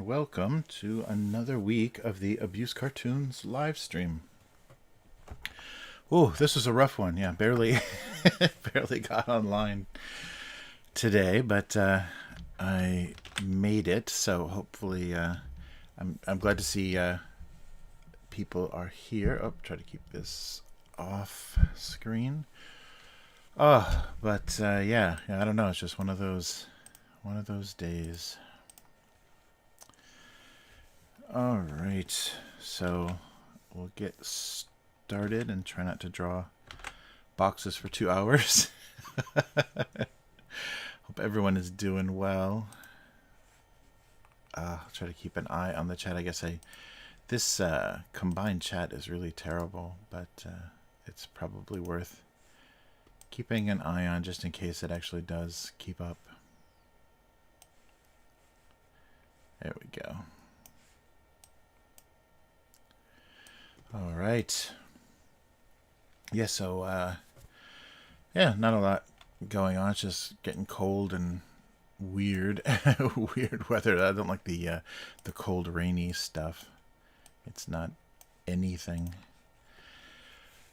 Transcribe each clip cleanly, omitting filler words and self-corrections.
welcome to another week of the Abuse Cartoons live stream. Oh, this was a rough one. Yeah, barely got online today, but I made it. So hopefully, I'm glad to see people are here. Oh, try to keep this off screen. But yeah, I don't know. It's just one of those days. All right, so we'll get started and try not to draw boxes for 2 hours Hope everyone is doing well. I'll try to keep an eye on the chat. I guess this combined chat is really terrible, but it's probably worth keeping an eye on just in case it actually does keep up. There we go. All right. Yeah, so yeah, not a lot going on. It's just getting cold and weird, weird weather. I don't like the cold, rainy stuff. It's not anything.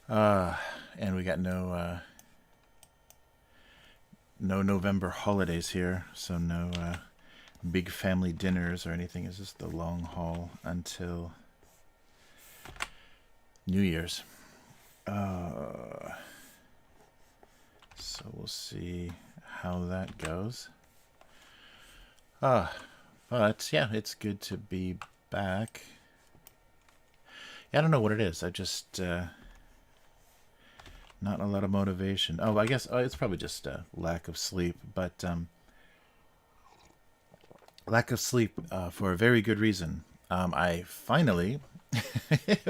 And we got no November holidays here, so no big family dinners or anything. It's just the long haul until New Year's. So we'll see how that goes. But yeah, it's good to be back. Yeah, I don't know what it is. I just not a lot of motivation. Oh, I guess it's probably just lack of sleep, but lack of sleep for a very good reason. I finally,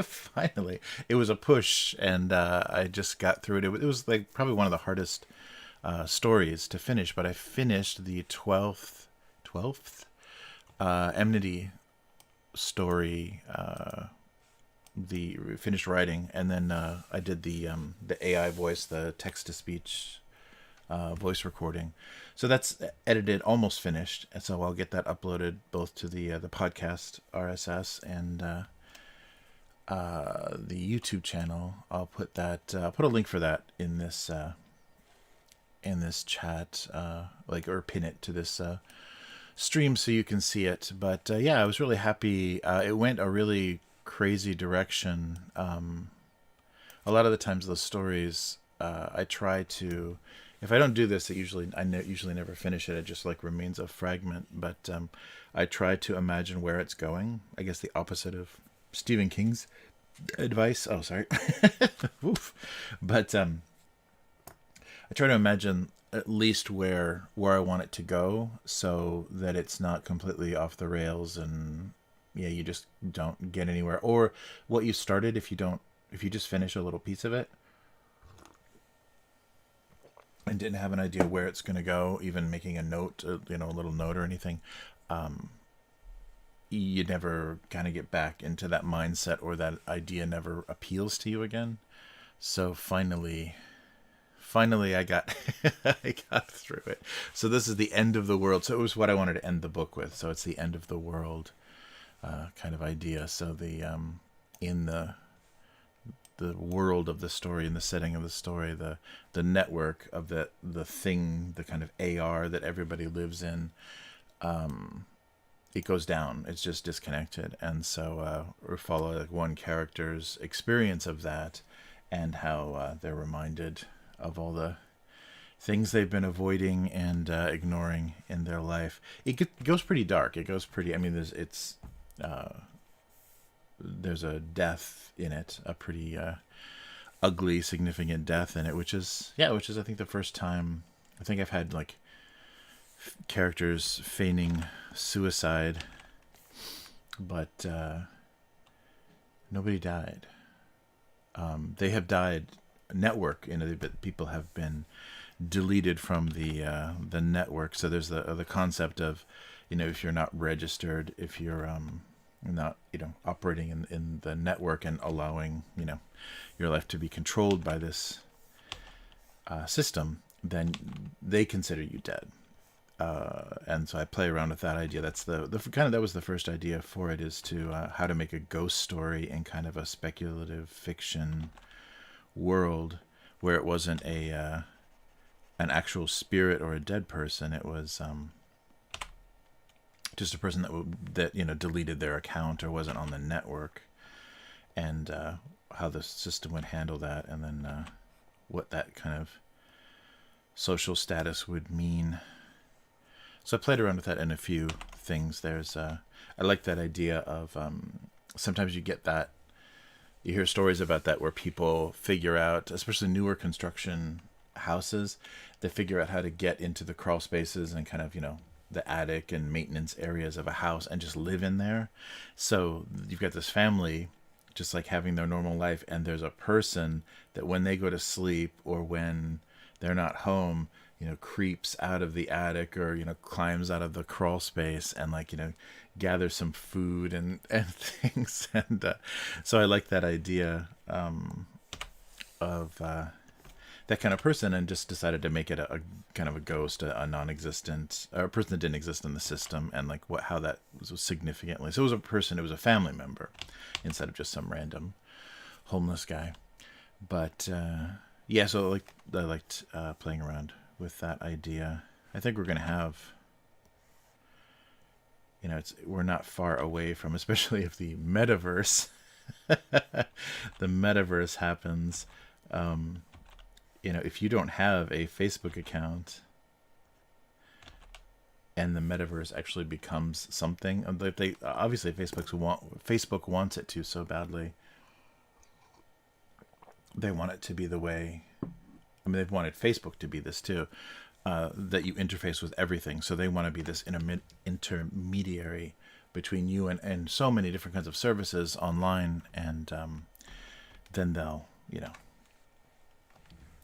finally, it was a push, and I just got through it. It was like probably one of the hardest stories to finish, but I finished the 12th Nmity story, the finished writing, and then I did the AI voice, the text-to-speech voice recording. So that's edited, almost finished, and so I'll get that uploaded both to the podcast RSS and the YouTube channel. I'll put that put a link for that in this chat, or pin it to this stream so you can see it. But yeah, I was really happy. It went a really crazy direction. A lot of the times those stories, I try to, if I don't do this, usually never finish it. It just like remains a fragment. But I try to imagine where it's going. I guess the opposite of Stephen King's advice. Oh, sorry. Oof. But I try to imagine at least where I want it to go, so that it's not completely off the rails and yeah, you just don't get anywhere. Or what you started, if you just finish a little piece of it and didn't have an idea where it's going to go, even making a note, a little note or anything, you never kind of get back into that mindset, or that idea never appeals to you again. So finally I got I got through it. So this is the end of the world. So it was what I wanted to end the book with. So it's the end of the world kind of idea. So the in the world of the story, in the setting of the story, the network of the thing, the kind of AR that everybody lives in, it goes down. It's just disconnected. And so we follow like one character's experience of that, and how they're reminded of all the things they've been avoiding and ignoring in their life. It goes pretty dark. It goes pretty, I mean, there's a death in it, a pretty ugly, significant death in it, which is I think the first time I think I've had like characters feigning suicide, but nobody died. They have died. Network, people have been deleted from the network. So there's the concept of, if you're not registered, if you're not operating in the network and allowing your life to be controlled by this system, then they consider you dead. And so I play around with that idea. That's the kind of, that was the first idea for it, is to how to make a ghost story in kind of a speculative fiction world, where it wasn't an actual spirit or a dead person. It was just a person that deleted their account or wasn't on the network, and how the system would handle that, and then what that kind of social status would mean. So I played around with that in a few things. There's I like that idea of sometimes you get that, you hear stories about that, where people figure out, especially newer construction houses. They figure out how to get into the crawl spaces and kind of, the attic and maintenance areas of a house and just live in there. So you've got this family just like having their normal life, and there's a person that when they go to sleep or when they're not home, creeps out of the attic or, climbs out of the crawl space and like, gathers some food and things. And so I like that idea of that kind of person, and just decided to make it a kind of a ghost, a non-existent, or a person that didn't exist in the system, and like how that was significantly. So it was a person, it was a family member instead of just some random homeless guy. But yeah, so I liked playing around with that idea. I think we're going to have, we're not far away from, especially if the metaverse, the metaverse happens. If you don't have a Facebook account and the metaverse actually becomes something, they obviously Facebook wants it to so badly. They want it to be the way. I mean, they've wanted Facebook to be this too, that you interface with everything. So they want to be this intermediary between you and so many different kinds of services online, and then they'll,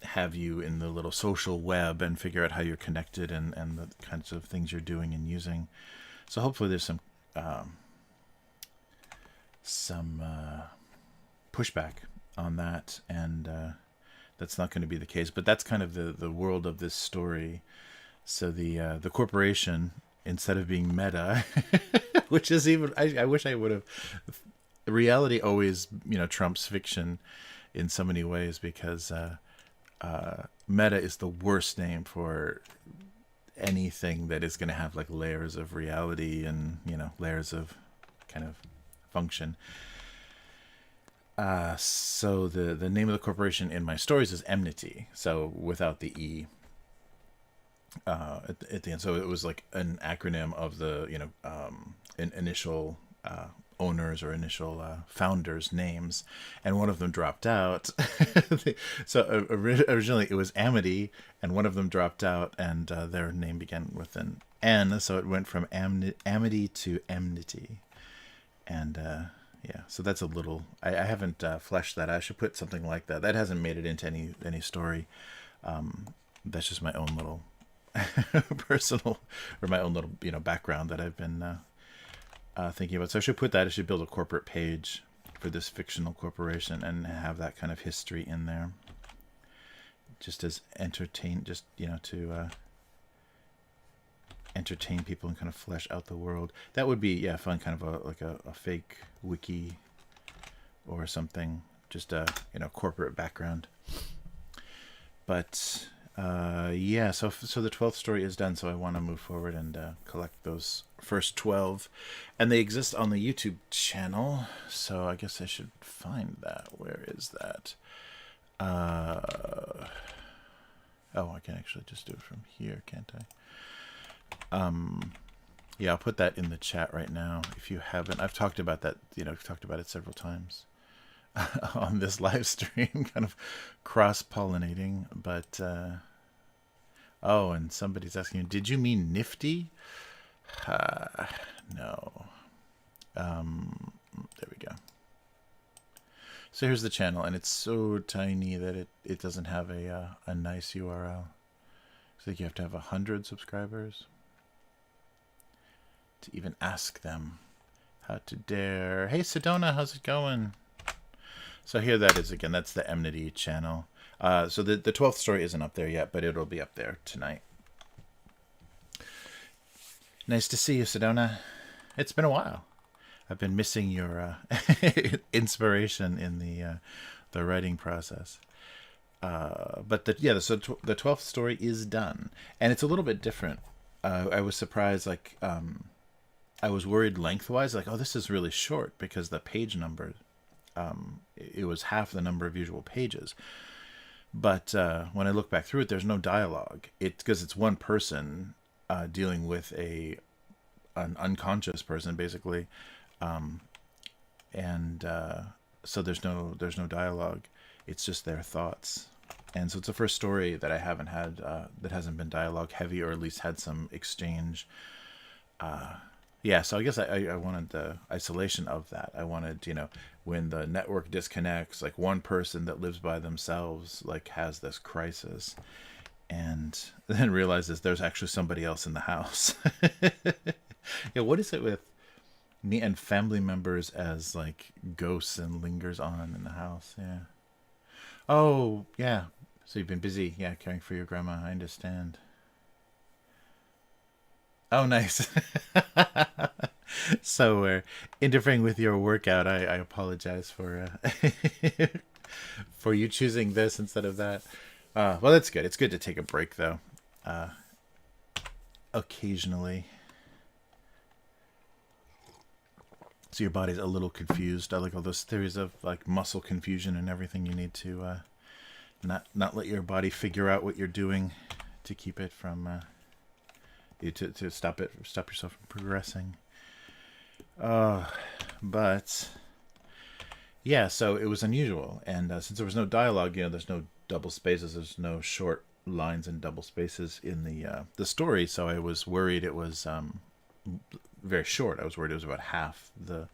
have you in the little social web and figure out how you're connected and the kinds of things you're doing and using. So hopefully there's some pushback on that, and that's not going to be the case. But that's kind of the world of this story. So the corporation, instead of being meta, which is even, I wish I would have. Reality always trumps fiction in so many ways, because meta is the worst name for anything that is going to have like layers of reality and layers of kind of function. So the name of the corporation in my stories is Nmity, so without the E at the end. So it was like an acronym of the initial owners or initial founders' names, and one of them dropped out. So originally it was Amity, and one of them dropped out, and their name began with an N, so it went from Amity to Nmity. And yeah, so that's a little, I haven't fleshed that. I should put something like that. That hasn't made it into any story. That's just my own little personal, or my own little background that I've been thinking about. So I should put that. I should build a corporate page for this fictional corporation and have that kind of history in there, just as to entertain people and kind of flesh out the world. That would be fun, kind of a fake wiki or something, just a corporate background. But yeah, so the 12th story is done, so I want to move forward and collect those first 12, and they exist on the YouTube channel, so I guess I should find that. Where is that? Oh, I can actually just do it from here, can't I? Yeah, I'll put that in the chat right now. If you haven't, I've talked about that, I've talked about it several times on this live stream, kind of cross-pollinating. But oh, and somebody's asking, did you mean nifty? No. There we go. So here's the channel, and it's so tiny that it doesn't have a nice URL. I think you have to have 100 subscribers to even ask them how to dare. Hey, Sedona, how's it going? So here that is again. That's the Nmity channel. So the 12th story isn't up there yet, but it'll be up there tonight. Nice to see you, Sedona. It's been a while. I've been missing your inspiration in the writing process. But the 12th story is done, and it's a little bit different. I was surprised, I was worried lengthwise, oh, this is really short, because the page number, it was half the number of usual pages. But when I look back through it, there's no dialogue. Because it's one person dealing with an unconscious person, basically, and so there's no dialogue. It's just their thoughts. And so it's the first story that I haven't had that hasn't been dialogue heavy, or at least had some exchange. Yeah, so I guess I wanted the isolation of that. I wanted, when the network disconnects, like one person that lives by themselves, like has this crisis, and then realizes there's actually somebody else in the house. Yeah, what is it with me and family members as like ghosts and lingers on in the house? Yeah. Oh, yeah. So you've been busy, yeah, caring for your grandma. I understand. Oh, nice. So we're interfering with your workout. I apologize for for you choosing this instead of that. Well, that's good. It's good to take a break, though. Uh, Occasionally, so your body's a little confused. I like all those theories of like muscle confusion and everything. You need to not let your body figure out what you're doing to keep it from to stop yourself from progressing. But yeah, so it was unusual, and since there was no dialogue, there's no double spaces, there's no short lines and double spaces in the story. So I was worried it was very short. I was worried it was about half the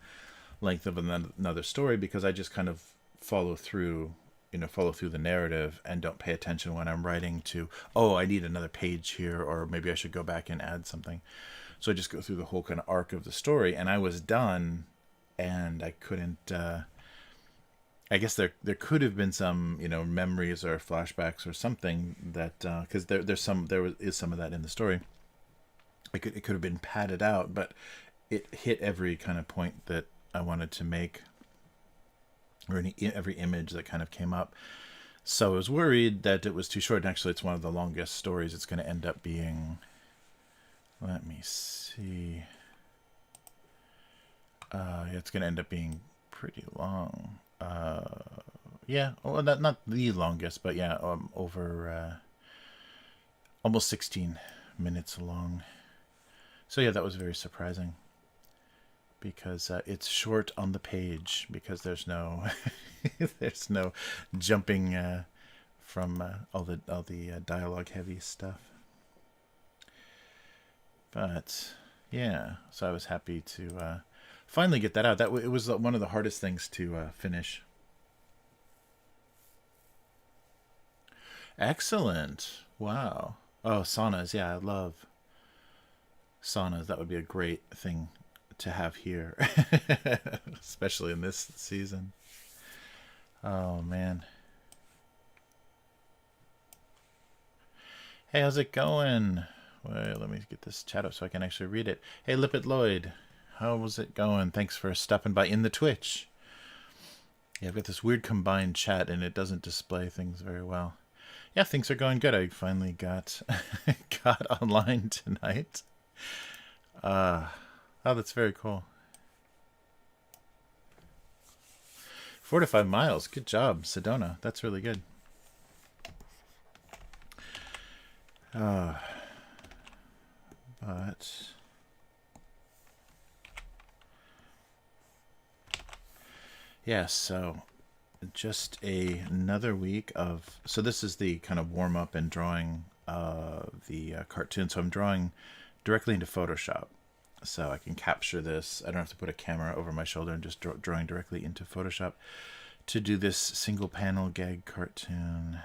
length of another story, because I just kind of follow through the narrative and don't pay attention when I'm writing to, oh, I need another page here, or maybe I should go back and add something. So I just go through the whole kind of arc of the story, and I was done, and I couldn't. I guess there could have been some memories or flashbacks or something that, because there is some of that in the story. It could have been padded out, but it hit every kind of point that I wanted to make, or every image that kind of came up. So I was worried that it was too short. And actually, it's one of the longest stories. It's going to end up being. Let me see. It's going to end up being pretty long. Yeah, well, not the longest, but yeah, over almost 16 minutes long. So yeah, that was very surprising, because it's short on the page, because there's no there's no jumping from all the dialogue heavy stuff. But yeah, so I was happy to finally get that out. It was one of the hardest things to finish. Excellent. Wow. Oh, saunas. Yeah, I love saunas. That would be a great thing to have here, especially in this season. Oh, man. Hey, how's it going? Wait, let me get this chat up so I can actually read it. Hey, Lipit Lloyd. How was it going? Thanks for stopping by in the Twitch. Yeah, I've got this weird combined chat, and it doesn't display things very well. Yeah, things are going good. I finally got got online tonight. Oh, that's very cool. 4 to 5 miles. Good job, Sedona. That's really good. But yeah, so just another week of, so this is the kind of warm up and drawing the cartoon. So I'm drawing directly into Photoshop, so I can capture this. I don't have to put a camera over my shoulder, and just drawing directly into Photoshop to do this single panel gag cartoon.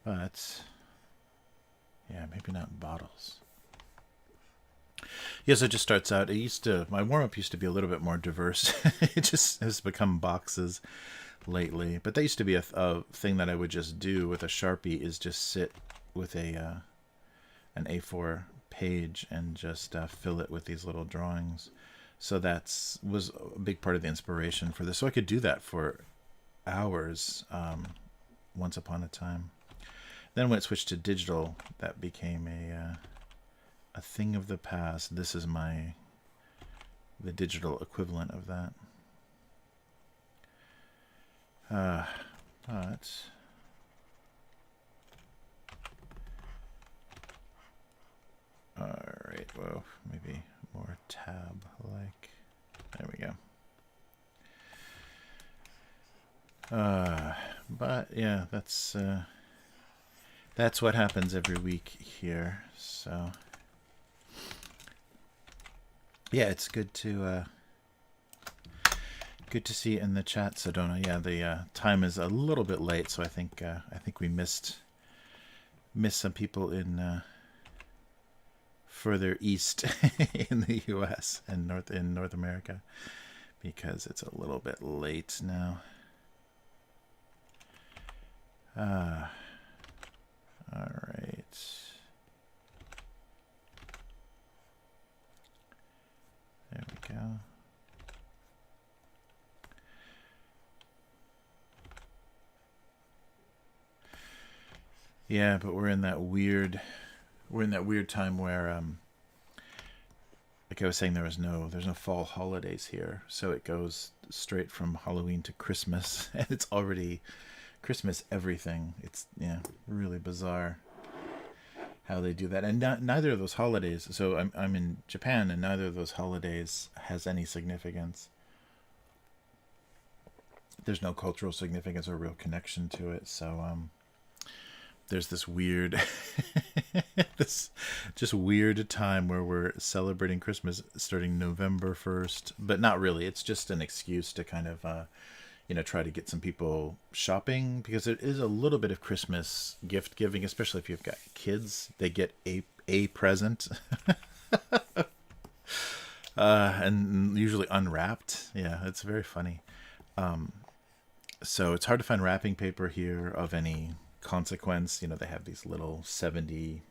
But yeah, maybe not bottles. Yes, it just starts out. My warm up used to be a little bit more diverse. It just has become boxes lately. But that used to be a thing that I would just do with a Sharpie, is just sit with an A4 page and just fill it with these little drawings. So was a big part of the inspiration for this. So I could do that for hours once upon a time. Then when it switched to digital, that became a thing of the past. This is the digital equivalent of that. But right. Whoa, maybe more tab like. There we go. But yeah, that's what happens every week here. So yeah, it's good to see in the chat, Sedona. Yeah, the time is a little bit late, so I think we missed some people in further east in the U.S. and North America, because it's a little bit late now. All right. There we go. Yeah, but we're in that weird time where like I was saying, there's no fall holidays here, so it goes straight from Halloween to Christmas, and it's already Christmas everything. It's really bizarre how they do that. And neither of those holidays, so I'm in Japan, and neither of those holidays has any significance. There's no cultural significance or real connection to it. So there's this weird this just weird time where we're celebrating Christmas starting November 1st, but not really. It's just an excuse to kind of try to get some people shopping, because it is a little bit of Christmas gift giving, especially if you've got kids. They get a present and usually unwrapped. Yeah, it's very funny. So it's hard to find wrapping paper here of any consequence. They have these little 70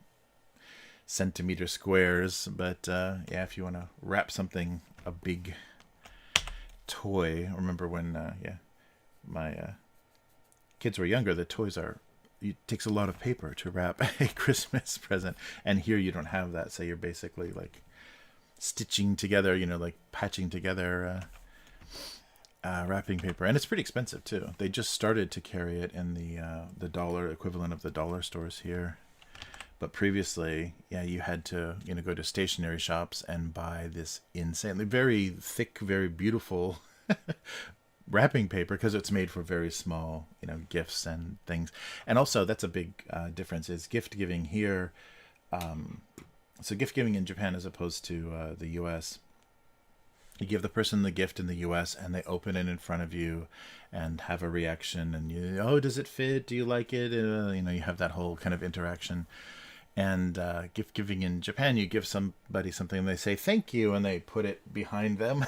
centimeter squares, but yeah, if you want to wrap something, a big toy. I remember when my kids were younger, the toys it takes a lot of paper to wrap a Christmas present, and here you don't have that, so you're basically like stitching together, like patching together wrapping paper, and it's pretty expensive too. They just started to carry it in the dollar equivalent of the dollar stores here, but previously, yeah, you had to go to stationery shops and buy this insanely very thick, very beautiful wrapping paper, because it's made for very small gifts and things. And also, that's a big difference, is gift giving here. So gift giving in Japan, as opposed to the US, you give the person the gift in the US and they open it in front of you and have a reaction, and oh, does it fit, do you like it, you have that whole kind of interaction. And gift giving in Japan, you give somebody something and they say thank you, and they put it behind them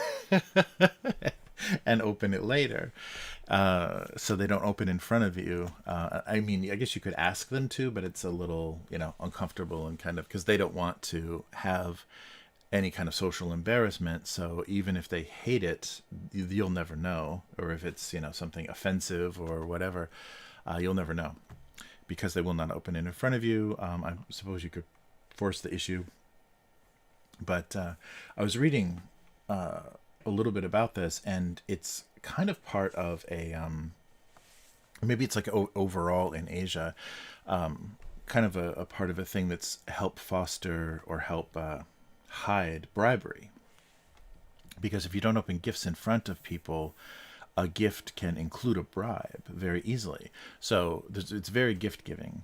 and open it later. So they don't open in front of you. I mean, I guess you could ask them to, but it's a little, uncomfortable, and kind of, because they don't want to have any kind of social embarrassment. So even if they hate it, you'll never know. Or if it's, something offensive or whatever, you'll never know, because they will not open it in front of you. I suppose you could force the issue. But I was reading a little bit about this, and it's kind of part of a, maybe it's like overall in Asia, kind of a part of a thing that's help foster or help hide bribery. Because if you don't open gifts in front of people, a gift can include a bribe very easily. So it's very gift giving.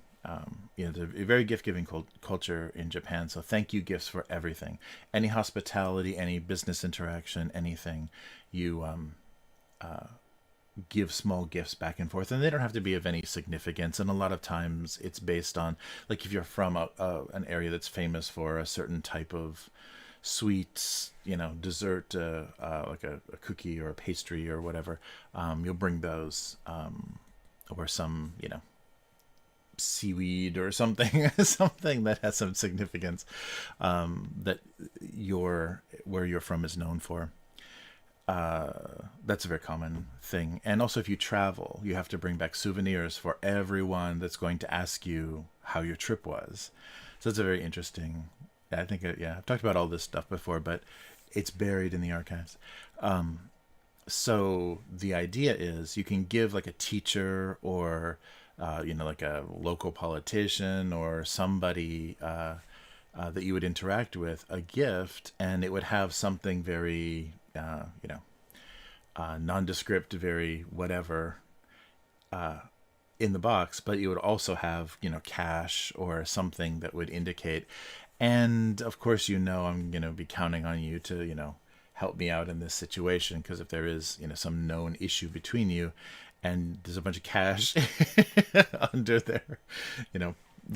There's a very gift giving culture in Japan. So thank you gifts for everything, any hospitality, any business interaction, anything. You give small gifts back and forth, and they don't have to be of any significance. And a lot of times it's based on, like, if you're from an area that's famous for a certain type of sweets, dessert, like a cookie or a pastry or whatever, you'll bring those, or some, seaweed or something, something that has some significance, that where you're from is known for. That's a very common thing. And also, if you travel, you have to bring back souvenirs for everyone that's going to ask you how your trip was. So it's a very interesting, I think, I've talked about all this stuff before, but it's buried in the archives. So the idea is you can give like a teacher, or like a local politician, or somebody that you would interact with, a gift, and it would have something very, nondescript, very whatever in the box, but you would also have, cash or something that would indicate. And of course, I'm going to be counting on you to, help me out in this situation, because if there is, some known issue between you and there's a bunch of cash under their,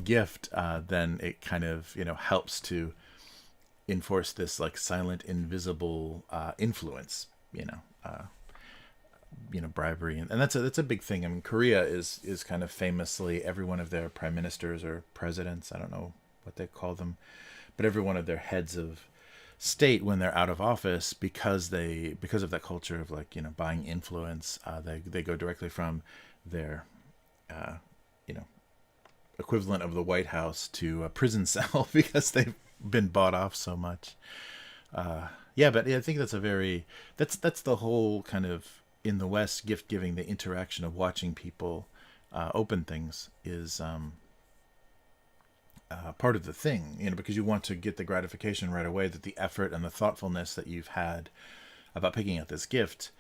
gift, then it kind of, helps to enforce this like silent, invisible influence, bribery, and that's a big thing. I mean, Korea is kind of famously, every one of their prime ministers or presidents, I don't know what they call them, but every one of their heads of state, when they're out of office, because of that culture of like, buying influence, they go directly from their you know equivalent of the White House to a prison cell because they've been bought off so much. Yeah, but I think that's the whole kind of, in the West, gift giving, the interaction of watching people open things is part of the thing, because you want to get the gratification right away, that the effort and the thoughtfulness that you've had about picking out this gift,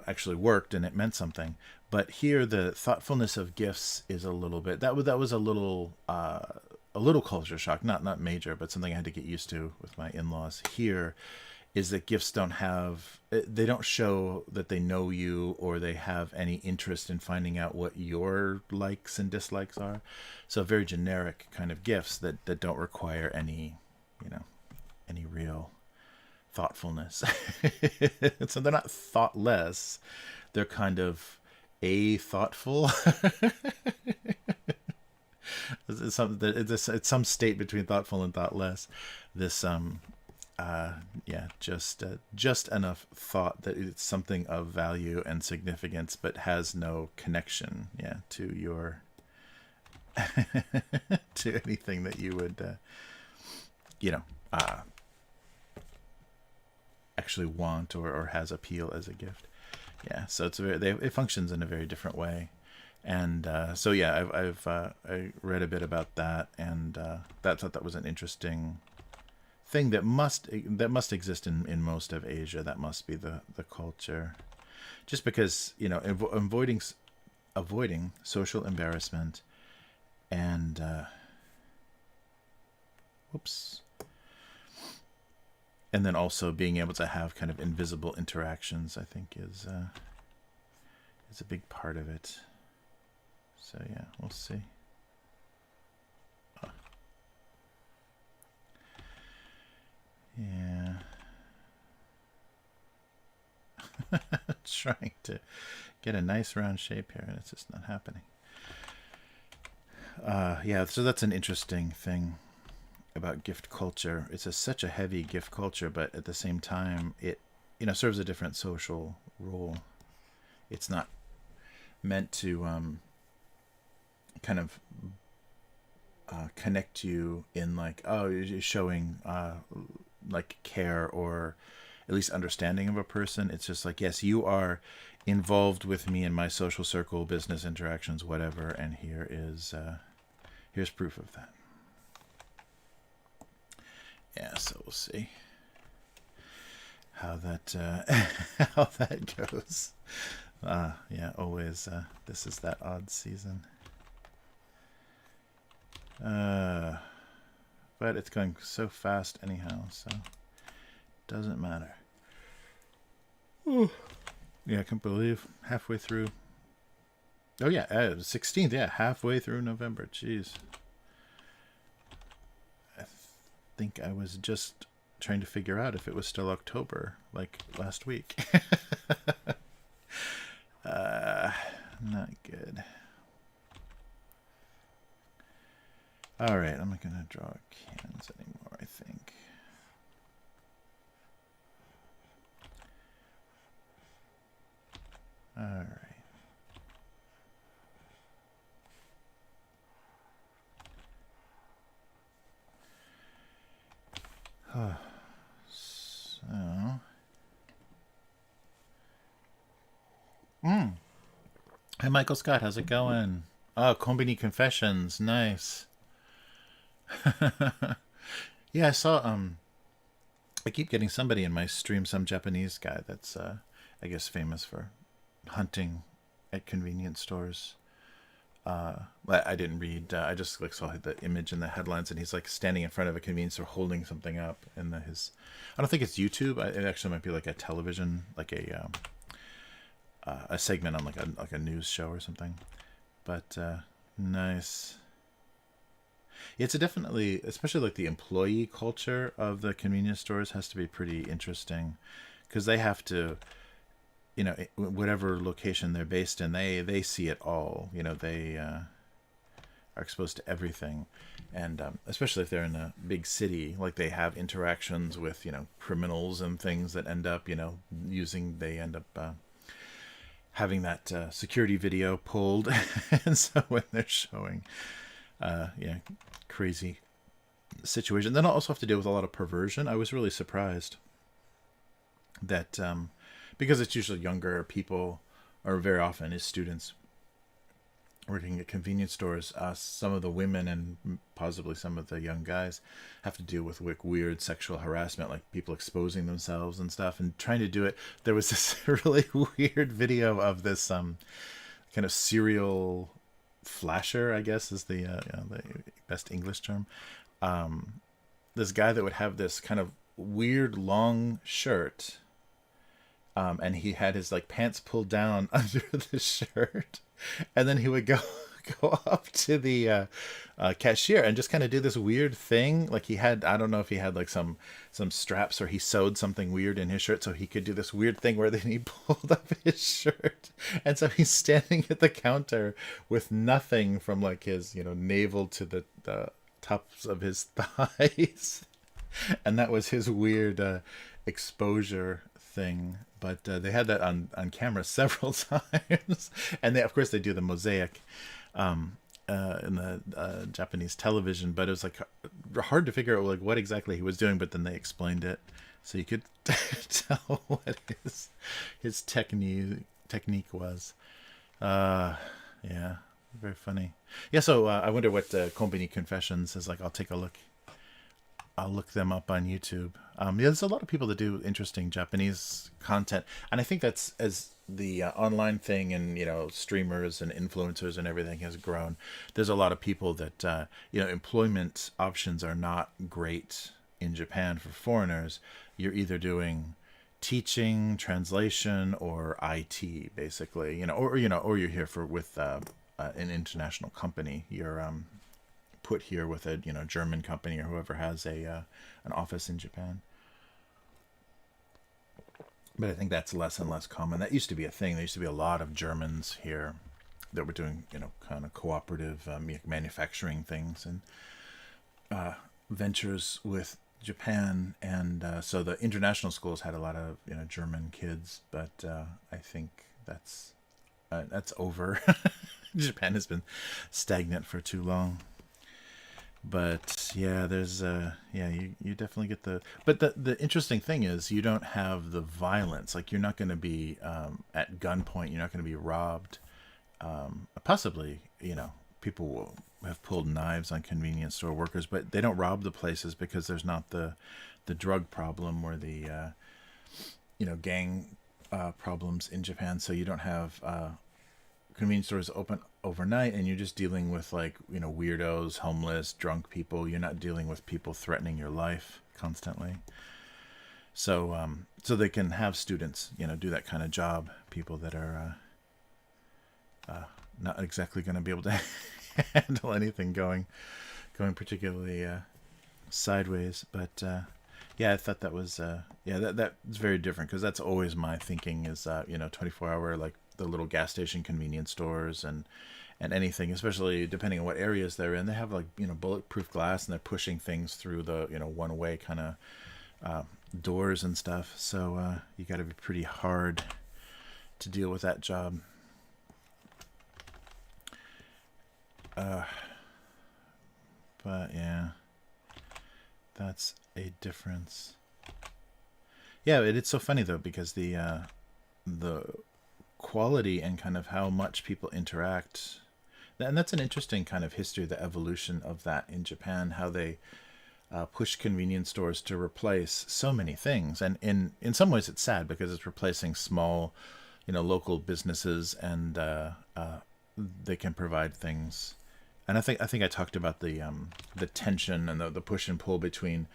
actually worked and it meant something. But here, the thoughtfulness of gifts is a little bit, that was a little culture shock, not major, but something I had to get used to with my in-laws here, is that gifts they don't show that they know you or they have any interest in finding out what your likes and dislikes are. So very generic kind of gifts that don't require any real thoughtfulness. So they're not thoughtless, they're kind of thoughtful. It's some state between thoughtful and thoughtless. This just enough thought that it's something of value and significance, but has no connection, to your to anything that you would actually want or has appeal as a gift. So it functions in a very different way. And so I read a bit about that, and thought that was an interesting thing that must exist in most of Asia. That must be the culture, just because avoiding social embarrassment and and then also being able to have kind of invisible interactions, I think is a big part of it. So we'll see. Yeah. Trying to get a nice round shape here, and it's just not happening. So that's an interesting thing about gift culture. It's such a heavy gift culture, but at the same time, it serves a different social role. It's not meant to kind of connect you in like, you're showing like care or at least understanding of a person. It's just like, yes, you are involved with me in my social circle, business interactions, whatever, and here's proof of that. So we'll see how that how that goes. Always this is that odd season. But it's going so fast anyhow, so it doesn't matter. Ooh. I can't believe halfway through. Oh 16th, halfway through November. Jeez. I think I was just trying to figure out if it was still October, like last week. Not good. All right, I'm not going to draw cans anymore, I think. All right. So. Hi, Michael Scott. How's it going? Oh, Combini Confessions. Nice. Yeah, I saw. I keep getting somebody in my stream, some Japanese guy that's, I guess, famous for hunting at convenience stores. But I didn't read. I just like saw the image in the headlines, and he's like standing in front of a convenience store holding something up. And his, I don't think it's YouTube. It actually might be like a television, like a segment on like a news show or something. But nice. Yeah, it's a definitely, especially like the employee culture of the convenience stores has to be pretty interesting because they have to, whatever location they're based in, they see it all. They are exposed to everything, and especially if they're in a big city, like they have interactions with criminals and things that end up they end up having that security video pulled, and so when they're showing, yeah, crazy situation. Then I also have to deal with a lot of perversion. I was really surprised that because it's usually younger people, or very often is students working at convenience stores, some of the women and possibly some of the young guys have to deal with weird sexual harassment, like people exposing themselves and stuff and trying to do it. There was this really weird video of this kind of serial flasher, I guess is the best English term. This guy that would have this kind of weird long shirt, and he had his like pants pulled down under the shirt, and then he would go up to the cashier and just kind of do this weird thing. Like he had, I don't know if he had like some straps or he sewed something weird in his shirt so he could do this weird thing where then he pulled up his shirt, and so he's standing at the counter with nothing from like his navel to the tops of his thighs, and that was his weird exposure thing. But they had that on camera several times, and of course they do the mosaic in the Japanese television. But it was like hard to figure out like what exactly he was doing. But then they explained it, so you could tell what his technique was. Yeah, very funny. Yeah, so I wonder what Konbini Confessions is like. I'll take a look. I'll look them up on YouTube. Yeah, there's a lot of people that do interesting Japanese content, and I think that's as the online thing and streamers and influencers and everything has grown. There's a lot of people that employment options are not great in Japan for foreigners. You're either doing teaching, translation, or IT, basically. Or you're here with an international company. You're put here with a German company or whoever has an office in Japan. But I think that's less and less common. That used to be a thing. There used to be a lot of Germans here that were doing kind of cooperative manufacturing things and ventures with Japan, and so the international schools had a lot of German kids. But I think that's over. Japan has been stagnant for too long. But yeah, there's you definitely get but the interesting thing is you don't have the violence. Like you're not going to be at gunpoint. You're not going to be robbed. Possibly people will have pulled knives on convenience store workers, but they don't rob the places because there's not the drug problem or the gang problems in Japan. So you don't have convenience stores open overnight, and you're just dealing with like weirdos, homeless, drunk people. You're not dealing with people threatening your life constantly. So so they can have students do that kind of job. People that are not exactly going to be able to handle anything going particularly sideways. But yeah, I thought that was that's very different, because that's always my thinking is 24-hour, like the little gas station convenience stores and anything, especially depending on what areas they're in. They have like bulletproof glass, and they're pushing things through the one-way kind of doors and stuff. So you got to be pretty hard to deal with that job. But yeah, that's a difference. Yeah, it's so funny though, because the quality and kind of how much people interact, and that's an interesting kind of history, the evolution of that in Japan, how they push convenience stores to replace so many things. And in some ways it's sad because it's replacing small, local businesses, and they can provide things. And I think I talked about the tension and the push and pull between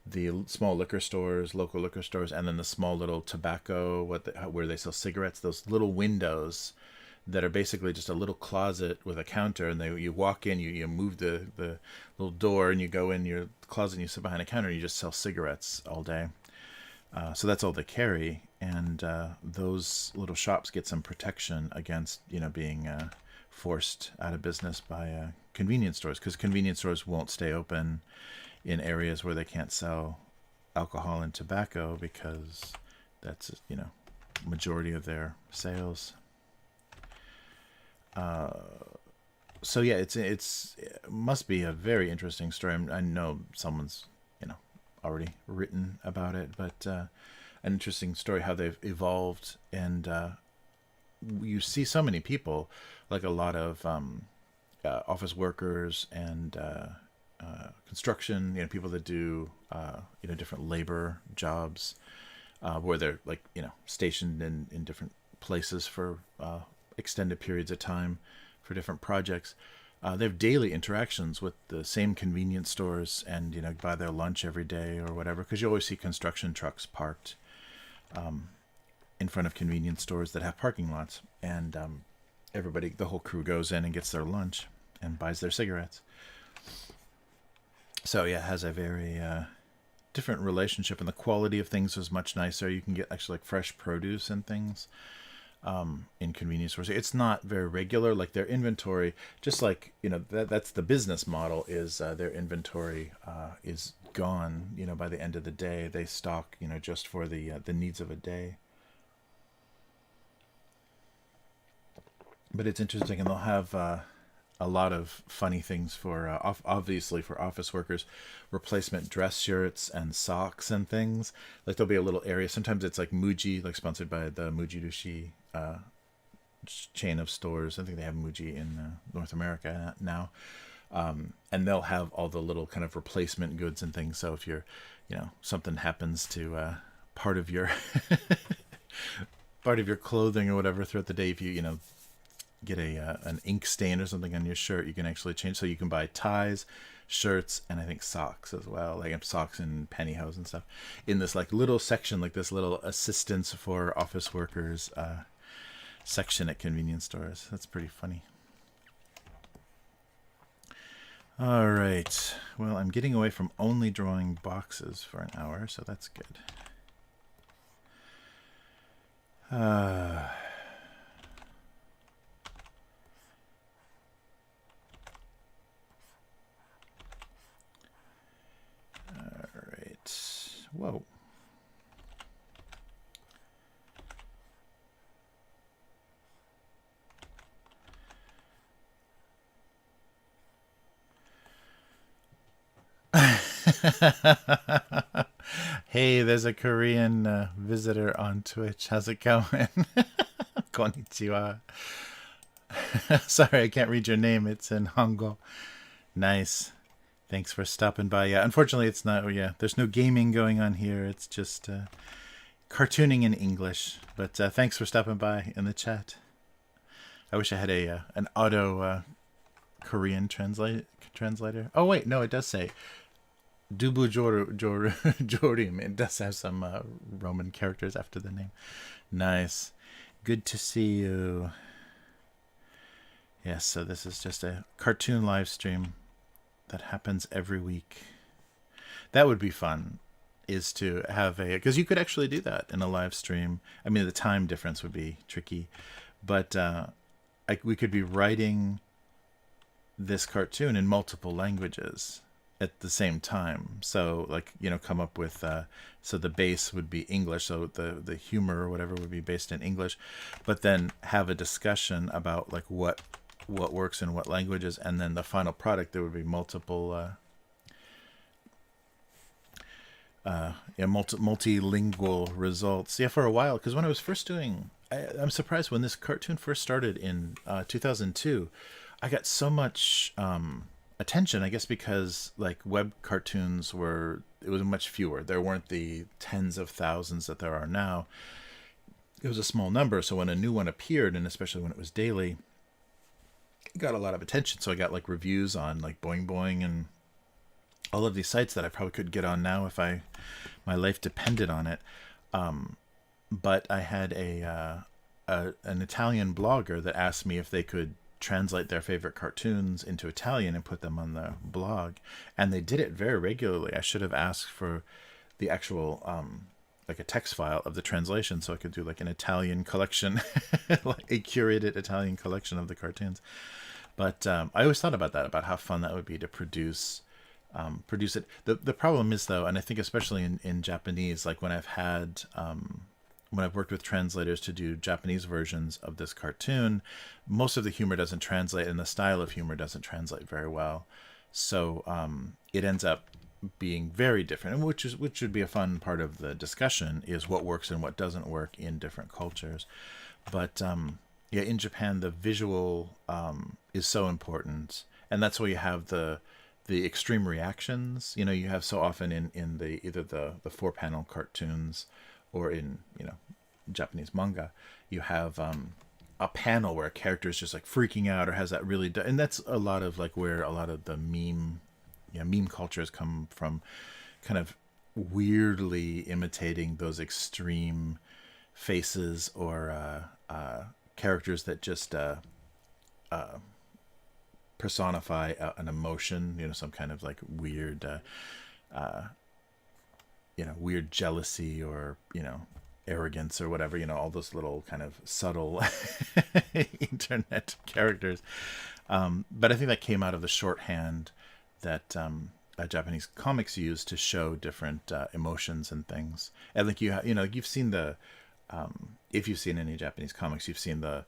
the small liquor stores, local liquor stores, and then the small little tobacco, where they sell cigarettes, those little windows that are basically just a little closet with a counter, and you walk in, you move the little door, and you go in your closet and you sit behind a counter and you just sell cigarettes all day. So that's all they carry, and those little shops get some protection against being forced out of business by convenience stores, because convenience stores won't stay open in areas where they can't sell alcohol and tobacco, because that's majority of their sales. So yeah, it must be a very interesting story. I know someone's already written about it, but an interesting story how they've evolved. And you see so many people, like a lot of office workers and construction, people that do different labor jobs, where they're stationed in different places for extended periods of time for different projects. They have daily interactions with the same convenience stores, and buy their lunch every day or whatever, because you always see construction trucks parked in front of convenience stores that have parking lots, and the whole crew goes in and gets their lunch and buys their cigarettes. So yeah, it has a very different relationship, and the quality of things is much nicer. You can get actually fresh produce and things in convenience stores. It's not very regular, like their inventory, just like that's the business model, is their inventory is gone by the end of the day. They stock just for the needs of a day. But it's interesting, and they'll have a lot of funny things for obviously for office workers, replacement dress shirts and socks and things. Like there'll be a little area, sometimes it's like Muji, like sponsored by the Muji Dushi chain of stores. I think they have Muji in North America now. And they'll have all the little kind of replacement goods and things. So if you're something happens to part of your clothing or whatever throughout the day, if you get an ink stain or something on your shirt, you can actually change. So you can buy ties, shirts, and I think socks as well, like socks and pantyhose and stuff, in this like little section, like this little assistance for office workers section at convenience stores. That's pretty funny. All right, well, I'm getting away from only drawing boxes for an hour, so that's good. All right. Whoa. Hey, there's a Korean visitor on Twitch. How's it going? Konnichiwa. Sorry, I can't read your name. It's in Hangul. Nice. Thanks for stopping by. Yeah, unfortunately, it's not. Yeah, there's no gaming going on here. It's just cartooning in English. But thanks for stopping by in the chat. I wish I had an auto Korean translator. Oh wait, no, it does say Dubu Jorim. It does have some Roman characters after the name. Nice. Good to see you. Yes, so this is just a cartoon live stream that happens every week. That would be fun, is to have because you could actually do that in a live stream. I mean, the time difference would be tricky, but we could be writing this cartoon in multiple languages at the same time. So like, come up with, so the base would be English. So the humor or whatever would be based in English, but then have a discussion about like what works in what languages. And then the final product, there would be multiple, multilingual results. Yeah. For a while. Cause when I was first doing, I'm surprised when this cartoon first started in 2002, I got so much attention, I guess, because like web cartoons it was much fewer. There weren't the tens of thousands that there are now. It was a small number. So when a new one appeared, and especially when it was daily, it got a lot of attention. So I got like reviews on like Boing Boing and all of these sites that I probably could get on now if my life depended on it. But I had an Italian blogger that asked me if they could translate their favorite cartoons into Italian and put them on the blog, and they did it very regularly. I should have asked for the actual like a text file of the translation so I could do like an Italian collection, like a curated Italian collection of the cartoons. But I always thought about that, about how fun that would be to produce it. The problem is though, and I think especially in Japanese, like when I've worked with translators to do Japanese versions of this cartoon, most of the humor doesn't translate, and the style of humor doesn't translate very well. So it ends up being very different, and which would be a fun part of the discussion, is what works and what doesn't work in different cultures. But yeah, in Japan, the visual is so important, and that's why you have the extreme reactions. You know, you have so often in the either the 4-panel cartoons, or in, you know, Japanese manga, you have a panel where a character is just like freaking out or has that really, and that's a lot of like where a lot of the meme culture has come from, kind of weirdly imitating those extreme faces or characters that just personify an emotion, you know, some kind of like weird weird jealousy, or, you know, arrogance or whatever, you know, all those little kind of subtle internet characters. But I think that came out of the shorthand that Japanese comics use to show different emotions and things. And like you've seen if you've seen any Japanese comics, you've seen the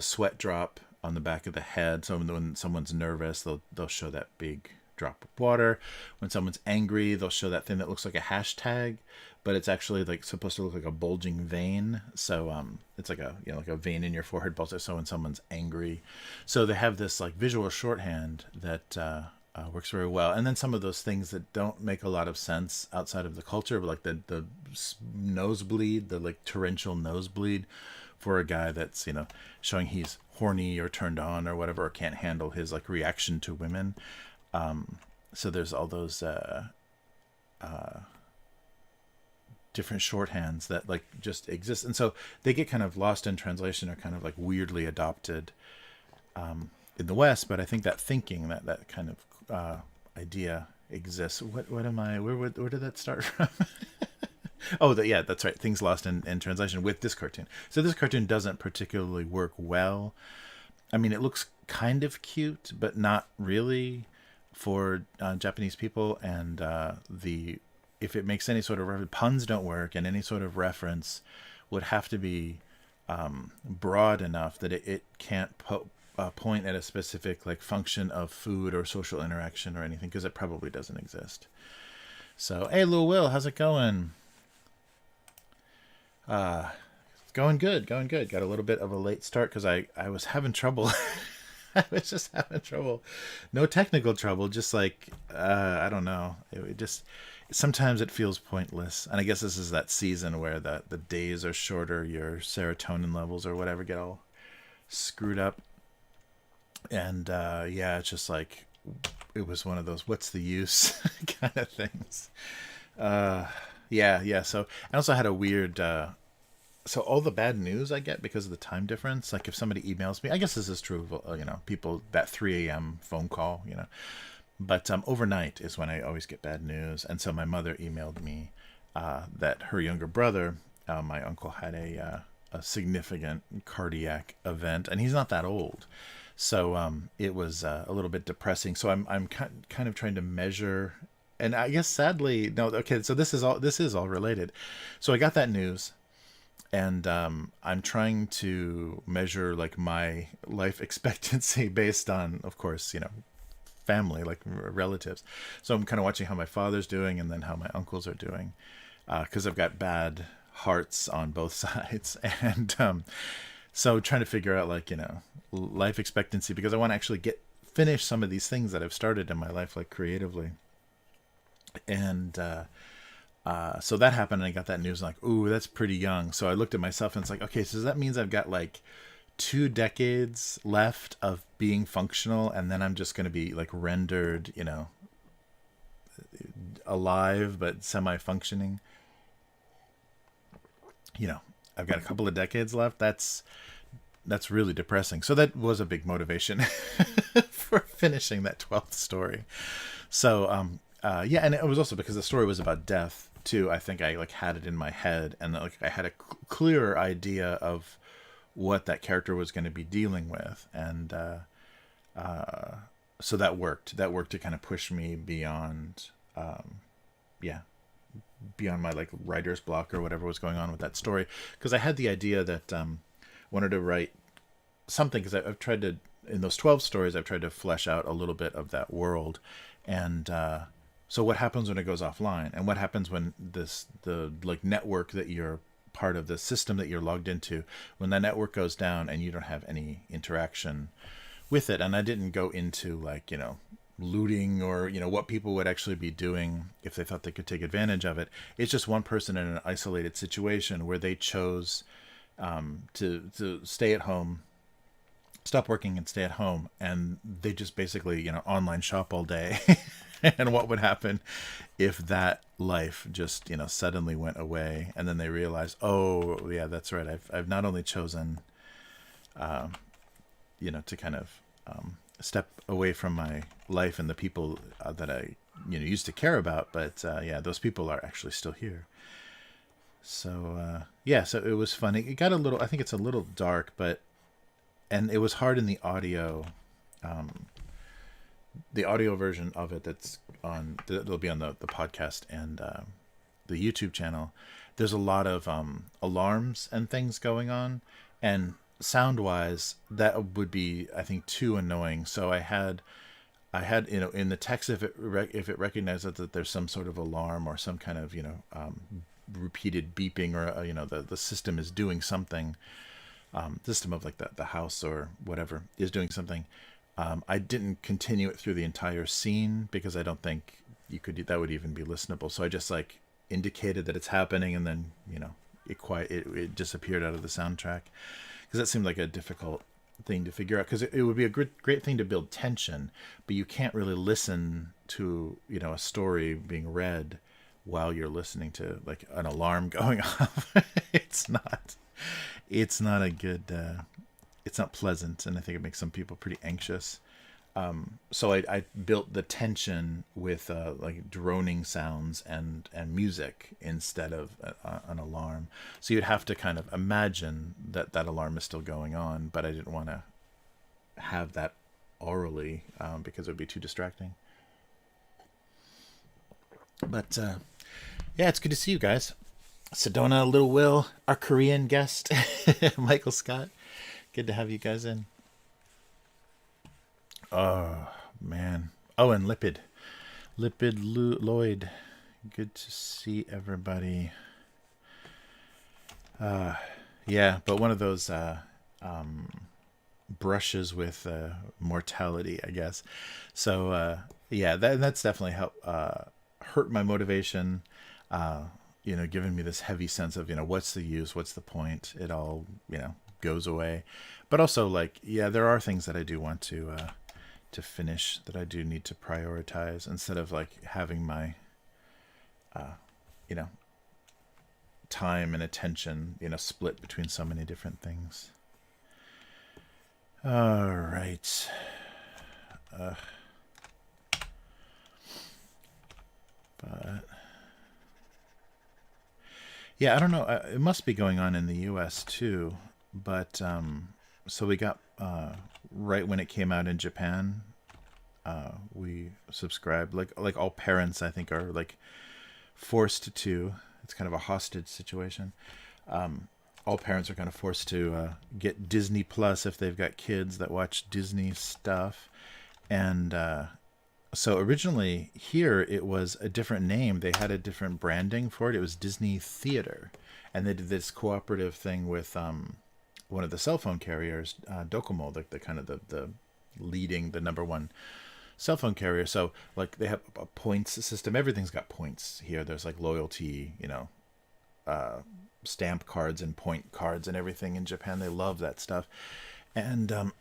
sweat drop on the back of the head. So when someone's nervous, they'll show that big drop of water. When someone's angry, they'll show that thing that looks like a hashtag, but it's actually like supposed to look like a bulging vein. So it's like like a vein in your forehead bulge. So when someone's angry, so they have this like visual shorthand that works very well. And then some of those things that don't make a lot of sense outside of the culture, but like the nosebleed, the like torrential nosebleed for a guy that's, you know, showing he's horny or turned on or whatever, or can't handle his like reaction to women. So there's all those different shorthands that like just exist, and so they get kind of lost in translation, or kind of like weirdly adopted in the West. But I think that thinking, that kind of idea exists. What am I? Where did that start from? Oh, yeah, that's right. Things lost in translation with this cartoon. So this cartoon doesn't particularly work well. I mean, it looks kind of cute, but not really for Japanese people. And if it makes any sort of puns don't work, and any sort of reference would have to be broad enough that it can't point at a specific like function of food or social interaction or anything, because it probably doesn't exist. So, hey, Lil Will, how's it going? Going good. Got a little bit of a late start because I was having trouble. I was just having trouble. No technical trouble, just like, I don't know. It just, sometimes it feels pointless. And I guess this is that season where the days are shorter, your serotonin levels or whatever get all screwed up. And yeah, it's just like, it was one of those, what's the use kind of things. Yeah. So I also had a weird, so all the bad news I get because of the time difference, like if somebody emails me, I guess this is true of, people, that 3 a.m. phone call, but overnight is when I always get bad news. And so my mother emailed me that her younger brother, my uncle, had a significant cardiac event, and he's not that old. So it was a little bit depressing. So I'm kind of trying to measure, and I guess sadly, no, okay, so this is all related. So I got that news, and I'm trying to measure like my life expectancy based on, of course, family, like relatives. So I'm kind of watching how my father's doing, and then how my uncles are doing, because I've got bad hearts on both sides. And so trying to figure out like, life expectancy, because I want to actually get finish some of these things that I've started in my life, like creatively. And so that happened, and I got that news, like, ooh, that's pretty young. So I looked at myself, and it's like, okay, so that means I've got like 2 decades left of being functional, and then I'm just going to be like rendered, alive but semi-functioning. I've got a couple of decades left. That's really depressing. So that was a big motivation for finishing that 12th story. So yeah, and it was also because the story was about death too. I think I like had it in my head, and like I had a clearer idea of what that character was going to be dealing with, and so that worked. That worked to kind of push me beyond, yeah, beyond my like writer's block or whatever was going on with that story, because I had the idea that wanted to write something, because I've tried to, in those 12 stories, I've tried to flesh out a little bit of that world, and so what happens when it goes offline, and what happens when the like network that you're part of, the system that you're logged into, when that network goes down and you don't have any interaction with it. And I didn't go into like, looting or, what people would actually be doing if they thought they could take advantage of it. It's just one person in an isolated situation where they chose to stay at home, stop working and stay at home, and they just basically, online shop all day. And what would happen if that life just, suddenly went away, and then they realized, oh yeah, that's right, I've not only chosen to kind of step away from my life and the people that I used to care about, but yeah, those people are actually still here. So yeah, so it was funny. It got a little, I think it's a little dark, and it was hard in the audio version of it that'll be on the podcast and the YouTube channel. There's a lot of alarms and things going on, and sound wise that would be, I think, too annoying. So I had in the text, if it recognizes that there's some sort of alarm or some kind of repeated beeping, or the system is doing something, system of like the house or whatever is doing something, I didn't continue it through the entire scene, because I don't think that would even be listenable. So I just like indicated that it's happening, and then it disappeared out of the soundtrack, because that seemed like a difficult thing to figure out, because it would be a great thing to build tension, but you can't really listen to a story being read while you're listening to like an alarm going off. It's not a good it's not pleasant, and I think it makes some people pretty anxious. So I built the tension with like droning sounds and music instead of an alarm. So you'd have to kind of imagine that alarm is still going on, but I didn't want to have that orally because it would be too distracting. But yeah, it's good to see you guys. Sedona, Little Will, our Korean guest, Michael Scott. Good to have you guys in. Oh, man. Oh, and Lipid Lloyd. Good to see everybody. Yeah, but one of those brushes with mortality, I guess. So, yeah, that's definitely helped hurt my motivation, giving me this heavy sense of, what's the use, what's the point? It all, goes away. But also, like, yeah, there are things that I do want to finish, that I do need to prioritize, instead of like having my time and attention split between so many different things. All right. But yeah, I don't know, it must be going on in the US too, but so we got right when it came out in Japan, we subscribed, like all parents, I think, are like forced to. It's kind of a hostage situation. All parents are kind of forced to get Disney Plus if they've got kids that watch Disney stuff. And so originally here it was a different name. They had a different branding for it. It was Disney Theater, and they did this cooperative thing with one of the cell phone carriers, Docomo, the kind of the leading the number one cell phone carrier. So like they have a points system. Everything's got points here. There's like loyalty, stamp cards and point cards and everything in Japan. They love that stuff. And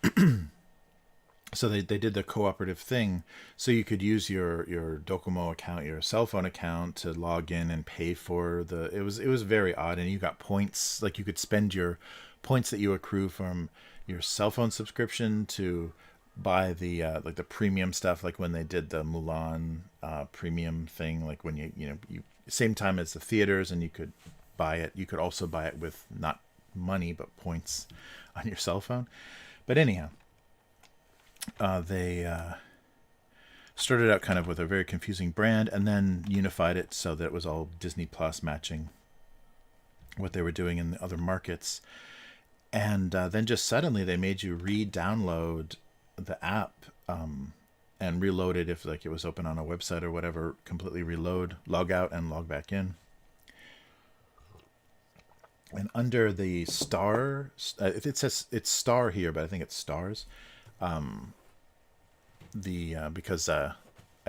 so they did the cooperative thing. So you could use your Docomo account, your cell phone account, to log in and pay for it was very odd. And you got points, like you could spend your points that you accrue from your cell phone subscription to buy the like the premium stuff, like when they did the Mulan premium thing, like when you same time as the theaters, and you could buy it. You could also buy it with not money but points on your cell phone. But anyhow, they started out kind of with a very confusing brand, and then unified it so that it was all Disney Plus, matching what they were doing in the other markets. And then just suddenly they made you re-download the app and reload it if like it was open on a website or whatever. Completely reload, log out, and log back in. And under the star, it says it's star here, but I think it's stars. Because I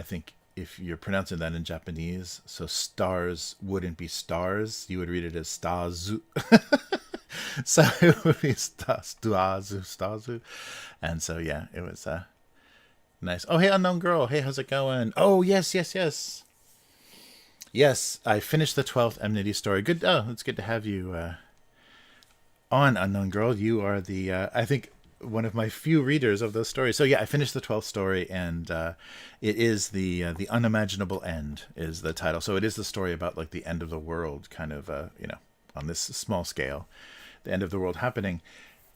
think if you're pronouncing that in Japanese, so stars wouldn't be stars. You would read it as stazu. So it would be stazu. And so, yeah, it was nice. Oh, hey, unknown girl. Hey, how's it going? Oh, yes. Yes, I finished the 12th Nmity story. Good. Oh, it's good to have you on, unknown girl. You are the, I think, one of my few readers of those stories. So yeah, I finished the 12th story, and it is the unimaginable end is the title. So it is the story about like the end of the world, kind of on this small scale, the end of the world happening.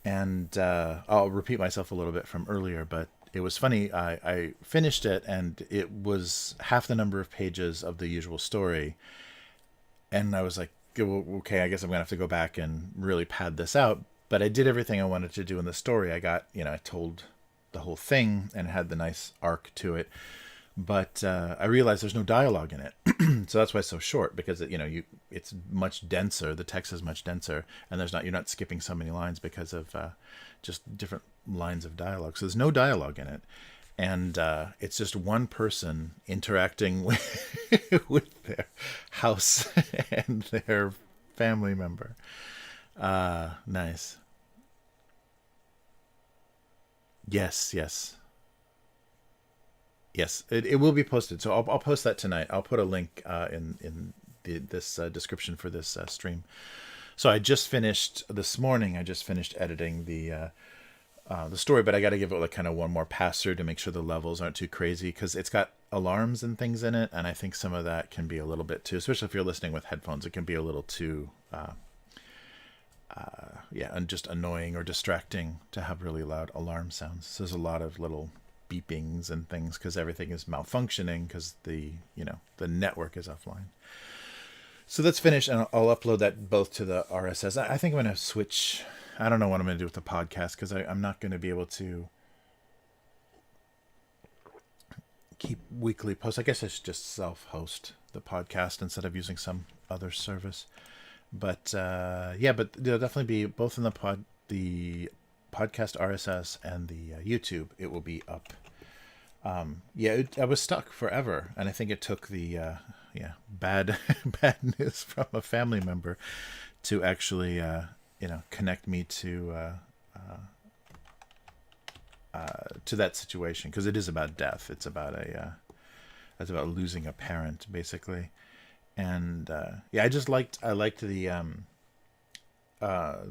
And I'll repeat myself a little bit from earlier, but it was funny. I finished it, and it was half the number of pages of the usual story, and I was like, okay, I guess I'm gonna have to go back and really pad this out. But I did everything I wanted to do in the story. I got, I told the whole thing and had the nice arc to it. But I realized there's no dialogue in it. So that's why it's so short, because it's much denser. The text is much denser, and you're not skipping so many lines because of just different lines of dialogue. So there's no dialogue in it. And it's just one person interacting with their house and their family member. Nice. Yes. It will be posted. So I'll post that tonight. I'll put a link in this description for this stream. So I just finished this morning. I just finished editing the story, but I got to give it like kind of one more pass through to make sure the levels aren't too crazy, because it's got alarms and things in it, and I think some of that can be a little bit too, especially if you're listening with headphones, it can be a little too and just annoying or distracting to have really loud alarm sounds. So there's a lot of little beepings and things because everything is malfunctioning because the network is offline. So that's finished, and I'll upload that both to the RSS. I think I'm going to switch. I don't know what I'm going to do with the podcast, because I'm not going to be able to keep weekly posts. I guess I should just self-host the podcast instead of using some other service. But but there'll definitely be both in the podcast RSS and the YouTube. It will be up. I was stuck forever, and I think it took the bad news from a family member to actually connect me to that situation, because it is about death. It's about it's about losing a parent, basically. And I liked the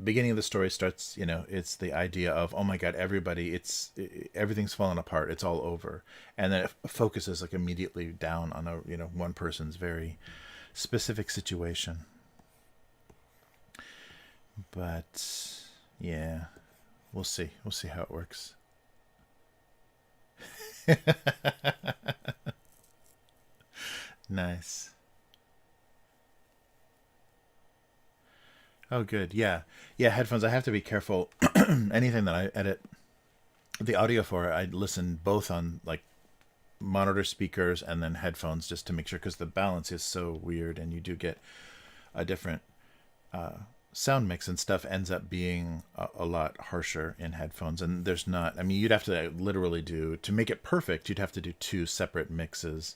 beginning of the story starts, it's the idea of, oh my God, everything's fallen apart. It's all over. And then it focuses like immediately down on one person's very specific situation. But yeah, we'll see. We'll see how it works. Nice. Oh, good. Yeah. Headphones. I have to be careful. Anything that I edit the audio for, I listen both on like monitor speakers and then headphones, just to make sure, because the balance is so weird, and you do get a different sound mix and stuff ends up being a lot harsher in headphones. And there's not, I mean, you'd have to literally do, to make it perfect, you'd have to do two separate mixes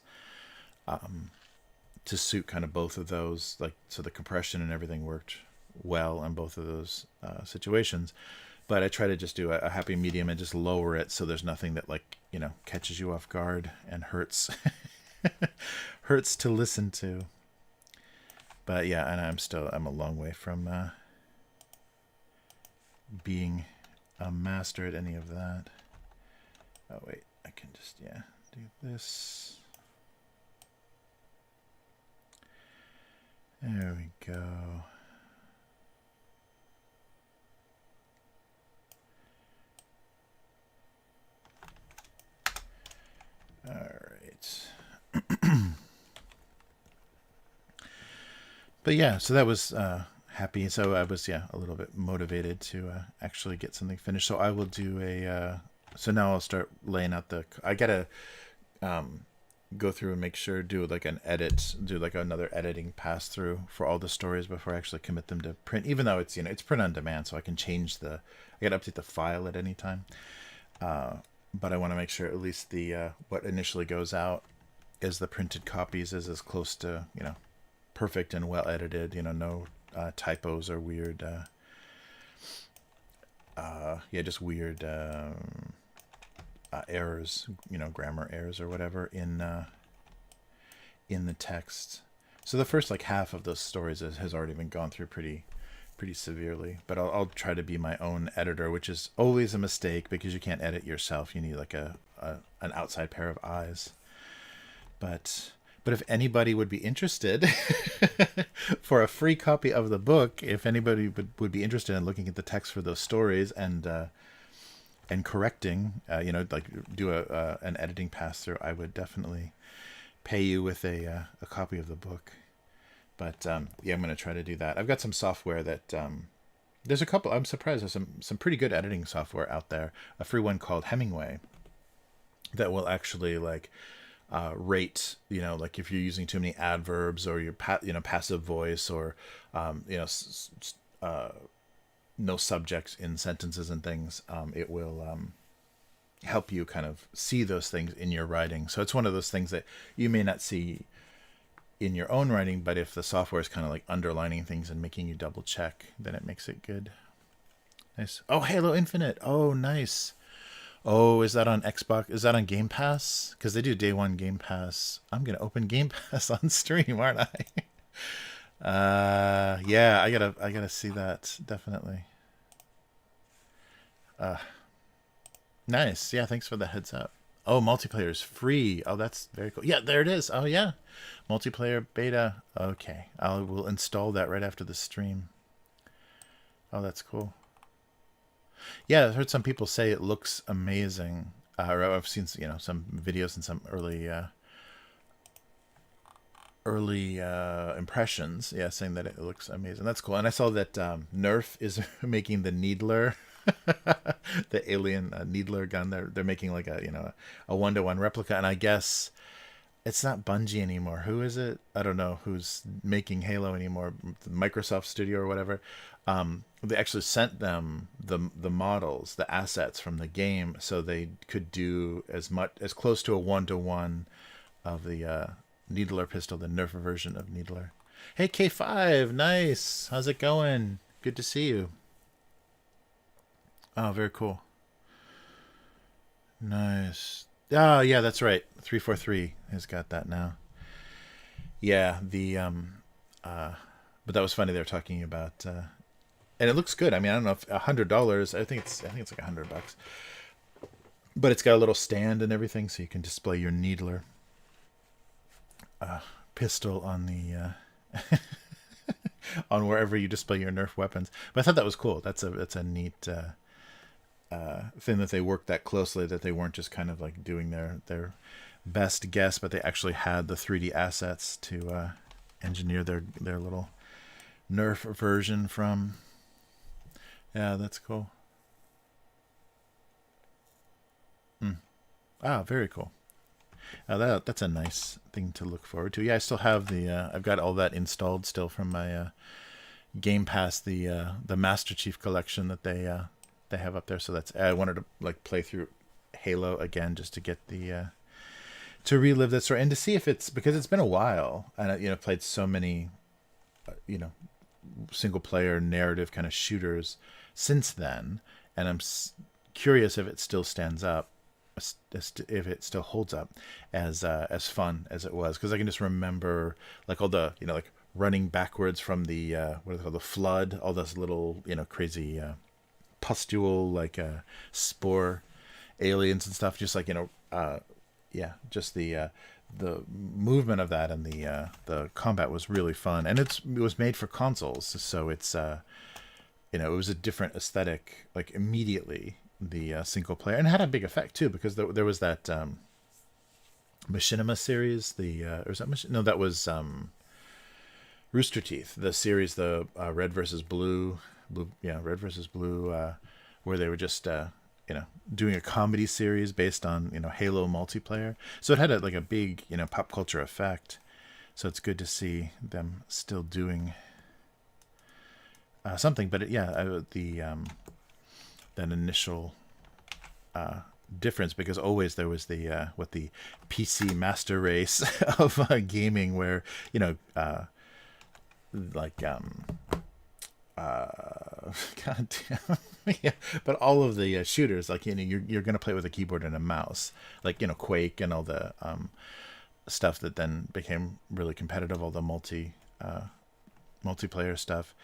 to suit kind of both of those, like, so the compression and everything worked well on both of those situations. But I try to just do a happy medium and just lower it so there's nothing that, like, you know, catches you off guard and hurts hurts to listen to. But yeah, and I'm a long way from being a master at any of that. Oh wait, I can just, yeah, do this. There we go. All right. But yeah, so that was happy. So I was, yeah, a little bit motivated to actually get something finished. So I will do a, so now I'll start laying out I gotta go through and make sure, do like an edit, do like another editing pass through for all the stories before I actually commit them to print, even though it's, you know, it's print on demand. So I can change I gotta update the file at any time. But I want to make sure at least the what initially goes out is the printed copies is as close to, you know, perfect and well edited, you know, no typos or weird just weird errors, you know, grammar errors or whatever in the text. So the first like half of those stories has already been gone through pretty severely, but I'll try to be my own editor, which is always a mistake because you can't edit yourself. You need like an outside pair of eyes. But if anybody would be interested for a free copy of the book, if anybody would be interested in looking at the text for those stories and correcting, you know, like do an editing pass through, I would definitely pay you with a copy of the book. But yeah, I'm going to try to do that. I've got some software that there's a couple. I'm surprised there's some pretty good editing software out there. A free one called Hemingway that will actually like rate, you know, like if you're using too many adverbs or your passive voice or you know, no subjects in sentences and things. It will help you kind of see those things in your writing. So it's one of those things that you may not see in your own writing, but if the software is kind of like underlining things and making you double check, then it makes it good. Nice. Oh, Halo Infinite. Oh, nice. Oh, is that on Xbox? Is that on Game Pass? Because they do day one Game Pass. I'm gonna open Game Pass on stream, aren't I? Yeah, I gotta see that definitely. Nice. Yeah, thanks for the heads up. Oh, multiplayer is free. Oh, that's very cool. Yeah, there it is. Oh, yeah. Multiplayer beta. Okay. We'll install that right after the stream. Oh, that's cool. Yeah, I've heard some people say it looks amazing. Or I've seen, you know, some videos and some early impressions. Yeah, saying that it looks amazing. That's cool. And I saw that Nerf is making the Needler. The alien needler gun. They're making like a, you know, a 1-to-1 replica, and I guess it's not Bungie anymore. Who is it? I don't know who's making Halo anymore. Microsoft Studio or whatever. They actually sent them the models, the assets from the game, so they could do as close to a 1-to-1 of the Needler pistol, the Nerf version of Needler. Hey K5, nice. How's it going? Good to see you. Oh, very cool. Nice. Oh, yeah, that's right. 343 has got that now. Yeah, but that was funny. They were talking about, and it looks good. I mean, I don't know if $100. I think it's like $100, but it's got a little stand and everything, so you can display your Needler pistol on the on wherever you display your Nerf weapons. But I thought that was cool. That's a neat. Thing that they worked that closely, that they weren't just kind of like doing their best guess, but they actually had the 3D assets to engineer their little Nerf version from. Yeah, that's cool. Very cool. That's a nice thing to look forward to. Yeah, I still have I've got all that installed still from my Game Pass the Master Chief Collection that they have up there. So that's I wanted to like play through Halo again just to get the to relive that story and to see if it's because it's been a while and played so many you know single player narrative kind of shooters since then, and I'm curious if it still stands up, if it still holds up as fun as it was, because I can just remember like all the like running backwards from the what is it called, the flood, all those little crazy pustule like spore aliens and stuff, just like just the movement of that and the combat was really fun, and it was made for consoles, so it's it was a different aesthetic like immediately, the single player, and it had a big effect too because there was that Machinima series, or was that no, that was Rooster Teeth, the series, the Red versus Blue, Red versus Blue, where they were just doing a comedy series based on Halo multiplayer. So it had a big pop culture effect. So it's good to see them still doing something. But that initial difference, because always there was the PC master race of gaming, where God damn. Yeah, but all of the shooters, like you're gonna play with a keyboard and a mouse, like Quake and all the stuff that then became really competitive, all the multiplayer stuff.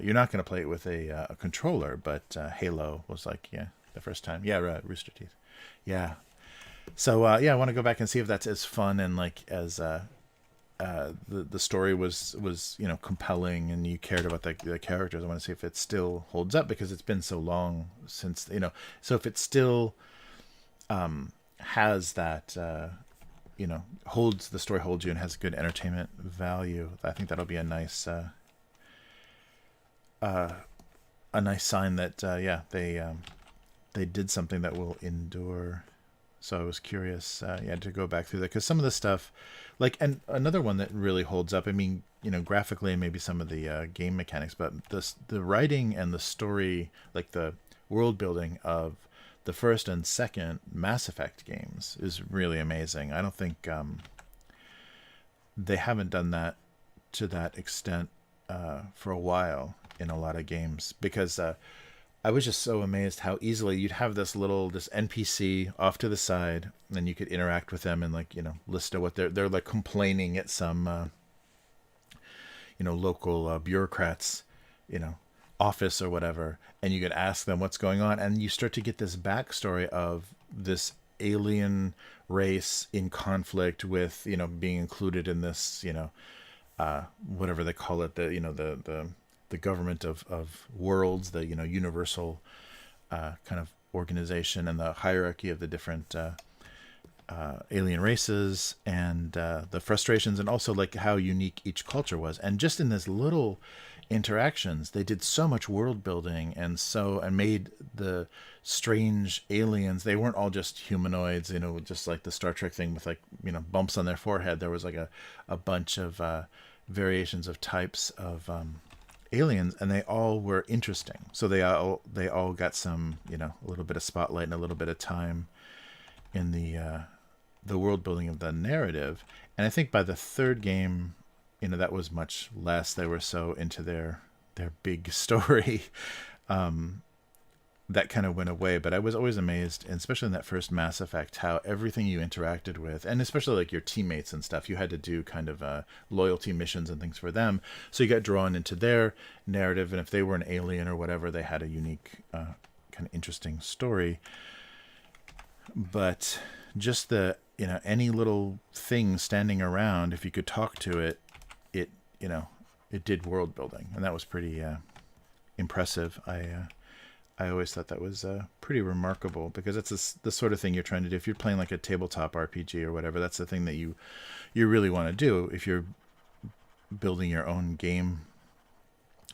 You're not gonna play it with a controller, but Halo was like the first time. Yeah, right, Rooster Teeth. Yeah. So I want to go back and see if that's as fun and like as the story was compelling and you cared about the characters. I want to see if it still holds up, because it's been so long since so if it still has that holds the story, holds you, and has good entertainment value, I think that'll be a nice sign that they did something that will endure. So I was curious, to go back through that, because some of the stuff, like, and another one that really holds up, I mean, graphically and maybe some of the game mechanics, but the writing and the story, like the world building of the first and second Mass Effect games is really amazing. I don't think they haven't done that to that extent for a while in a lot of games, because I was just so amazed how easily you'd have this NPC off to the side, and you could interact with them and listen to what they're like complaining at some local bureaucrats office or whatever, and you could ask them what's going on, and you start to get this backstory of this alien race in conflict with being included in this whatever they call it, the government of worlds, the universal kind of organization, and the hierarchy of the different alien races, and the frustrations, and also like how unique each culture was. And just in this little interactions, they did so much world building, and made the strange aliens, they weren't all just humanoids, just like the Star Trek thing with like bumps on their forehead. There was like a bunch of variations of types of aliens, and they all were interesting. So they all got some a little bit of spotlight and a little bit of time in the world building of the narrative. And I think by the third game, that was much less. They were so into their big story that kind of went away. But I was always amazed, and especially in that first Mass Effect, how everything you interacted with, and especially like your teammates and stuff, you had to do kind of loyalty missions and things for them. So you got drawn into their narrative, and if they were an alien or whatever, they had a unique kind of interesting story. But just any little thing standing around, if you could talk to it, it did world building, and that was pretty impressive. I always thought that was pretty remarkable, because it's the sort of thing you're trying to do if you're playing like a tabletop RPG or whatever. That's the thing that you really want to do if you're building your own game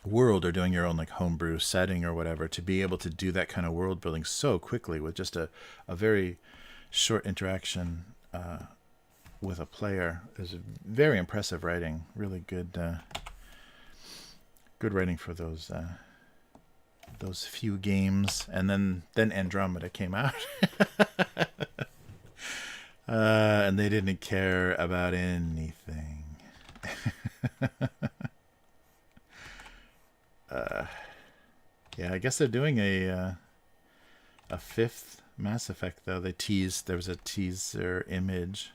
world or doing your own like homebrew setting or whatever, to be able to do that kind of world building so quickly with just a very short interaction with a player is very impressive writing. Really good good writing for those few games, and then Andromeda came out, and they didn't care about anything. Yeah, I guess they're doing a fifth Mass Effect though. There was a teaser image,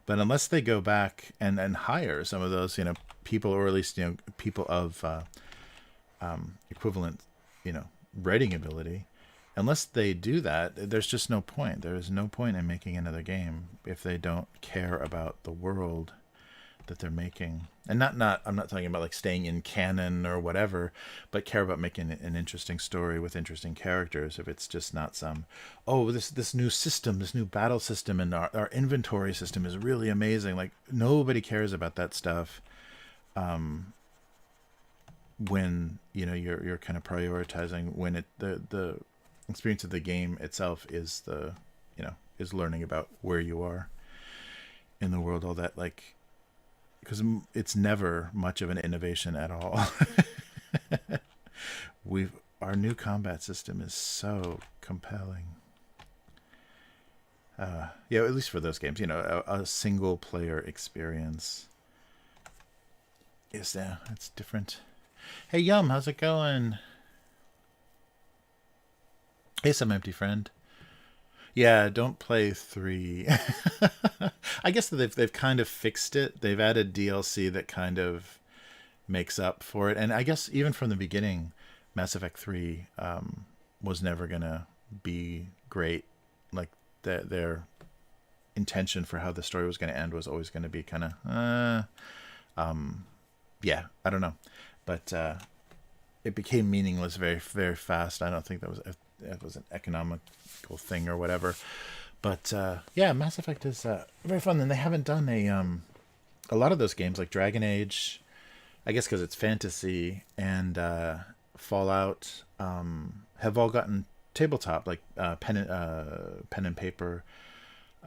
but unless they go back and hire some of those people, or at least people of equivalent writing ability, unless they do that, there's just no point. There is no point in making another game if they don't care about the world that they're making. And not I'm not talking about like staying in canon or whatever, but care about making an interesting story with interesting characters. If it's just not some, this new system, this new battle system, and our inventory system is really amazing. Like, nobody cares about that stuff when you're kind of prioritizing, when the experience of the game itself is is learning about where you are in the world, all that, like, because it's never much of an innovation at all. Our new combat system is so compelling. At least for those games, a single player experience is it's different. Hey Yum, how's it going? Hey, some empty friend. Yeah, don't play 3. I guess that they've kind of fixed it. They've added DLC that kind of makes up for it. And I guess even from the beginning, Mass Effect 3 was never going to be great. Like, their intention for how the story was going to end was always going to be kind of, I don't know. But it became meaningless very, very fast. I don't think it was an economical thing or whatever. But Mass Effect is very fun. And they haven't done a lot of those games like Dragon Age, I guess because it's fantasy, and Fallout have all gotten tabletop, like pen and paper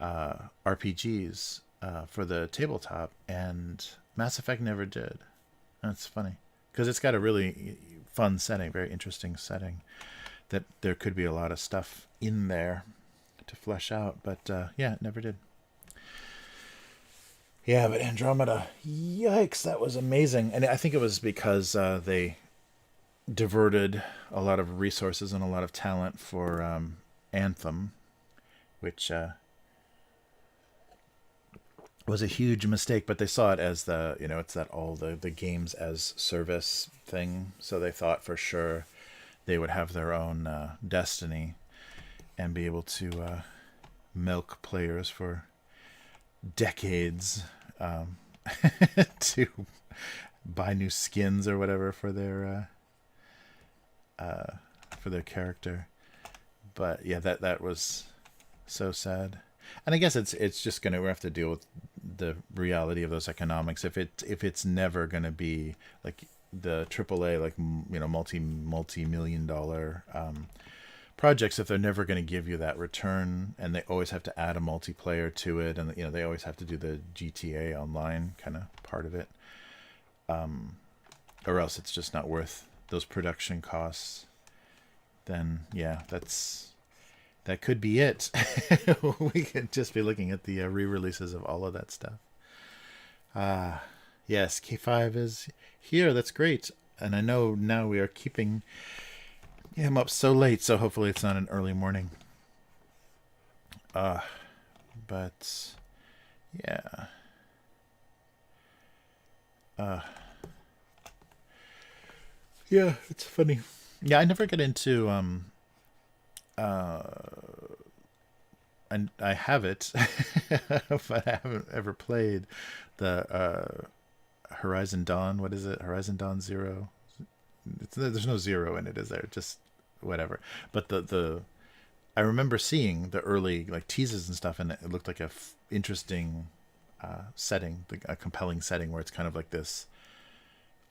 RPGs for the tabletop, and Mass Effect never did. That's funny because it's got a really fun setting, very interesting setting, that there could be a lot of stuff in there to flesh out, but it never did. Yeah, but Andromeda, yikes, that was amazing. And I think it was because they diverted a lot of resources and a lot of talent for Anthem, which was a huge mistake, but they saw it as it's that all the games as service thing, so they thought for sure they would have their own destiny and be able to milk players for decades to buy new skins or whatever for their character. But yeah, that was so sad. And I guess it's just we have to deal with the reality of those economics. If it's never gonna be like the AAA, like multi-million-dollar projects, if they're never going to give you that return, and they always have to add a multiplayer to it, and they always have to do the GTA Online kind of part of it, or else it's just not worth those production costs, then that could be it. We could just be looking at the re-releases of all of that stuff. Yes, K5 is here. That's great. And I know now we are keeping him up so late, so hopefully it's not an early morning. But yeah. Yeah, it's funny. Yeah, I never get into and I have it, but I haven't ever played the Horizon Dawn. What is it? Horizon Dawn Zero. There's no zero in it, is there? Just whatever. But I remember seeing the early like teases and stuff, and it looked like a interesting setting, a compelling setting where it's kind of like this,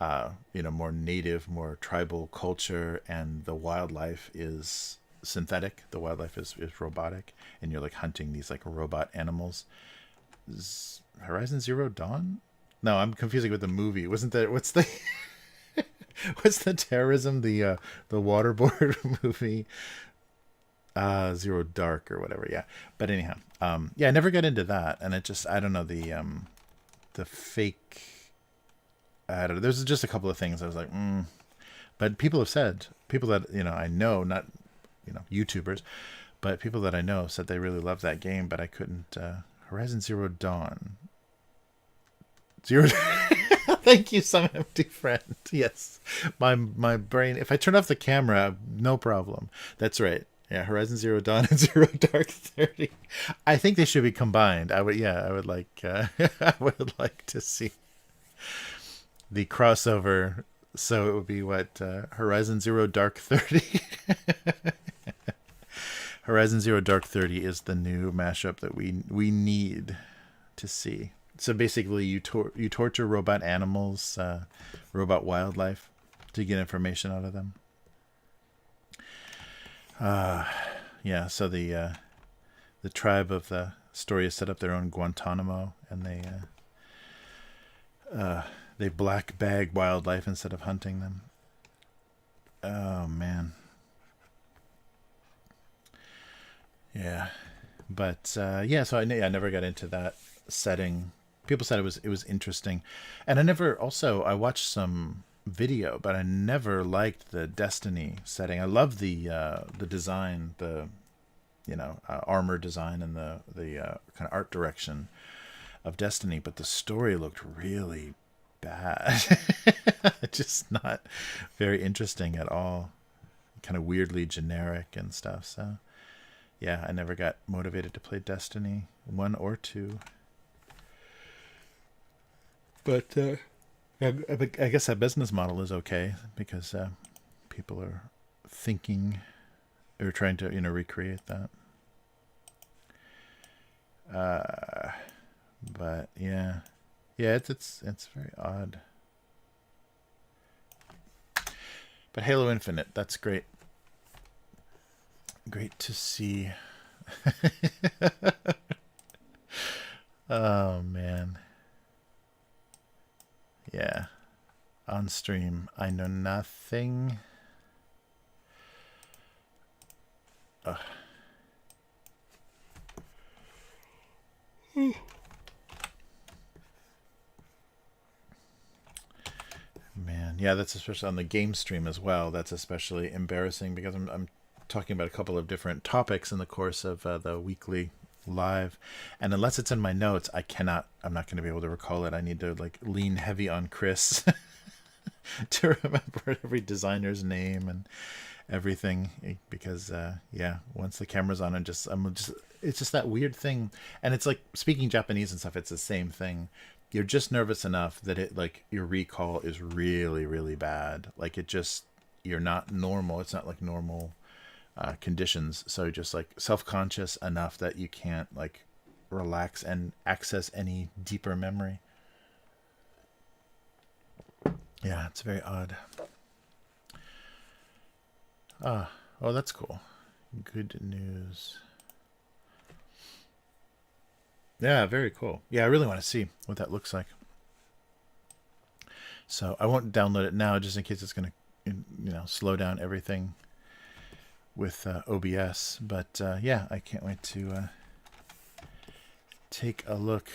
more native, more tribal culture, and the wildlife is synthetic. The wildlife is robotic, and you're like hunting these like robot animals. Horizon Zero Dawn? No, I'm confusing with the movie. Wasn't that, what's the What's the terrorism? The waterboard movie, Zero Dark or whatever. Yeah, but anyhow, yeah, I never got into that, and it just I don't know the fake. I don't know. There's just a couple of things I was like, but people have said people that I know, not YouTubers, but people that I know said they really loved that game, but I couldn't. Horizon Zero Dawn. Zero. Thank you, some empty friend. Yes, my brain. If I turn off the camera, no problem. That's right. Yeah, Horizon Zero Dawn and Zero Dark 30. I think they should be combined. I would. Yeah, I would like. I would like to see the crossover. So it would be what Horizon Zero Dark 30. Horizon Zero Dark 30 is the new mashup that we need to see. So basically, you torture robot animals, robot wildlife, to get information out of them. Yeah. So the tribe of the story has set up their own Guantanamo, and they black bag wildlife instead of hunting them. Oh man. Yeah, but yeah. So I never got into that setting. People said it was interesting, and I watched some video, but I never liked the Destiny setting. I love the design, the armor design, and the kind of art direction of Destiny, but the story looked really bad. Just not very interesting at all. Kind of weirdly generic and stuff. So yeah, I never got motivated to play Destiny 1 or 2. But I guess that business model is okay because people are thinking or trying to recreate that. But yeah, it's very odd. But Halo Infinite, that's great. Great to see. Oh man. Yeah. On stream, I know nothing. Man, yeah, that's especially on the game stream as well. That's especially embarrassing because I'm talking about a couple of different topics in the course of the weekly live, and unless it's in my notes, I'm not going to be able to recall it. I need to lean heavy on Chris to remember every designer's name and everything because yeah, once the camera's on, it's just that weird thing. And it's like speaking Japanese and stuff, it's the same thing. You're just nervous enough that your recall is really, really bad. You're not normal. It's not like normal conditions. So you're just self-conscious enough that you can't relax and access any deeper memory. Yeah, it's very odd. Oh, that's cool. Good news. Yeah, very cool. Yeah, I really want to see what that looks like. So I won't download it now just in case it's going to, slow down everything with OBS. But yeah, I can't wait to take a look.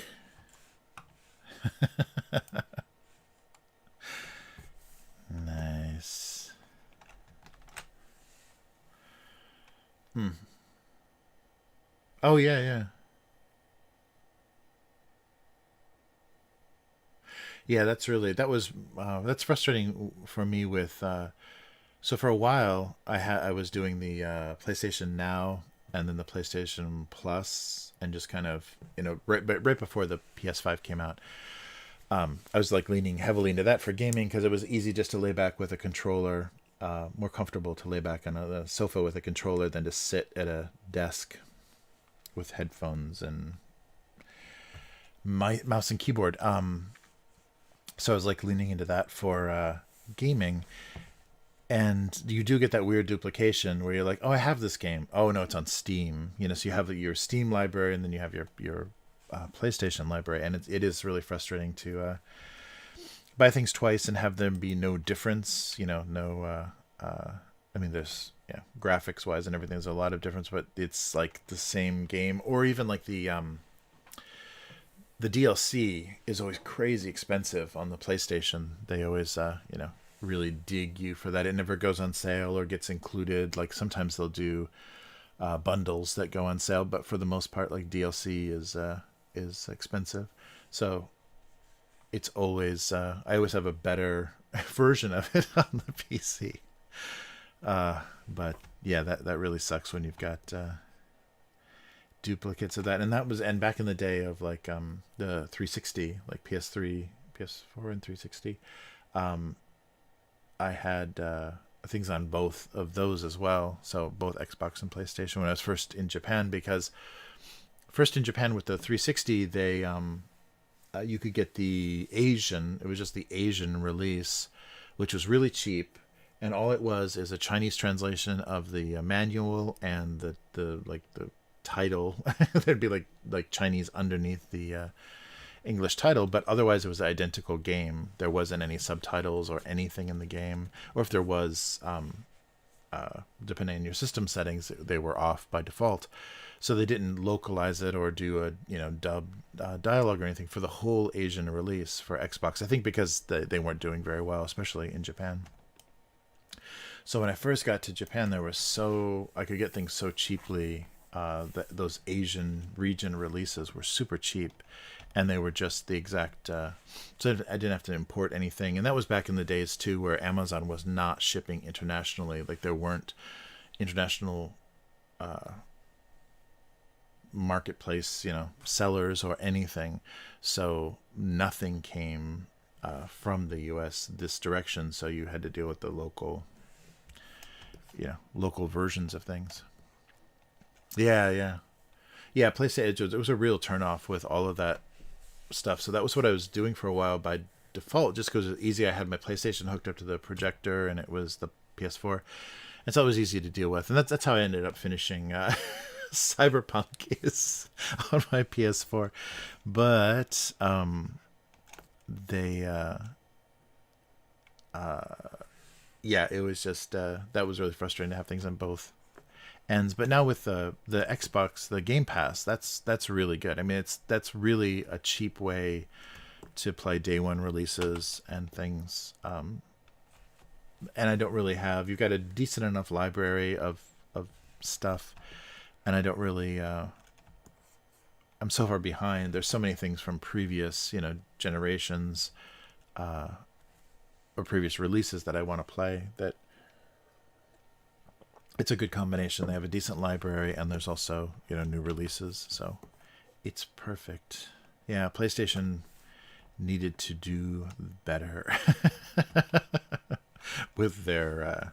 Nice. Oh yeah. Yeah, that's frustrating for me with so for a while I was doing the PlayStation Now and then the PlayStation Plus and just kind of right before the PS5 came out. I was leaning heavily into that for gaming because it was easy just to lay back with a controller, more comfortable to lay back on a sofa with a controller than to sit at a desk with headphones and my mouse and keyboard. So I was leaning into that for gaming, and you do get that weird duplication where you're like, oh, I have this game. Oh no, it's on Steam. So you have your Steam library, and then you have your PlayStation library, and it is really frustrating to buy things twice and have them be no difference. No. I mean, there's graphics wise and everything. There's a lot of difference, but it's like the same game, or even like the DLC is always crazy expensive on the PlayStation. They always really dig you for that. It never goes on sale or gets included. Like sometimes they'll do bundles that go on sale, but for the most part, like DLC is expensive. So it's always I always have a better version of it on the PC. But yeah, that really sucks when you've got duplicates of that. And back in the day of like the 360, like PS3, PS4, and 360. I had things on both of those as well. So both Xbox and PlayStation when I was first in Japan, because first in Japan with the 360, they you could get the Asian. It was just the Asian release, which was really cheap, and all it was is a Chinese translation of the manual and the title. There'd be like Chinese underneath the English title, but otherwise it was an identical game. There wasn't any subtitles or anything in the game, or if there was, depending on your system settings, they were off by default. So they didn't localize it or do a dub dialogue or anything for the whole Asian release for Xbox. I think because they weren't doing very well, especially in Japan. So when I first got to Japan, I could get things so cheaply. Those Asian region releases were super cheap, and they were just the exact. So I didn't have to import anything, and that was back in the days too, where Amazon was not shipping internationally. Like there weren't international marketplace, sellers or anything. So nothing came from the U.S. this direction. So you had to deal with the local versions of things. Yeah. PlayStation. It was a real turnoff with all of that stuff. So that was what I was doing for a while by default, just because it was easy. I had my PlayStation hooked up to the projector, and it was the PS4, and so it was easy to deal with. And that's how I ended up finishing Cyberpunk is on my PS4. But they it was just that was really frustrating to have things on both ends. But now with the Xbox, the Game Pass, that's really good. I mean, that's really a cheap way to play day one releases and things. And I don't really have. You've got a decent enough library of stuff, and I don't really. I'm so far behind. There's so many things from previous generations, or previous releases that I want to play that. It's a good combination. They have a decent library, and there's also new releases, so it's perfect. Yeah, PlayStation needed to do better with their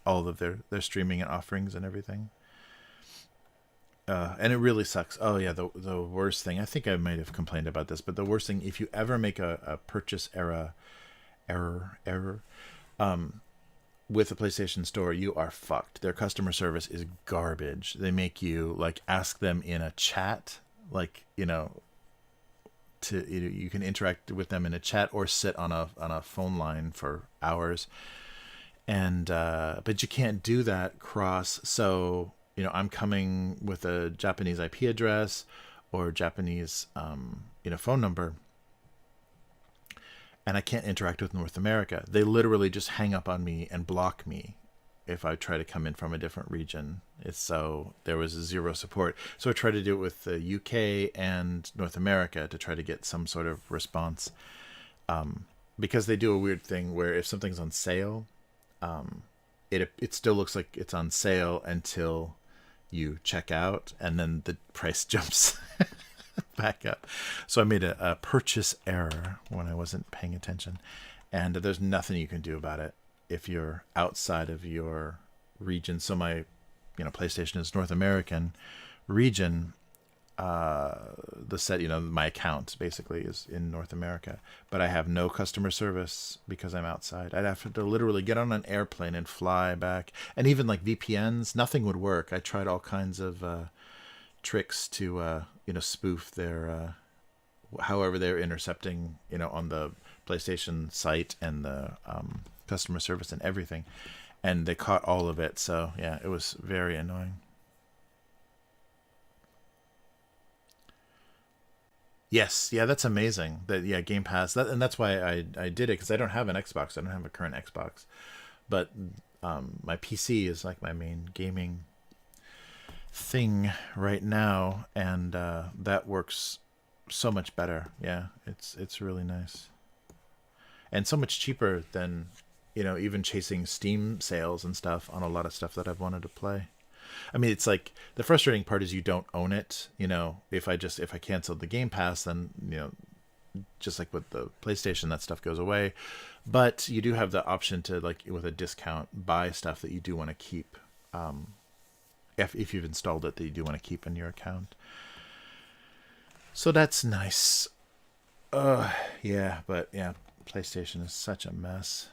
all of their streaming and offerings and everything. And it really sucks. Oh yeah, the worst thing. I think I might have complained about this, but the worst thing, if you ever make a purchase error. With the PlayStation Store, you are fucked. Their customer service is garbage. They make you ask them in a chat, you can interact with them in a chat or sit on a phone line for hours, and but you can't do that cross. So I'm coming with a Japanese IP address or Japanese phone number, and I can't interact with North America. They literally just hang up on me and block me if I try to come in from a different region. There was zero support. So I tried to do it with the UK and North America to try to get some sort of response. Because they do a weird thing where if something's on sale, it still looks like it's on sale until you check out, and then the price jumps back up. So I made a purchase error when I wasn't paying attention, and there's nothing you can do about it if you're outside of your region. So my PlayStation is North American region. My account basically is in North America, but I have no customer service because I'm outside. I'd have to literally get on an airplane and fly back, and even VPNs, nothing would work. I tried all kinds of tricks to spoof their however they're intercepting, on the PlayStation site and the customer service and everything, and they caught all of it. So yeah, it was very annoying. Yes, yeah, that's amazing. That yeah, Game Pass. And that's why I did it, because I don't have an Xbox. I don't have a current Xbox, but my PC is like my main gaming thing right now, and that works so much better. Yeah, it's really nice, and so much cheaper than even chasing Steam sales and stuff on a lot of stuff that I've wanted to play. I mean, it's like the frustrating part is you don't own it. If I canceled the Game Pass, then just like with the PlayStation, that stuff goes away. But you do have the option to, like, with a discount, buy stuff that you do want to keep. If you've installed it, that you do want to keep in your account. So that's nice. Yeah, but yeah, PlayStation is such a mess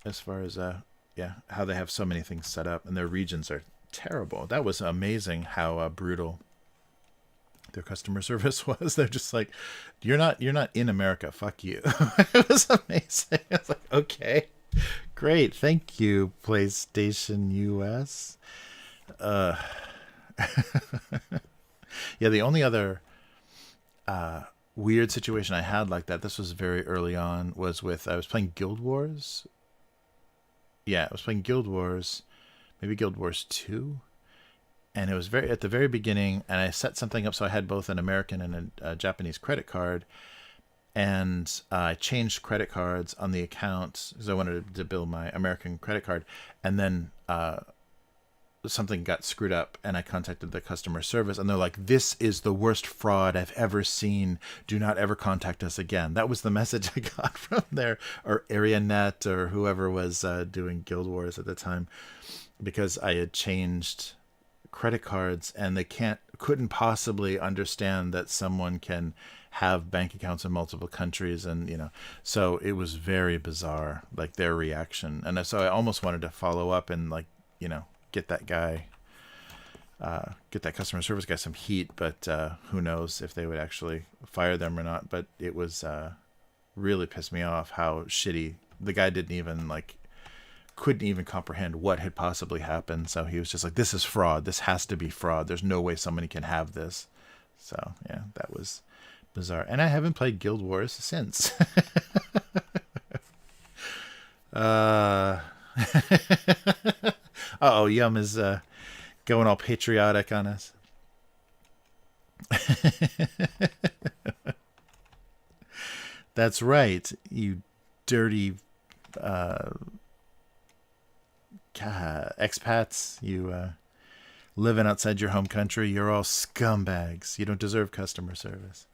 as far as how they have so many things set up, and their regions are terrible. That was amazing how brutal their customer service was. They're just like, you're not in America, fuck you. It was amazing. I was like, okay, great, thank you, PlayStation US. Yeah, the only other weird situation I had like that, this was very early on, was with, I was playing Guild Wars. Yeah, I was playing Guild Wars, maybe Guild Wars 2, and it was very at the very beginning, and I set something up so I had both an American and a Japanese credit card, and I changed credit cards on the account because I wanted to bill my American credit card, and then something got screwed up, and I contacted the customer service, and they're like, "This is the worst fraud I've ever seen. Do not ever contact us again." That was the message I got from there, or AreaNet, or whoever was doing Guild Wars at the time, because I had changed credit cards, and they couldn't possibly understand that someone can have bank accounts in multiple countries, and so it was very bizarre, like their reaction. And so I almost wanted to follow up and, like, get that guy, get that customer service guy some heat, but who knows if they would actually fire them or not. But it was really pissed me off how shitty the guy couldn't even comprehend what had possibly happened. So he was just like, "This is fraud. This has to be fraud. There's no way somebody can have this." So yeah, that was bizarre. And I haven't played Guild Wars since. Uh-oh, Yum is going all patriotic on us. That's right, you dirty expats. You living outside your home country. You're all scumbags. You don't deserve customer service.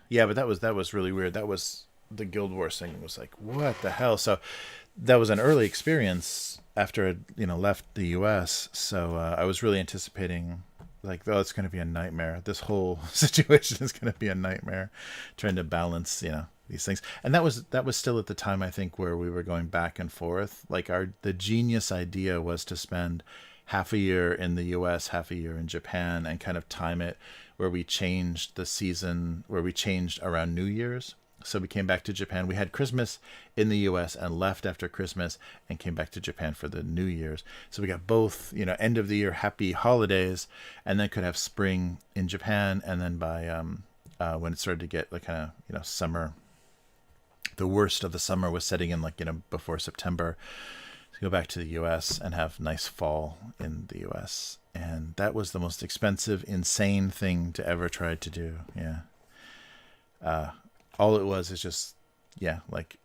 Yeah, but that was really weird. That was the Guild Wars thing. Was like, what the hell? So that was an early experience after I left the US. So I was really anticipating, like, oh, it's going to be a nightmare. This whole situation is going to be a nightmare, trying to balance these things. And that was still at the time, I think, where we were going back and forth. Like, the genius idea was to spend half a year in the US, half a year in Japan, and kind of time it where we changed the season, where we changed around New Year's. So we came back to Japan. We had Christmas in the US and left after Christmas and came back to Japan for the New Year's. So we got both, end of the year happy holidays, and then could have spring in Japan. And then by when it started to get like kind of, summer, the worst of the summer was setting in, like, before September, to go back to the US and have nice fall in the US. And that was the most expensive, insane thing to ever try to do. Yeah. All it was is just, like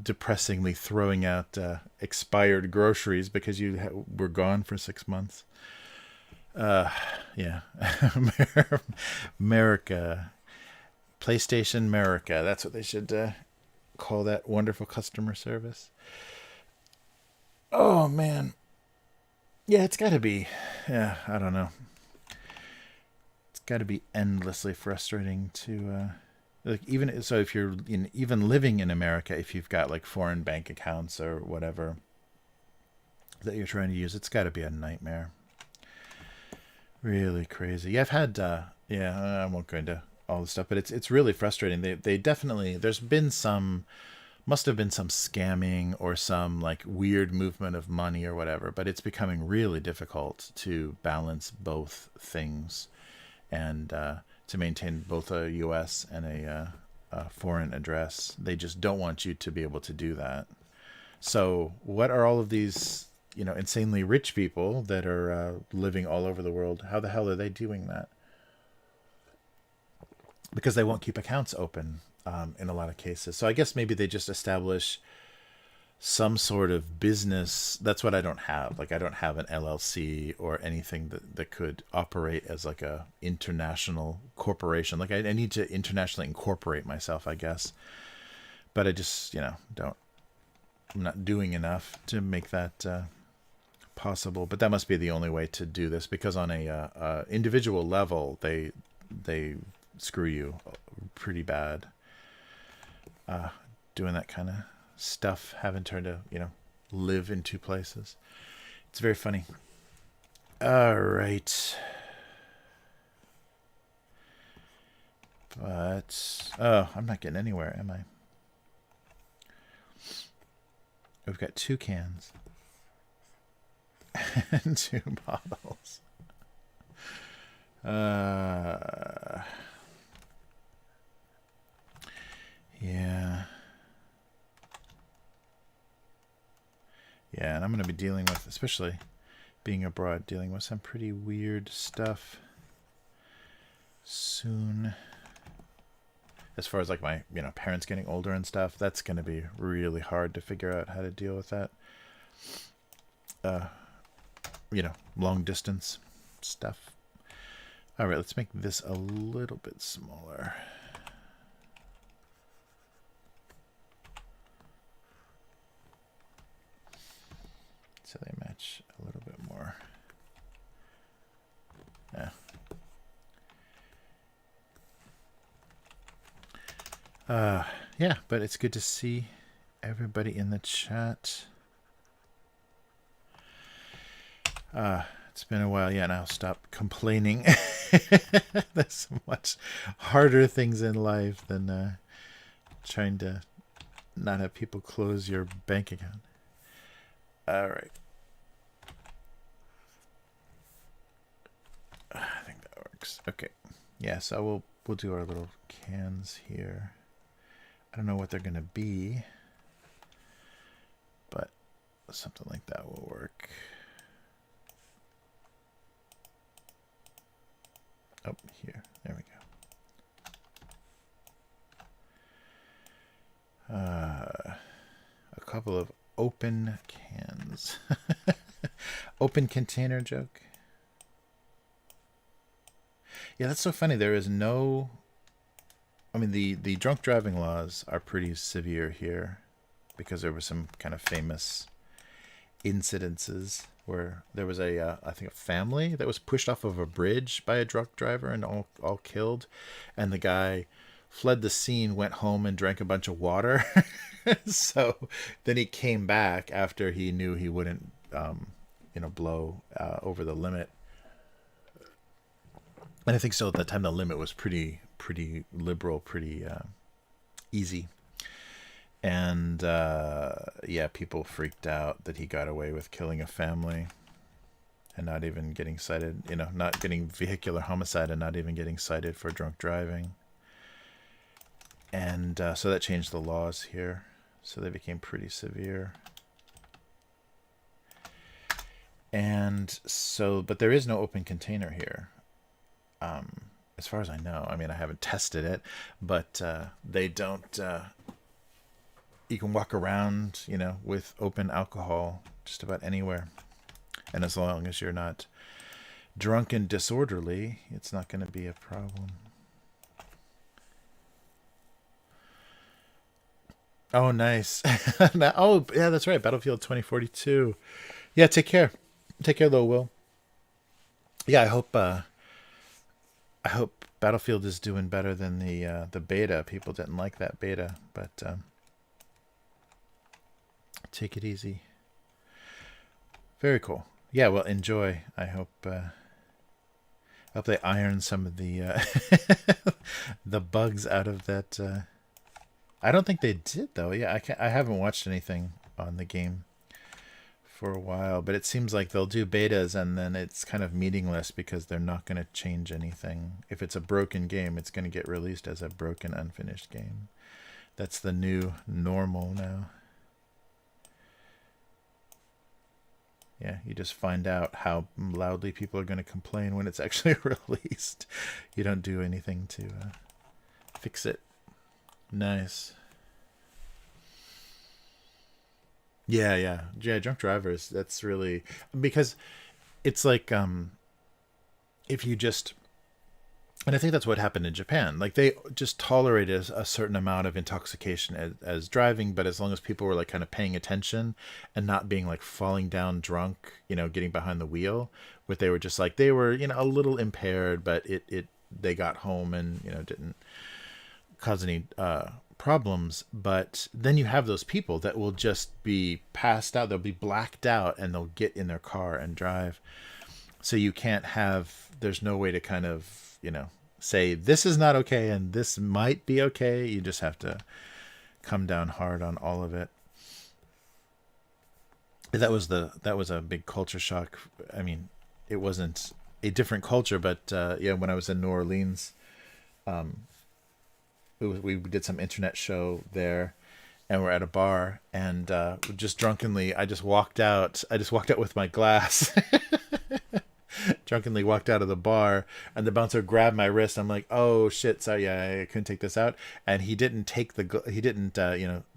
depressingly throwing out expired groceries because you were gone for 6 months. Yeah. America. PlayStation America. That's what they should call that wonderful customer service. Oh, man. Yeah, it's got to be. Yeah, I don't know. It's got to be endlessly frustrating to... like, even so, if you're even living in America, if you've got like foreign bank accounts or whatever that you're trying to use, it's got to be a nightmare. Really crazy. Yeah, I've had I won't go into all the stuff, but it's really frustrating. They definitely, must have been some scamming or some like weird movement of money or whatever, but it's becoming really difficult to balance both things and to maintain both a US and a foreign address. They just don't want you to be able to do that. So what are all of these, insanely rich people that are living all over the world? How the hell are they doing that? Because they won't keep accounts open in a lot of cases. So I guess maybe they just establish some sort of business. That's what I don't have. Like I don't have an LLC or anything that could operate as like a international corporation. Like I need to internationally incorporate myself, I guess. But I just, I'm not doing enough to make that possible. But that must be the only way to do this, because on a individual level, they screw you pretty bad. Doing that kind of stuff, having to, live in two places. It's very funny. All right. But, I'm not getting anywhere, am I? We've got 2 cans and 2 bottles. Yeah. Yeah, and I'm going to be dealing with, especially being abroad, dealing with some pretty weird stuff soon. As far as like my, parents getting older and stuff, that's going to be really hard to figure out how to deal with that. Long distance stuff. All right, let's make this a little bit smaller. So they match a little bit more. Yeah, but it's good to see everybody in the chat. It's been a while. Yeah, and I'll stop complaining. There's so much harder things in life than trying to not have people close your bank account. All right. I think that works. Okay. Yeah, so we'll do our little cans here. I don't know what they're going to be, but something like that will work. Oh, here. There we go. A couple of open cans. Open container joke. Yeah, that's so funny. There is no... I mean, the drunk driving laws are pretty severe here because there were some kind of famous incidences where there was I think a family that was pushed off of a bridge by a drunk driver and all killed, and the guy fled the scene, went home and drank a bunch of water. So then he came back after he knew he wouldn't blow over the limit. And I think so at that time the limit was pretty liberal, pretty easy. And people freaked out that he got away with killing a family and not even getting cited, not getting vehicular homicide and not even getting cited for drunk driving. And so that changed the laws here. So they became pretty severe. And so, but there is no open container here. As far as I know. I mean, I haven't tested it, but they don't... you can walk around, with open alcohol just about anywhere. And as long as you're not drunk and disorderly, it's not going to be a problem. Oh, nice. Oh, yeah, that's right. Battlefield 2042. Yeah, take care. Take care, though, Will. Yeah, I hope Battlefield is doing better than the beta. People didn't like that beta, but take it easy. Very cool. Yeah, well, enjoy. I hope I hope they iron some of the the bugs out of that. I don't think they did though. Yeah, I haven't watched anything on the game for a while, but it seems like they'll do betas and then it's kind of meaningless because they're not going to change anything. If it's a broken game, it's going to get released as a broken, unfinished game. That's the new normal now. Yeah, you just find out how loudly people are going to complain when it's actually released. You don't do anything to fix it. Nice. Yeah. Drunk drivers. That's really because it's like if you just, and I think that's what happened in Japan. Like they just tolerated a certain amount of intoxication as driving, but as long as people were like kind of paying attention and not being like falling down drunk, getting behind the wheel, but they were just like they were, a little impaired, but it they got home and didn't cause any problems. But then you have those people that will just be passed out, they'll be blacked out, and they'll get in their car and drive. So you can't have, there's no way to kind of say this is not okay and this might be okay. You just have to come down hard on all of it. That was a big culture shock. I mean, it wasn't a different culture, but when I was in New Orleans, we did some internet show there, and we're at a bar, and just drunkenly, I just walked out with my glass. Drunkenly walked out of the bar, and the bouncer grabbed my wrist. I'm like, oh shit, sorry, I couldn't take this out. And he didn't take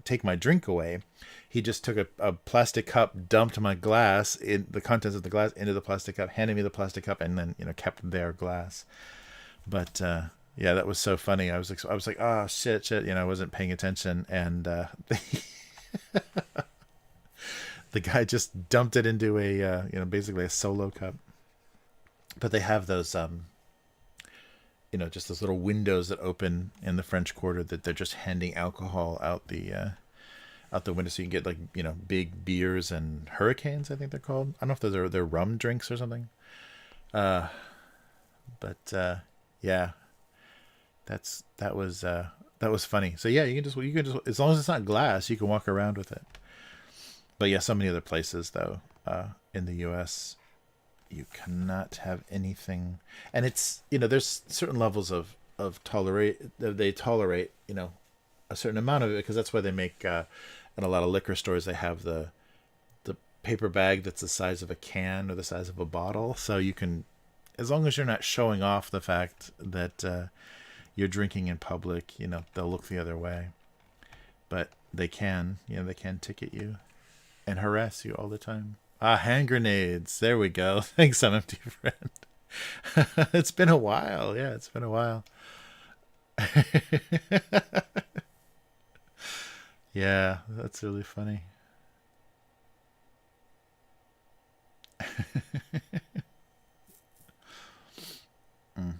take my drink away. He just took a plastic cup, dumped my glass, in the contents of the glass into the plastic cup, handed me the plastic cup, and then kept their glass. But yeah, that was so funny. I was like, oh shit, I wasn't paying attention, and the guy just dumped it into a basically a solo cup. But they have those just those little windows that open in the French Quarter that they're just handing alcohol out the window, so you can get like big beers and hurricanes, I think they're called. I don't know if they're rum drinks or something. But yeah, that was funny. So yeah, you can just as long as it's not glass, you can walk around with it. But yeah, so many other places though in the U.S. you cannot have anything, and it's there's certain levels of they tolerate a certain amount of it, because that's why they make in a lot of liquor stores they have the paper bag that's the size of a can or the size of a bottle, so you can, as long as you're not showing off the fact that you're drinking in public, they'll look the other way. But they can ticket you and harass you all the time. Hand grenades. There we go. Thanks, MMT friend. It's been a while. Yeah, it's been a while. Yeah, that's really funny. Mm.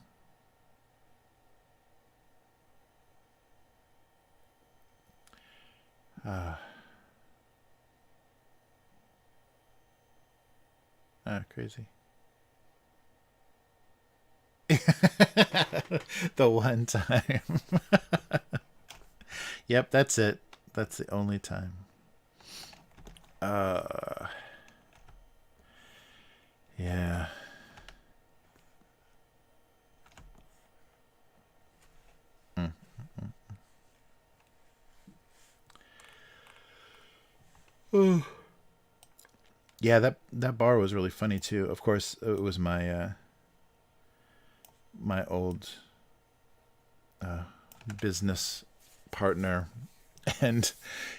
Crazy. The one time. Yep, that's it. That's the only time. Yeah. Mm. Mm. Yeah, that bar was really funny too. Of course, it was my my old business partner, and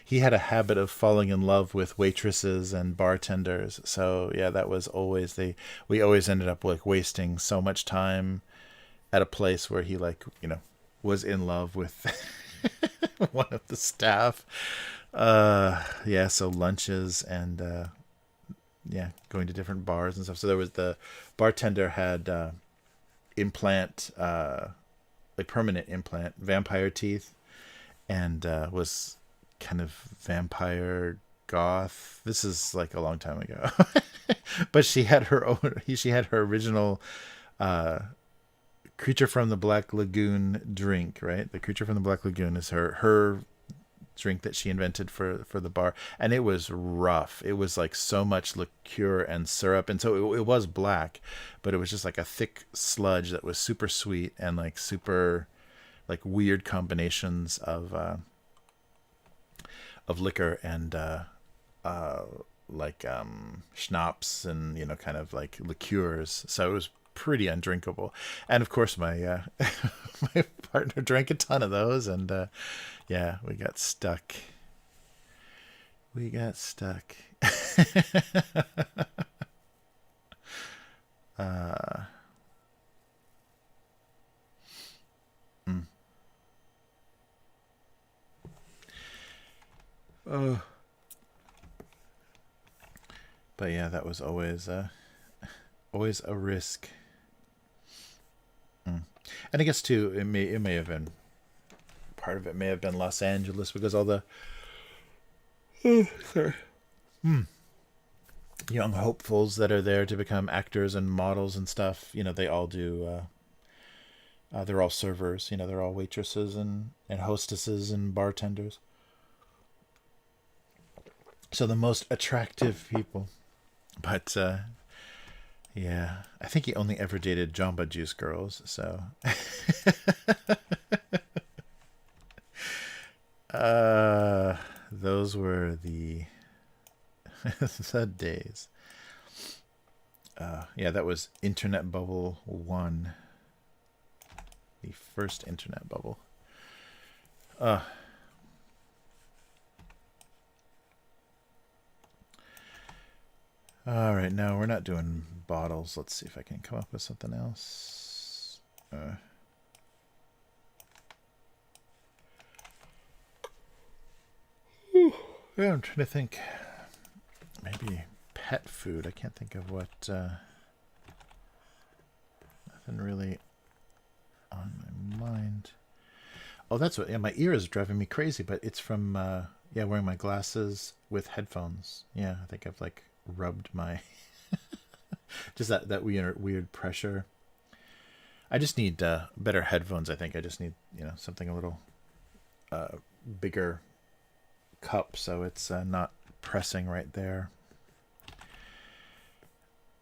he had a habit of falling in love with waitresses and bartenders. So yeah, that was always we always ended up like wasting so much time at a place where he was in love with one of the staff. Yeah, so lunches and yeah, going to different bars and stuff. So there was the bartender had implant, like permanent implant, vampire teeth, and was kind of vampire goth. This is like a long time ago, but she had her own. She had her original Creature from the Black Lagoon drink, right? The Creature from the Black Lagoon is her drink that she invented for the bar, and it was rough. It was like so much liqueur and syrup, and so it was black, but it was just like a thick sludge that was super sweet and like super like weird combinations of liquor and like schnapps and kind of like liqueurs. So it was pretty undrinkable, and of course my my partner drank a ton of those, and yeah, we got stuck. uh, mm. Oh, but yeah, that was always a risk. And I guess too, it may have been part of it may have been Los Angeles, because all the young hopefuls that are there to become actors and models and stuff, they all do. They're all servers, they're all waitresses and hostesses and bartenders. So the most attractive people. But yeah, I think he only ever dated Jamba Juice girls, so those were the the days. Yeah, that was Internet Bubble 1. The first Internet Bubble. All right, now we're not doing bottles. Let's see if I can come up with something else. Yeah, I'm trying to think. Maybe pet food. I can't think of what. Nothing really on my mind. Oh, that's what. Yeah, my ear is driving me crazy, but it's from wearing my glasses with headphones. Yeah, I think I've like rubbed my just that weird pressure. I just need better headphones. I think I just need something a little bigger cup, so it's not pressing right there.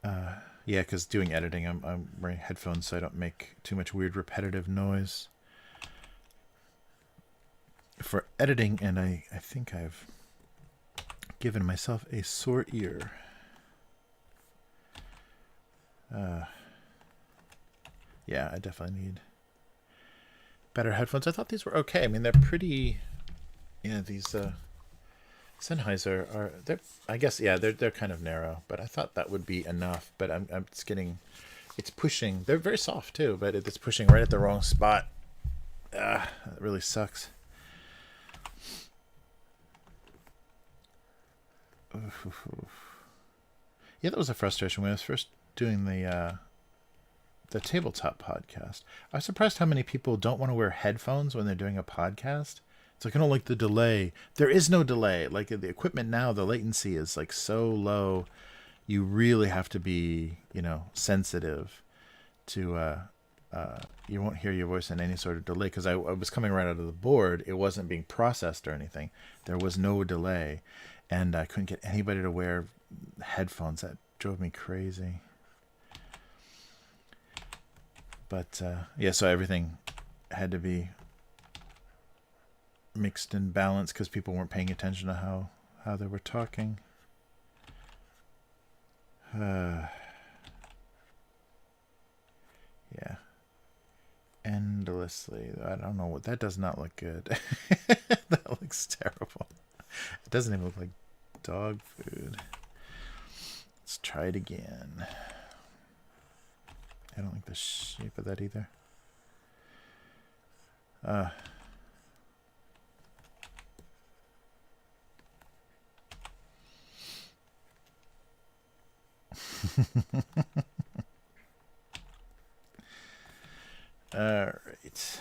Yeah, because doing editing, I'm wearing headphones so I don't make too much weird repetitive noise for editing, and I think I've given myself a sore ear. Yeah, I definitely need better headphones. I thought these were okay. I mean, they're pretty. Yeah, these Sennheiser are. I guess they're kind of narrow, but I thought that would be enough. But I'm just getting. It's pushing. They're very soft too, but it's pushing right at the wrong spot. That really sucks. Yeah, that was a frustration when I was first doing the tabletop podcast. I was surprised how many people don't want to wear headphones when they're doing a podcast. It's like, I don't like the delay. There is no delay. Like the equipment now, the latency is like so low. You really have to be, sensitive to. You won't hear your voice in any sort of delay, because I was coming right out of the board. It wasn't being processed or anything. There was no delay, and I couldn't get anybody to wear headphones. That drove me crazy. But so everything had to be mixed and balanced because people weren't paying attention to how they were talking. Yeah. Endlessly. I don't know what that does not look good. That looks terrible. It doesn't even look like dog food. Let's try it again. I don't like the shape of that either. All right.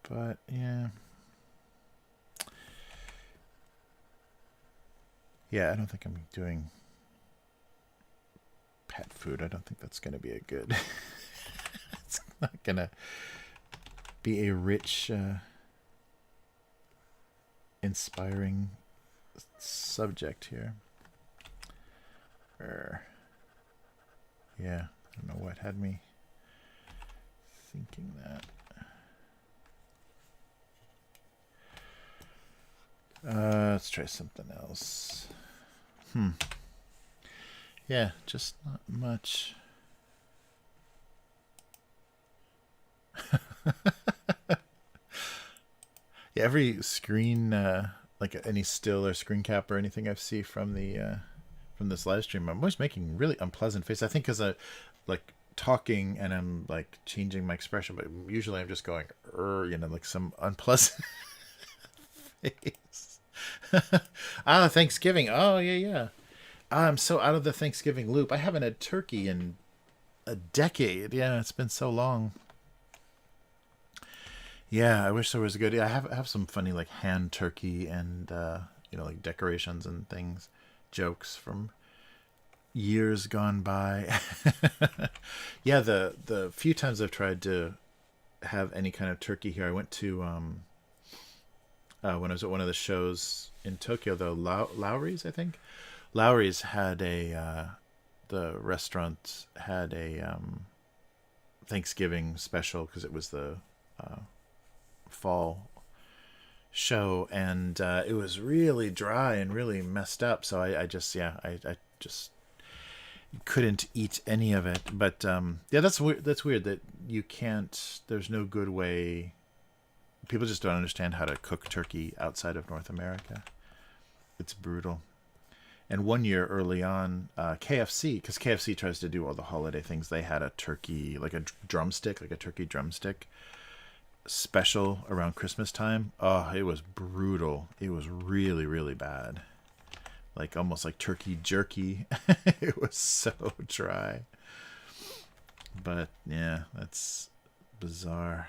But yeah. Yeah, I don't think I'm doing pet food. I don't think that's going to be a good. It's not going to be a rich, inspiring subject here. Yeah, I don't know what had me thinking that. Let's try something else. Yeah, just not much. Yeah, every screen, like any still or screen cap or anything I see from the from this live stream, I'm always making really unpleasant faces. I think because I like talking and I'm like changing my expression, but usually I'm just going, like some unpleasant face. Thanksgiving. Oh yeah. I'm so out of the Thanksgiving loop. I haven't had turkey in a decade. Yeah, it's been so long. Yeah, I wish there was a good. Yeah, I have some funny like hand turkey and like decorations and things, jokes from years gone by. Yeah, the few times I've tried to have any kind of turkey here, I went to when I was at one of the shows in Tokyo, the Lowry's, I think. Lowry's had the restaurant had a Thanksgiving special because it was the fall show, and it was really dry and really messed up. So I just couldn't eat any of it. But yeah, that's weird. That's weird that you can't. There's no good way. People just don't understand how to cook turkey outside of North America. It's brutal. And one year early on, KFC, because KFC tries to do all the holiday things, they had a turkey, like a drumstick, like a turkey drumstick special around Christmas time. Oh, it was brutal. It was really, really bad. Like almost like turkey jerky. It was so dry. But yeah, that's bizarre.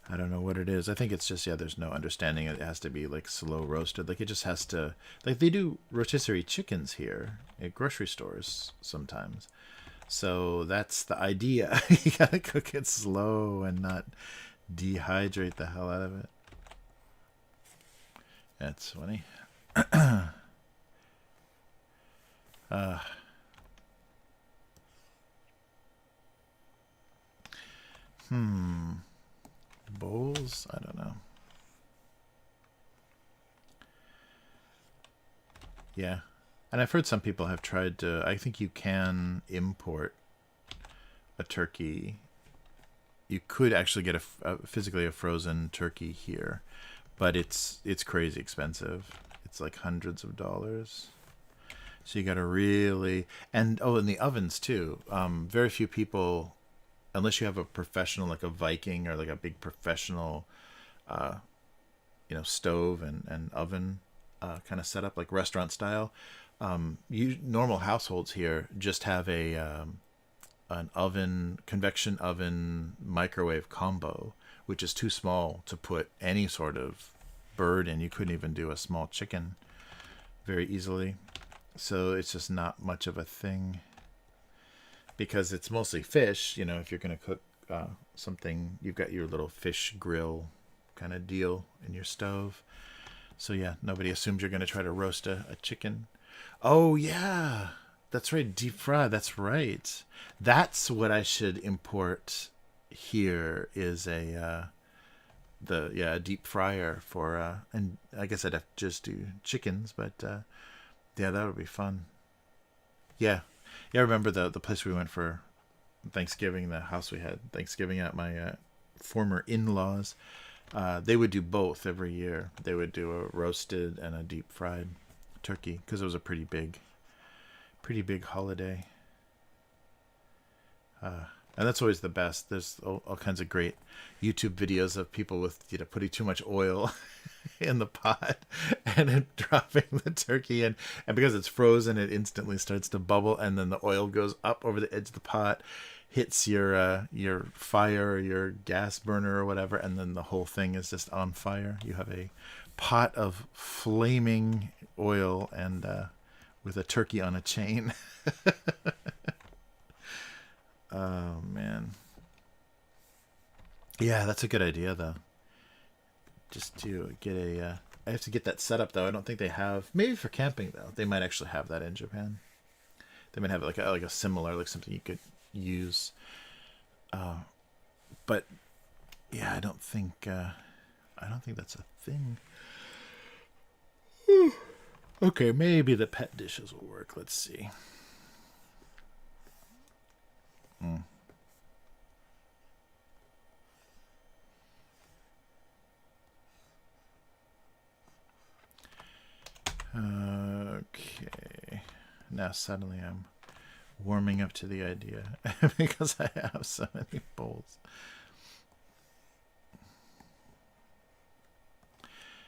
I don't know what it is. I think it's just, there's no understanding. It has to be like slow roasted. Like it just has to, like they do rotisserie chickens here at grocery stores sometimes. So that's the idea. You gotta cook it slow and not dehydrate the hell out of it. That's funny. Bowls? I don't know. Yeah. And I've heard some people have tried to, I think you can import a turkey. You could actually get physically a frozen turkey here, but it's crazy expensive. It's like hundreds of dollars. So you got to really, and in the ovens too. Very few people, unless you have a professional, like a Viking or like a big professional, stove and oven kind of setup, like restaurant style. Normal households here just have an oven, convection oven, microwave combo, which is too small to put any sort of bird in. You couldn't even do a small chicken very easily. So it's just not much of a thing because it's mostly fish. If you're going to cook something, you've got your little fish grill kind of deal in your stove. So yeah, nobody assumes you're going to try to roast a chicken. Oh yeah, that's right. Deep fry. That's right. That's what I should import here is a deep fryer for and I guess I'd have to just do chickens, but yeah, that would be fun. Yeah. I remember the place we went for Thanksgiving, the house we had Thanksgiving at my former in-laws. They would do both every year. They would do a roasted and a deep fried turkey because it was a pretty big holiday. And that's always the best. There's all kinds of great YouTube videos of people with putting too much oil in the pot and then dropping the turkey in, and because it's frozen, it instantly starts to bubble, and then the oil goes up over the edge of the pot. hits your fire or your gas burner or whatever, and then the whole thing is just on fire. You have a pot of flaming oil and with a turkey on a chain. Oh man. Yeah, that's a good idea though. Just to get a I have to get that set up though. I don't think they have, maybe for camping though. They might actually have that in Japan. They might have like a similar, like something you could use. But yeah, I don't think that's a thing. Okay, maybe the pet dishes will work. Let's see. Okay. Now suddenly I'm warming up to the idea because I have so many bowls.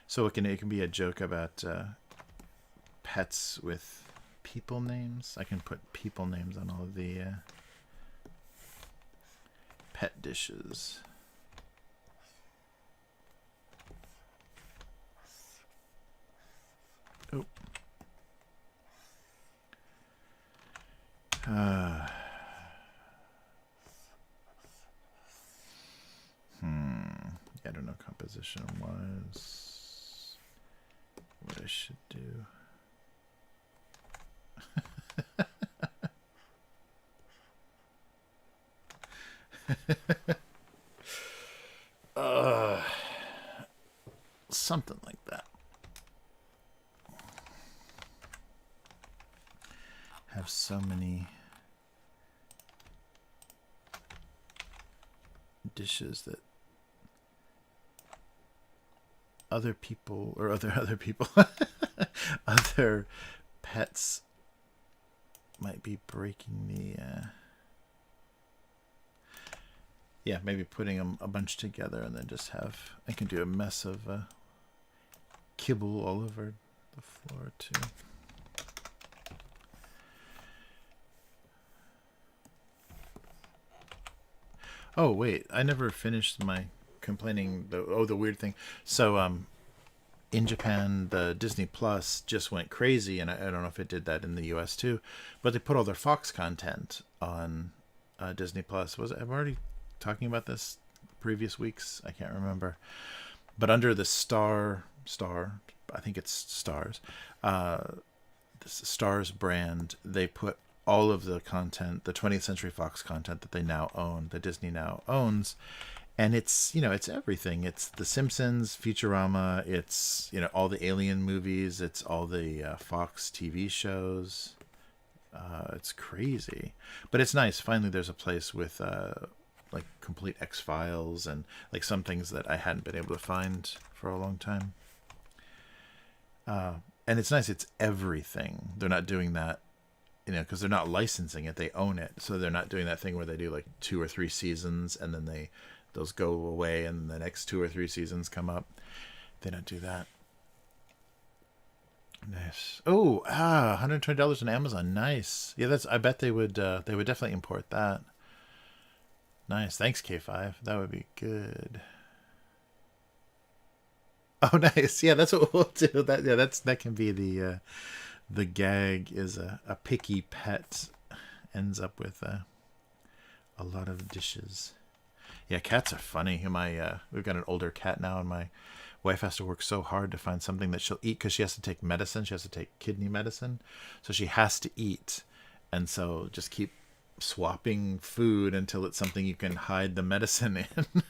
So it can be a joke about pets with people names. I can put people names on all of the pet dishes. Oh. I don't know composition wise what I should do. Something like that. Have so many dishes that other people or other people other pets might be breaking the yeah, maybe putting them a bunch together and then just have, I can do a mess of kibble all over the floor too. Oh wait, I never finished my complaining. The weird thing. So in Japan, the Disney Plus just went crazy, and I don't know if it did that in the U.S. too, but they put all their Fox content on Disney Plus. I'm already talking about this previous weeks. I can't remember, but under the Star, I think it's Stars, the Stars brand, they put all of the content, the 20th Century Fox content that they now own, that Disney now owns. And it's, it's everything. It's The Simpsons, Futurama, it's, all the Alien movies, it's all the Fox TV shows. It's crazy. But it's nice. Finally, there's a place with like complete X-Files and like some things that I hadn't been able to find for a long time. And it's nice. It's everything. They're not doing that, because they're not licensing it. They own it. So they're not doing that thing where they do like 2 or 3 seasons and then those go away and the next 2 or 3 seasons come up. They don't do that. Nice. Oh, $120 on Amazon. Nice. Yeah, I bet they would definitely import that. Nice. Thanks, K5. That would be good. Oh, nice. Yeah, that's what we'll do. That can be the gag, is a picky pet ends up with a lot of dishes. Yeah, cats are funny. We've got an older cat now, and my wife has to work so hard to find something that she'll eat because she has to take medicine. She has to take kidney medicine, so she has to eat, and so just keep swapping food until it's something you can hide the medicine in.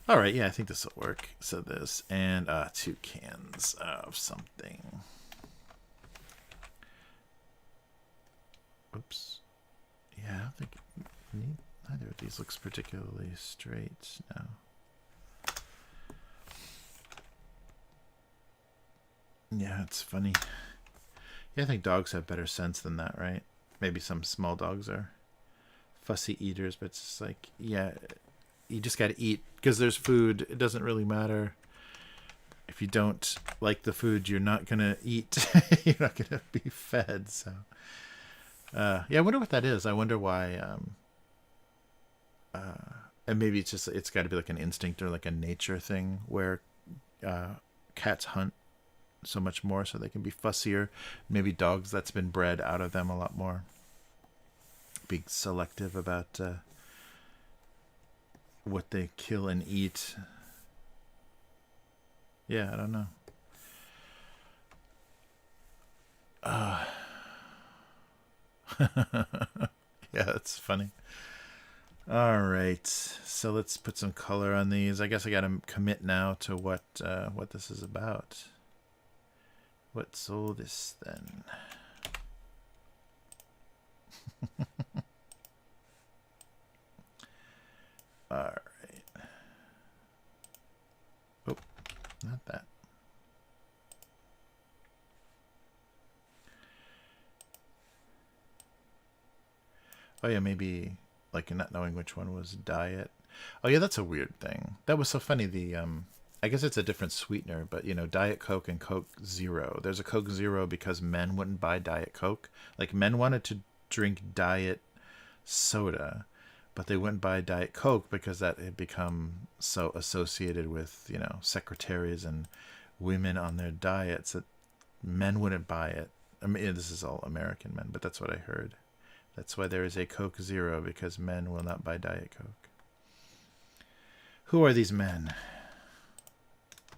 All right, yeah, I think this will work. So this and 2 cans of something. Oops. Yeah, I don't think neither of these looks particularly straight now. Yeah, it's funny. Yeah, I think dogs have better sense than that, right? Maybe some small dogs are fussy eaters, but it's just like, yeah, you just got to eat because there's food. It doesn't really matter. If you don't like the food, you're not going to eat. You're not going to be fed, so... Yeah, I wonder what that is. I wonder why. And maybe it's got to be like an instinct or like a nature thing where uh, cats hunt so much more, so they can be fussier. Maybe dogs, that's been bred out of them a lot more. Be selective about what they kill and eat. Yeah, I don't know. Yeah, that's funny. All right, so let's put some color on these. I guess I got to commit now to what this is about. What's all this then? All right. Oh, not that. Oh yeah, maybe like not knowing which one was diet. Oh yeah, that's a weird thing. That was so funny. The I guess it's a different sweetener, but you know, Diet Coke and Coke Zero. There's a Coke Zero because men wouldn't buy Diet Coke. Like men wanted to drink diet soda, but they wouldn't buy Diet Coke because that had become so associated with, you know, secretaries and women on their diets that men wouldn't buy it. I mean, this is all American men, but that's what I heard. That's why there is a Coke Zero, because men will not buy Diet Coke. Who are these men?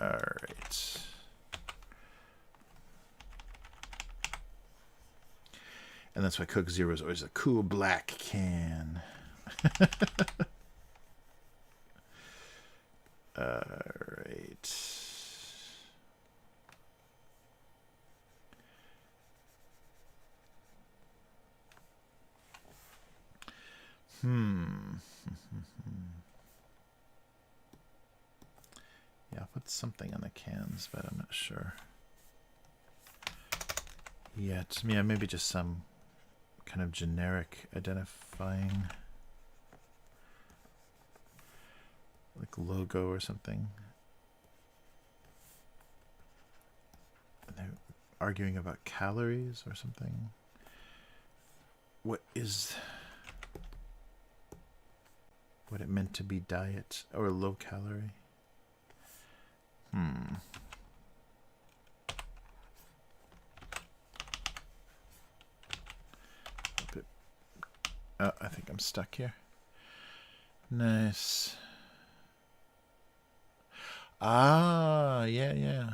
All right. And that's why Coke Zero is always a cool black can. All right. Yeah, I'll put something on the cans, but I'm not sure yet. Yeah, maybe just some kind of generic identifying, like logo or something. And they're arguing about calories or something. What it meant to be diet or low calorie? Oh, I think I'm stuck here. Nice. Ah, yeah.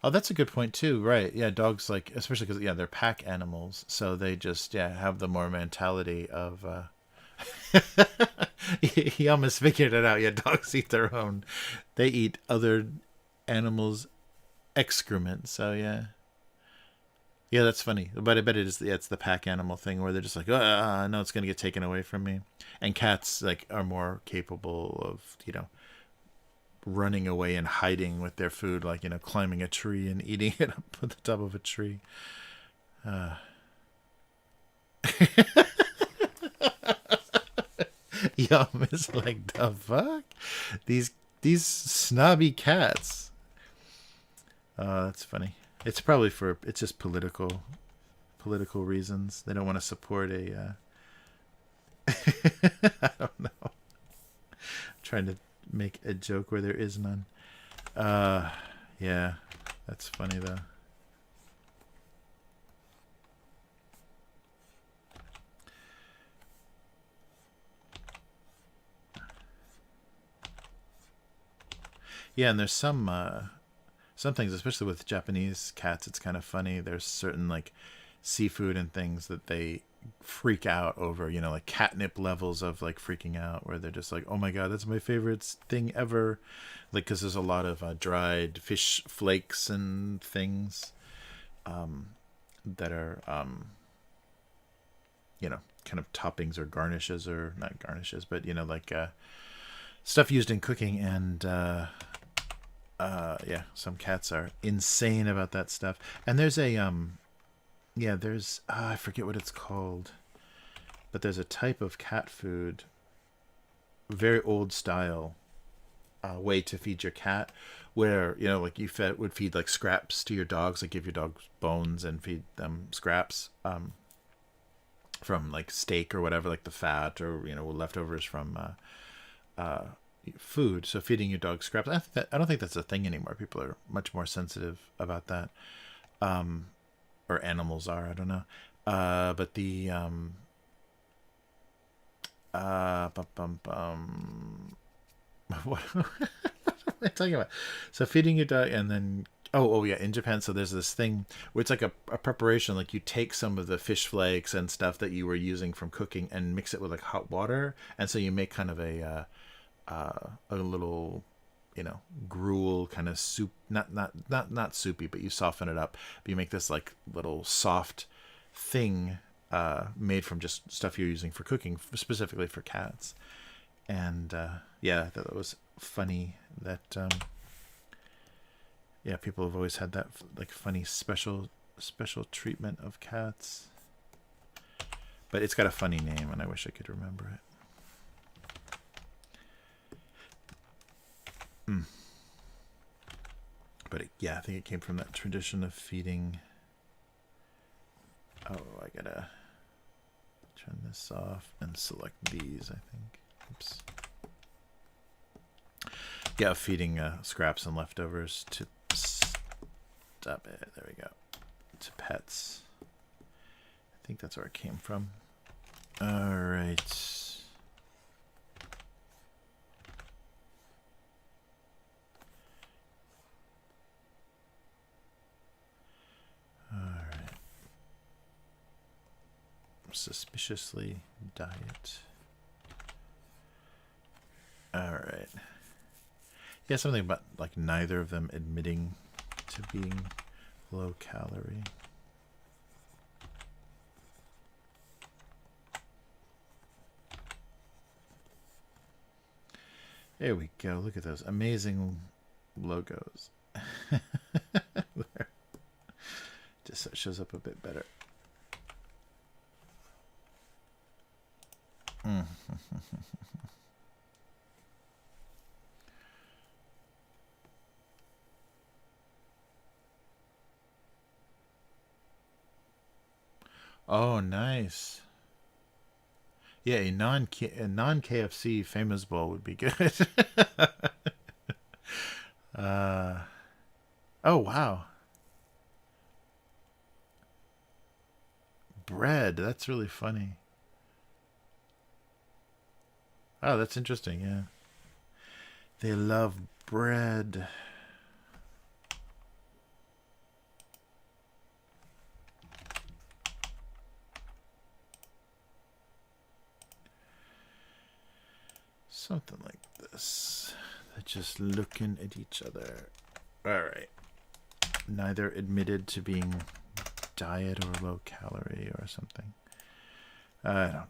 Oh, that's a good point too, right? Yeah, dogs, like, especially because, yeah, they're pack animals, so they just, yeah, have the more mentality of he almost figured it out. Yeah, dogs eat their own. They eat other animals' excrement. So yeah, yeah, that's funny. But I bet it is. Yeah, it's the pack animal thing where they're just like, no, it's gonna get taken away from me. And cats like are more capable of, you know, running away and hiding with their food, like, you know, climbing a tree and eating it up at the top of a tree. Yum is like, the fuck? These snobby cats. That's funny. It's probably it's just political reasons. They don't want to support a I don't know. I'm trying to make a joke where there is none. Yeah. That's funny though. Yeah, and there's some things, especially with Japanese cats, it's kind of funny. There's certain like seafood and things that they freak out over, you know, like catnip levels of like freaking out, where they're just like, oh my god, that's my favorite thing ever. Like, because there's a lot of dried fish flakes and things that are, you know, kind of toppings or garnishes, or not garnishes, but, you know, like stuff used in cooking. And yeah, some cats are insane about that stuff. And there's a yeah, there's I forget what it's called, but there's a type of cat food, very old style way to feed your cat, where, you know, like you would feed like scraps to your dogs, like give your dogs bones and feed them scraps. from like steak or whatever, like the fat or leftovers from food. So feeding your dog scraps, I don't think that's a thing anymore. People are much more sensitive about that, or animals are. I don't know. But the what am I talking about? So feeding your dog, and then oh yeah, in Japan, so there's this thing where it's like a preparation, like you take some of the fish flakes and stuff that you were using from cooking and mix it with like hot water, and so you make kind of a little gruel kind of soup, not soupy, but you soften it up. But you make this like little soft thing made from just stuff you're using for cooking, specifically for cats. And yeah, I thought that was funny that yeah, people have always had that like funny special treatment of cats. But it's got a funny name, and I wish I could remember it. But yeah, I think it came from that tradition of feeding. Oh, I gotta turn this off and select these, I think. Oops. Yeah, feeding scraps and leftovers to stop it. There we go. To pets. I think that's where it came from. All right. Suspiciously diet. All right. Yeah, something about like neither of them admitting to being low calorie. There we go. Look at those amazing logos. Just so it shows up a bit better. Oh, nice. Yeah, a non KFC famous bowl would be good. Oh wow, bread. That's really funny. Oh, that's interesting. Yeah, they love bread. Something like this. They're just looking at each other. All right. Neither admitted to being diet or low calorie or something. I don't know.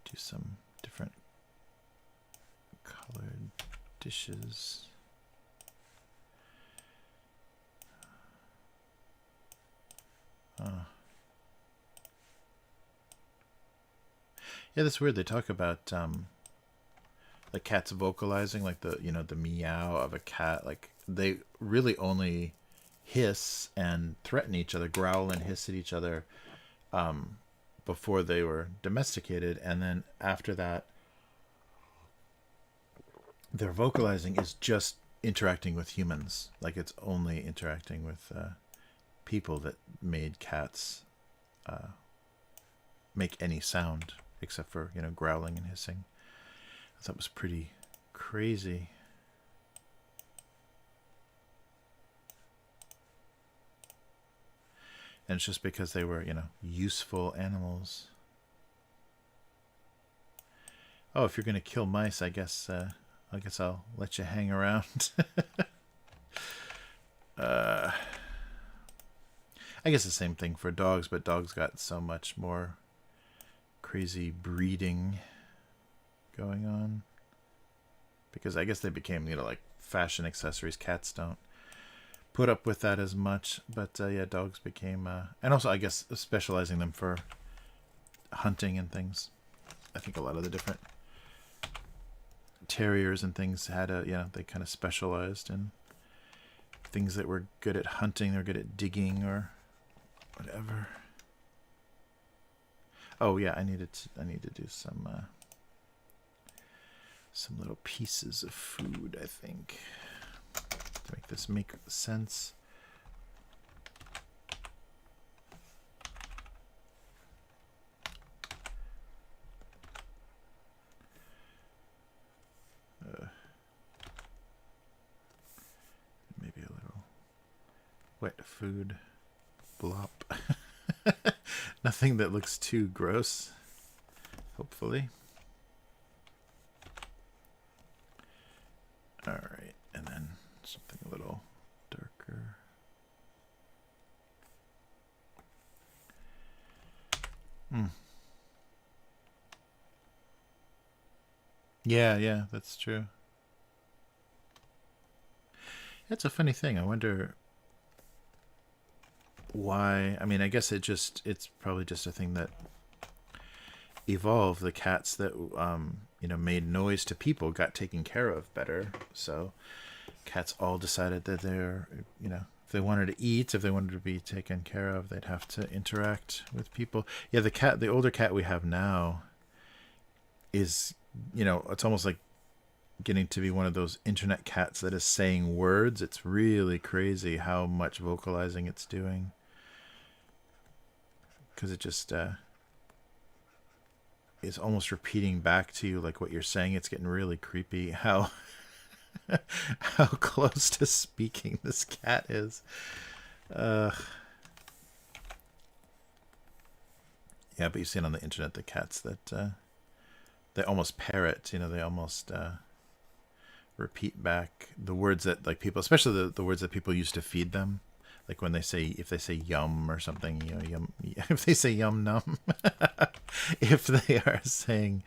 Do some different colored dishes. Yeah, that's weird. They talk about the cats vocalizing, like the meow of a cat. Like they really only hiss and threaten each other, growl and hiss at each other before they were domesticated, and then after that, their vocalizing is just interacting with humans. Like it's only interacting with people that made cats make any sound except for growling and hissing. That was pretty crazy. And it's just because they were useful animals. Oh, if you're gonna kill mice, I guess I'll let you hang around. I guess the same thing for dogs, but dogs got so much more crazy breeding going on, because I guess they became like fashion accessories. Cats don't put up with that as much, but yeah, dogs became and also I guess specializing them for hunting and things. I think a lot of the different terriers and things had they kind of specialized in things that were good at hunting or good at digging or whatever. Oh yeah, I need to do some little pieces of food, I think, to make this make sense. Maybe a little wet food blop. Nothing that looks too gross, hopefully. All right, and then something a little darker. Yeah, that's true. That's a funny thing. I wonder why. I mean, I guess it's probably just a thing that evolved. The cats that made noise to people got taken care of better. So cats all decided that they're, if they wanted to eat, if they wanted to be taken care of, they'd have to interact with people. Yeah, the older cat we have now is, it's almost like getting to be one of those internet cats that is saying words. It's really crazy how much vocalizing it's doing, because it just is almost repeating back to you like what you're saying. It's getting really creepy how how close to speaking this cat is. Yeah, but you see it on the internet, the cats that they almost parrot, they almost repeat back the words that, like, people, especially the words that people use to feed them. Like when if they say yum or something, yum, if they say yum num, if they are saying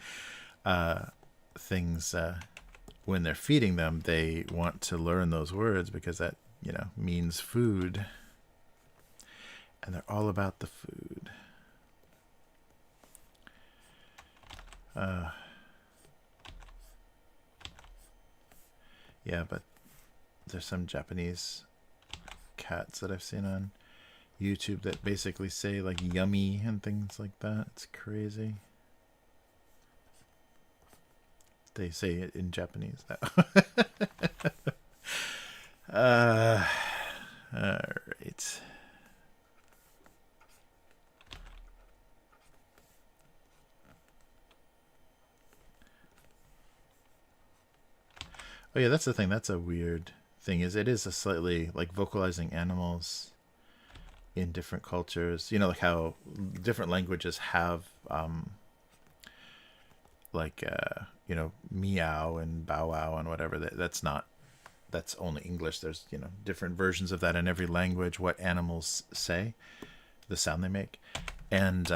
things when they're feeding them, they want to learn those words because that, means food. And they're all about the food. Yeah, but there's some Japanese cats that I've seen on YouTube that basically say like yummy and things like that. It's crazy. They say it in Japanese now. All right. Oh yeah, that's the thing. That's a weird thing. It is a slightly like vocalizing animals in different cultures. Like how different languages have meow and bow wow and whatever. That's only English. There's different versions of that in every language. What animals say, the sound they make, and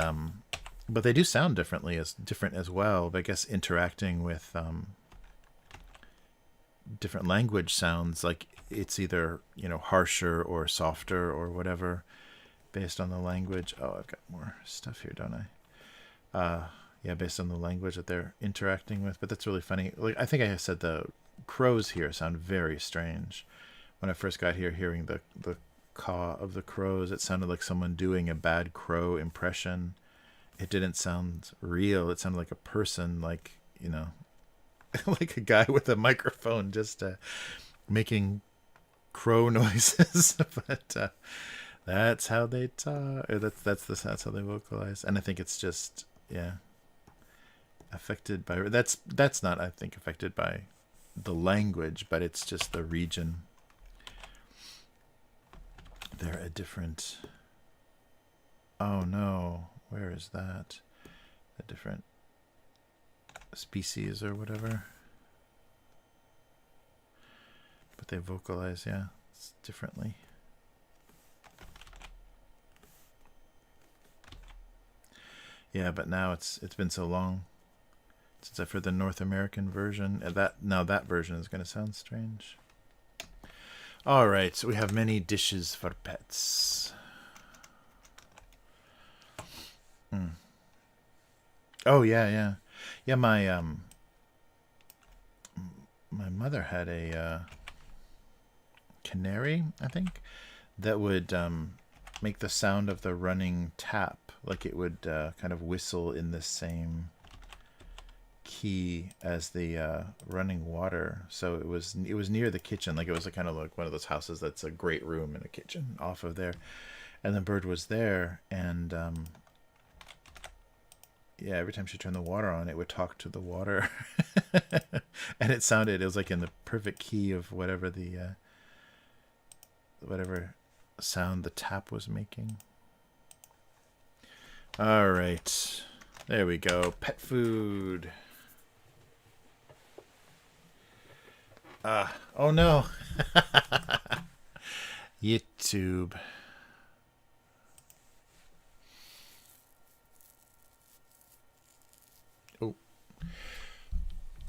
but they do sound different as well. But I guess interacting with different language sounds, like it's either harsher or softer or whatever based on the language. Oh, I've got more stuff here, don't I? Yeah, based on the language that they're interacting with. But that's really funny. Like, I think I said the crows here sound very strange. When I first got here, hearing the caw of the crows, it sounded like someone doing a bad crow impression. It didn't sound real. It sounded like a person, like like a guy with a microphone just making crow noises. But that's how they talk. That's how they vocalize. And I think it's just affected by that's not, I think, affected by the language, but it's just the region. They're a different. Oh no, where is that? A different species or whatever, but they vocalize differently. Yeah, but now it's been so long since I've heard the North American version, and that version is going to sound strange. All right, so we have many dishes for pets. Oh yeah. My my mother had a canary, I think, that would make the sound of the running tap, like it would kind of whistle in the same key as the running water. So it was near the kitchen, like it was kind of like one of those houses that's a great room and a kitchen off of there, and the bird was there, and yeah, every time she turned the water on, it would talk to the water. And it was like in the perfect key of whatever whatever sound the tap was making. All right, there we go. Pet food. Oh no. YouTube. Oh,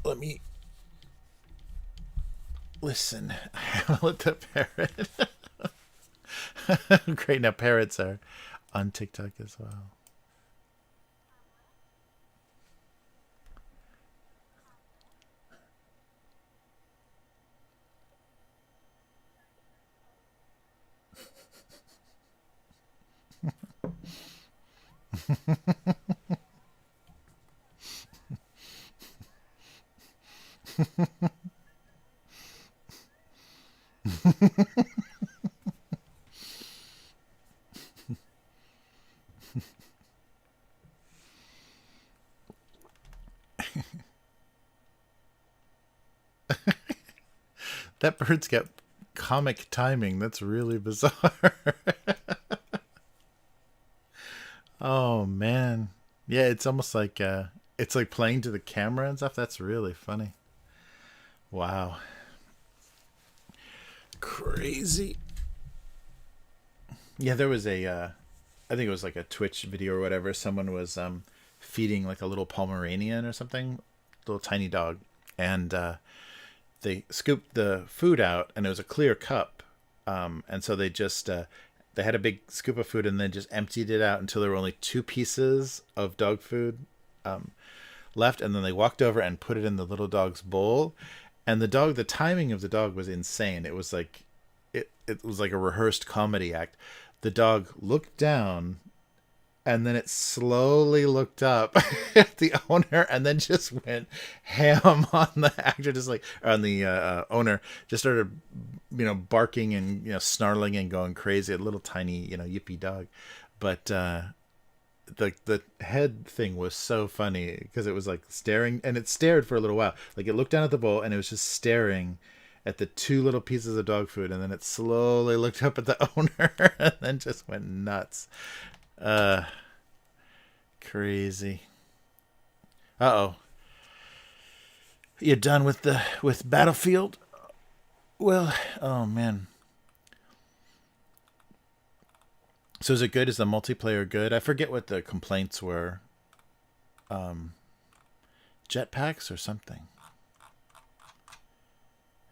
let me listen. Let the parrot. Great, now parrots are on TikTok as well. That bird's got comic timing. That's really bizarre. Oh man. Yeah, it's almost like it's like playing to the camera and stuff. That's really funny. Wow. Crazy. Yeah, there was I think it was like a Twitch video or whatever. Someone was feeding like a little Pomeranian or something, little tiny dog, and they scooped the food out, and it was a clear cup, and so they just they had a big scoop of food and then just emptied it out until there were only 2 pieces of dog food left, and then they walked over and put it in the little dog's bowl, and the timing of the dog was insane. It was like it was like a rehearsed comedy act. The dog looked down, and then it slowly looked up at the owner, and then just went ham on the actor, just like on the owner. Just started, barking and snarling and going crazy. A little tiny, yippy dog, but the head thing was so funny because it was like staring, and it stared for a little while. Like it looked down at the bowl, and it was just staring at the 2 little pieces of dog food, and then it slowly looked up at the owner, and then just went nuts. Crazy. Uh-oh. You done with Battlefield? Well, oh man. So is it good? Is the multiplayer good? I forget what the complaints were. Jetpacks or something.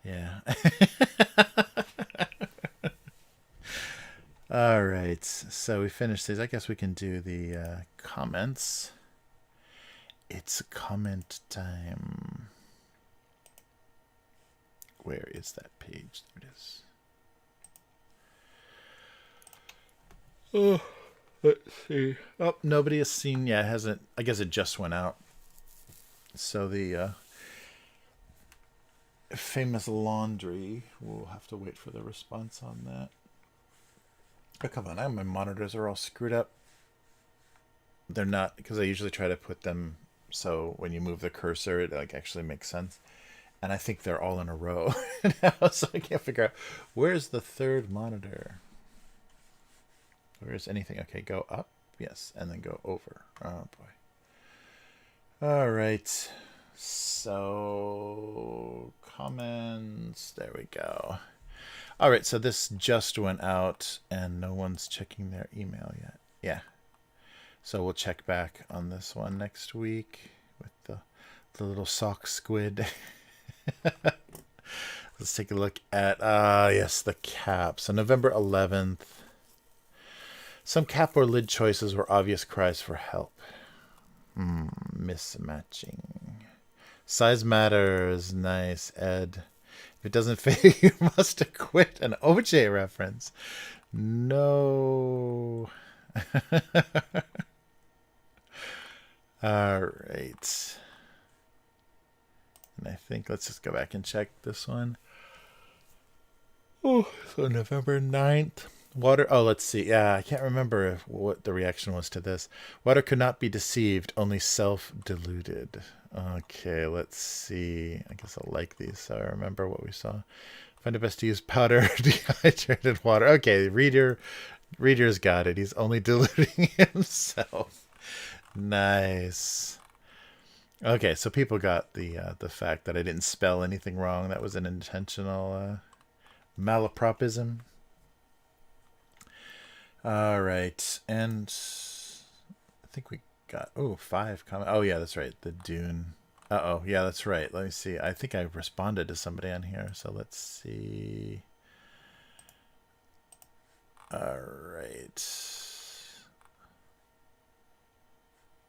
Yeah. All right. So we finished these. I guess we can do the comments. It's comment time. Where is that page? There it is. Oh, let's see. Oh, nobody has seen. Yeah, it hasn't. I guess it just went out. So the famous laundry. We'll have to wait for the response on that. Oh, come on. My monitors are all screwed up. They're not, because I usually try to put them so when you move the cursor, it like actually makes sense. And I think they're all in a row now, so I can't figure out where's the third monitor. Where's anything? Okay, go up. Yes, and then go over. Oh, boy. All right. So, comments. There we go. All right, so this just went out, and no one's checking their email yet. Yeah. So we'll check back on this one next week with the little sock squid. Let's take a look at, yes, the cap. So November 11th. Some cap or lid choices were obvious cries for help. Mismatching. Size matters. Nice, Ed. If it doesn't fit, you must have quit. An OJ reference. No. All right. And I think let's just go back and check this one. Oh, so November 9th. Water. Oh, let's see. Yeah, I can't remember what the reaction was to this. Water could not be deceived, only self-deluded. Okay, let's see. I guess I'll like these so I remember what we saw. Find it best to use powder, dehydrated water. Okay, reader's got it. He's only deluding himself. Nice. Okay, so people got the fact that I didn't spell anything wrong. That was an intentional malapropism. All right, and I think we got 5 comments. Oh yeah, that's right. The Dune. Oh yeah, that's right. Let me see. I think I responded to somebody on here. So let's see. All right.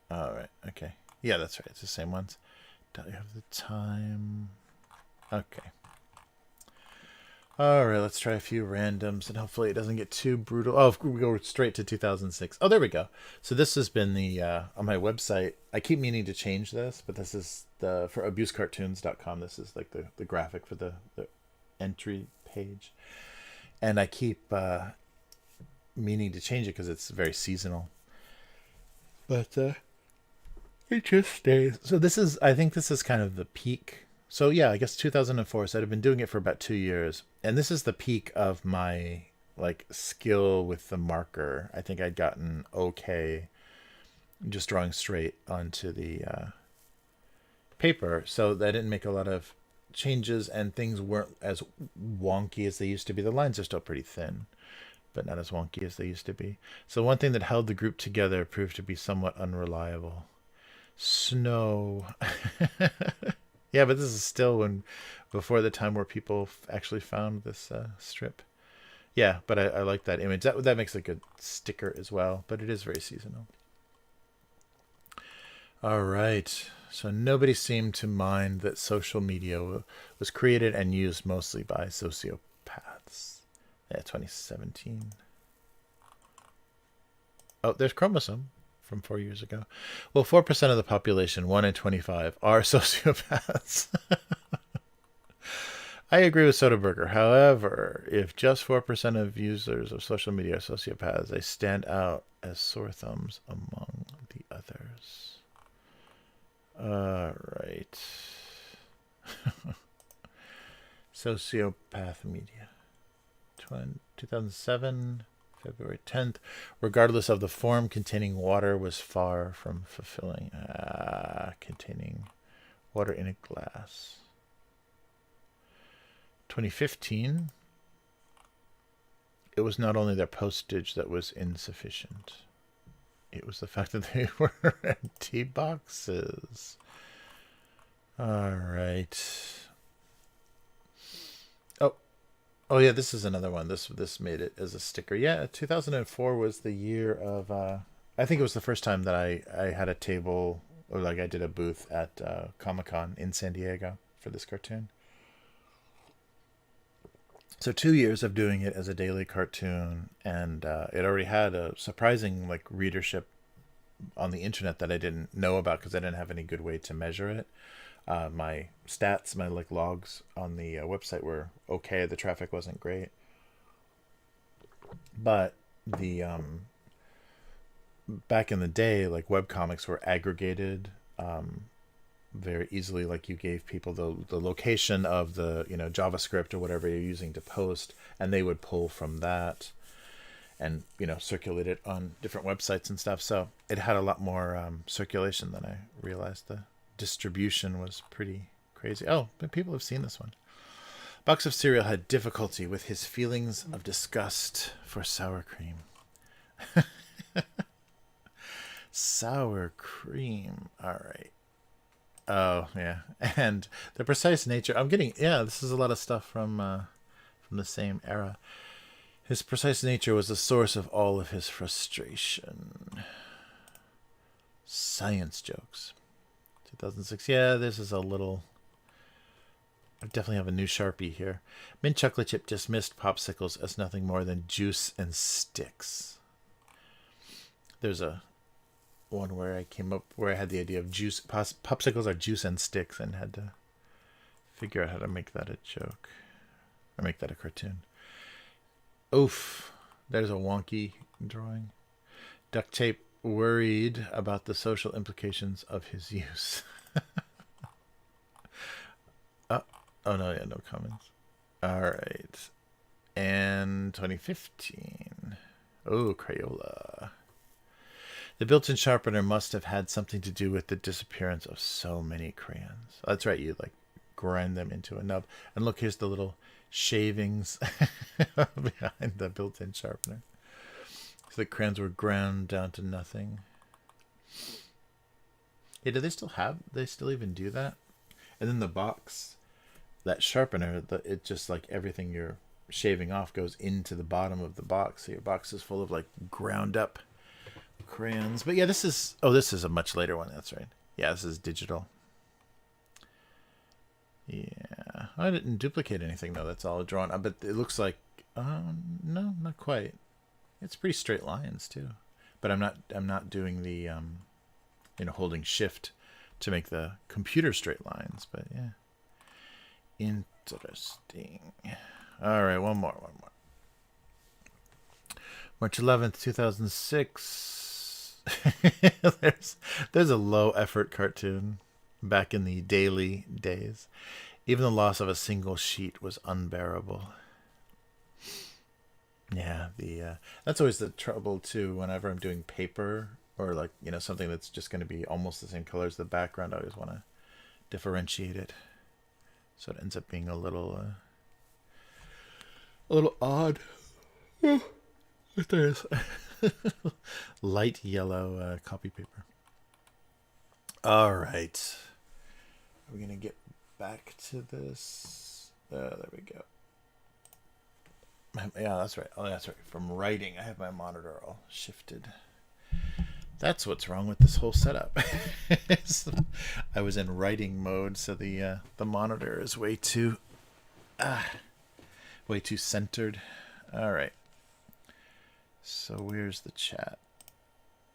All right. Okay. Yeah, that's right. It's the same ones. Don't you have the time? Okay. All right, let's try a few randoms, and hopefully it doesn't get too brutal. Oh, we go straight to 2006. Oh, there we go. So this has been the on my website. I keep meaning to change this, but this is the for abusecartoons.com. This is like the graphic for the entry page, and I keep meaning to change it because it's very seasonal. But it just stays. So this is, I think this is kind of the peak. So yeah, I guess 2004. So I've been doing it for about 2 years, and this is the peak of my like skill with the marker. I think I'd gotten okay, just drawing straight onto the paper. So I didn't make a lot of changes, and things weren't as wonky as they used to be. The lines are still pretty thin, but not as wonky as they used to be. So one thing that held the group together proved to be somewhat unreliable. Snow. Yeah, but this is still before the time where people actually found this strip. Yeah, but I like that image. That makes a good sticker as well, but it is very seasonal. All right. So nobody seemed to mind that social media was created and used mostly by sociopaths. Yeah, 2017. Oh, there's Chromosome from 4 years ago. Well, 4% of the population, 1 in 25, are sociopaths. I agree with Soderbergh. However, if just 4% of users of social media are sociopaths, they stand out as sore thumbs among the others. All right. Sociopath media. 2007. February 10th. Regardless of the form, containing water was far from fulfilling. Containing water in a glass. 2015. It was not only their postage that was insufficient. It was the fact that they were empty boxes. All right. Oh yeah, this is another one. This made it as a sticker. Yeah, 2004 was the year of. I think it was the first time that I had a table, or like I did a booth at Comic-Con in San Diego for this cartoon. So 2 years of doing it as a daily cartoon, and it already had a surprising like readership on the internet that I didn't know about because I didn't have any good way to measure it. My stats, my like logs on the website were okay. The traffic wasn't great, but the back in the day, like webcomics were aggregated very easily. Like you gave people the location of the JavaScript or whatever you're using to post, and they would pull from that and circulate it on different websites and stuff. So it had a lot more circulation than I realized. The distribution was pretty crazy. Oh, but people have seen this one. Box of Cereal had difficulty with his feelings of disgust for sour cream. Sour cream. All right. Oh yeah, and the precise nature. I'm getting this is a lot of stuff from the same era. His precise nature was the source of all of his frustration. Science jokes. 2006. Yeah, this is a little I definitely have a new Sharpie here. Mint chocolate chip dismissed popsicles as nothing more than juice and sticks. There's a one where I came up where I had the idea of popsicles are juice and sticks, and had to figure out how to make that a joke or make that a cartoon. Oof, there's a wonky drawing. Duct tape worried about the social implications of his use. Oh no, yeah, no comments. All right, and 2015. Oh, Crayola. The built-in sharpener must have had something to do with the disappearance of so many crayons. That's right, you like grind them into a nub. And look, here's the little shavings behind the built-in sharpener. So the crayons were ground down to nothing. Yeah, do they still even do that? And then the box, that sharpener, it just like everything you're shaving off goes into the bottom of the box. So your box is full of like ground up crayons. But yeah, this is a much later one. That's right. Yeah, this is digital. Yeah, I didn't duplicate anything though. That's all drawn. But it looks like no, not quite. It's pretty straight lines too. But I'm not doing the holding shift to make the computer straight lines. But yeah, interesting. All right, one more. March 11th, 2006. there's a low effort cartoon back in the daily days. Even the loss of a single sheet was unbearable. Yeah, that's always the trouble too. Whenever I'm doing paper or like something that's just going to be almost the same color as the background, I always want to differentiate it, so it ends up being a little odd. There is light yellow copy paper. All right, are we gonna get back to this? There we go. Yeah, that's right. Oh, that's right. From writing, I have my monitor all shifted. That's what's wrong with this whole setup. I was in writing mode, so the monitor is way too centered. All right. So where's the chat?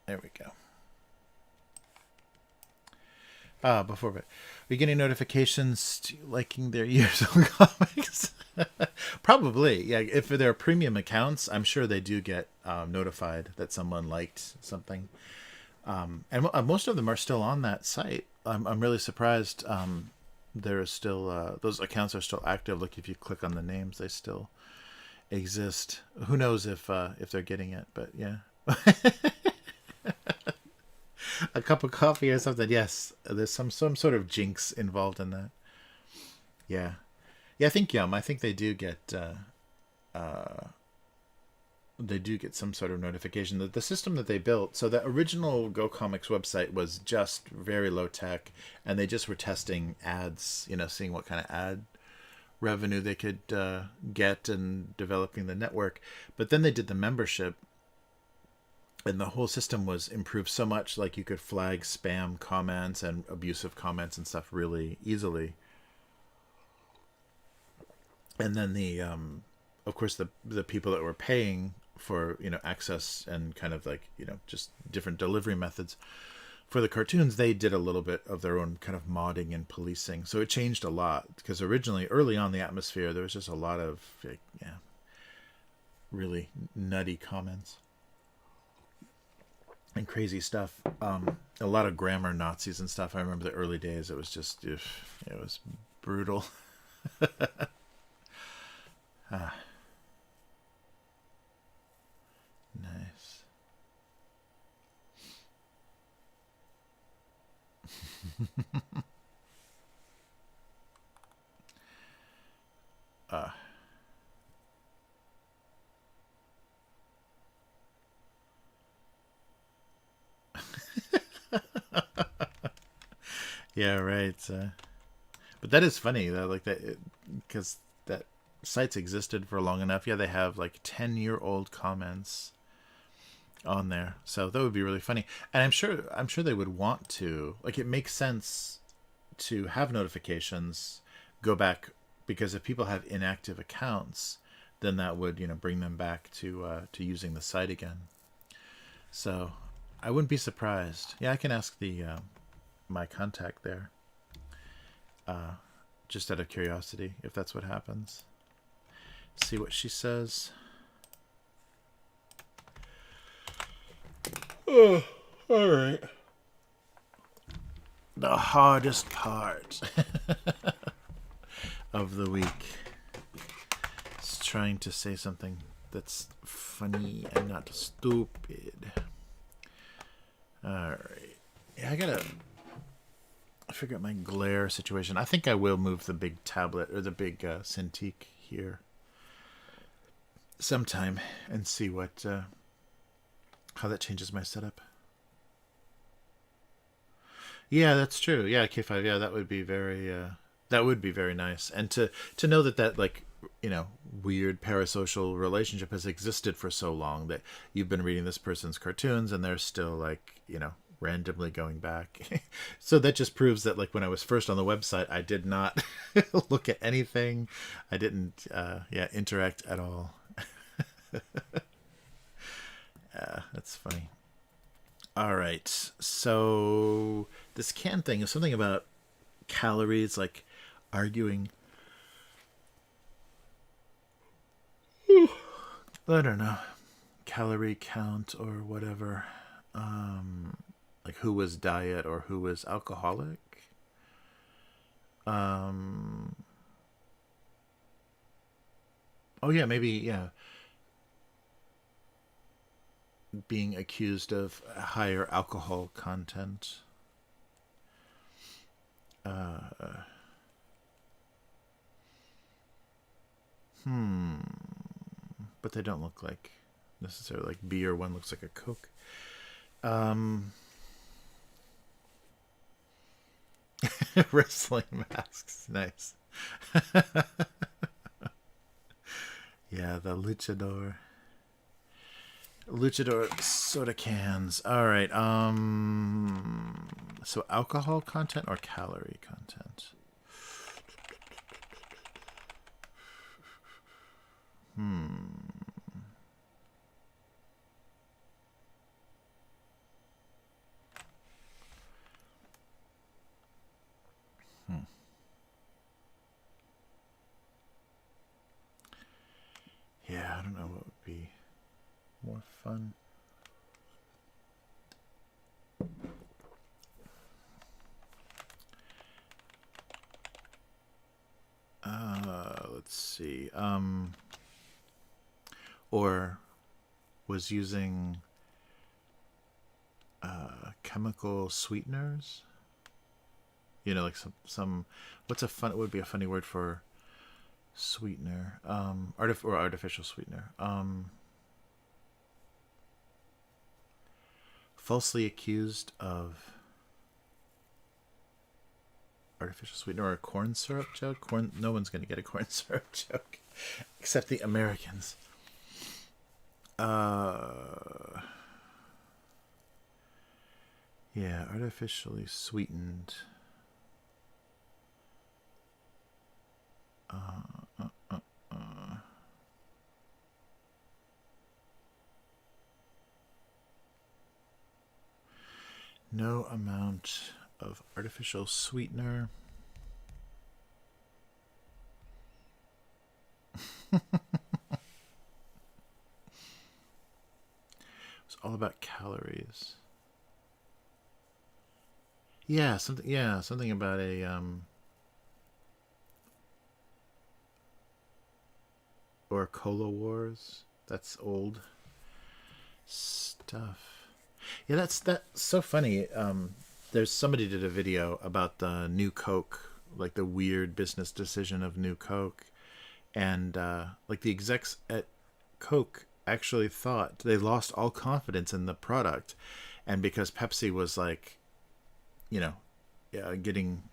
There we go. Before, are we getting notifications liking their years old comics? Probably, yeah. If they're premium accounts, I'm sure they do get notified that someone liked something. And most of them are still on that site. I'm really surprised. There is still those accounts are still active. Look, if you click on the names, they still exist. Who knows if they're getting it? But yeah. A cup of coffee or something. Yes, there's some sort of jinx involved in that. Yeah, I think they do get some sort of notification. That the system that they built, so the original Go Comics website was just very low tech, and they just were testing ads, seeing what kind of ad revenue they could get, and developing the network. But then they did the membership, and the whole system was improved so much, like you could flag spam comments and abusive comments and stuff really easily. And then of course the people that were paying for access and kind of like just different delivery methods for the cartoons, they did a little bit of their own kind of modding and policing. So it changed a lot, because early on, the atmosphere, there was just a lot of really nutty comments and crazy stuff. A lot of grammar Nazis and stuff. I remember the early days. It was just, it was brutal. Nice. Yeah, right. But that is funny, though, like that, because that site's existed for long enough. Yeah, they have like 10-year-old comments on there, so that would be really funny. And I'm sure they would want to, like, it makes sense to have notifications go back because if people have inactive accounts, then that would, bring them back to using the site again. So I wouldn't be surprised. Yeah, I can ask the my contact there, just out of curiosity, if that's what happens. See what she says. Oh, all right. The hardest part of the week is trying to say something that's funny and not stupid. All right. Yeah, I gotta figure out my glare situation. I think I will move the big tablet or the big Cintiq here sometime and see what how that changes my setup. Yeah, that's true. Yeah, K5. Yeah, that would be very nice. And to know that like, weird parasocial relationship has existed for so long, that you've been reading this person's cartoons and they're still like, randomly going back. So that just proves that, like, when I was first on the website, I did not look at anything. I didn't interact at all. That's funny. All right. So this can thing is something about calories, like arguing. I don't know. Calorie count or whatever. Like who was diet or who was alcoholic. Oh yeah, maybe, yeah. Being accused of higher alcohol content. But they don't look like necessarily like beer. One looks like a Coke. Wrestling masks. Nice. Yeah, the luchador soda cans. All right. So alcohol content or calorie content? Yeah, I don't know what would be more fun. Let's see. Or was using chemical sweeteners. Like some. What's what would be a funny word for sweetener? Artificial sweetener. Falsely accused of artificial sweetener or a corn syrup joke. No one's going to get a corn syrup joke except the Americans. Yeah, artificially sweetened. No amount of artificial sweetener. It's all about calories. Yeah, something about a or Cola Wars. That's old stuff. Yeah, that's so funny. There's somebody did a video about the new Coke, like the weird business decision of new Coke, and like the execs at Coke actually thought they lost all confidence in the product, and because Pepsi was like, getting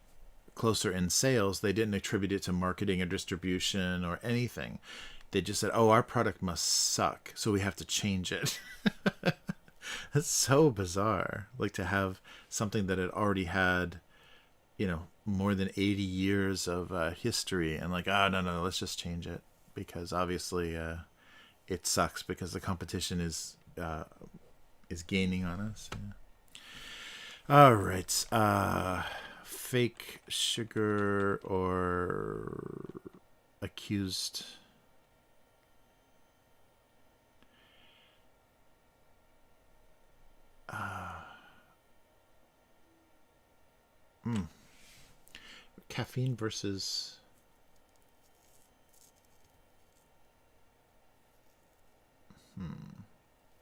closer in sales, they didn't attribute it to marketing or distribution or anything. They just said, "Oh, our product must suck, so we have to change it." That's so bizarre. Like to have something that had already had more than 80 years of history, and like, oh, no, let's just change it because obviously it sucks because the competition is gaining on us. Yeah. All right. Fake sugar or accused. Caffeine versus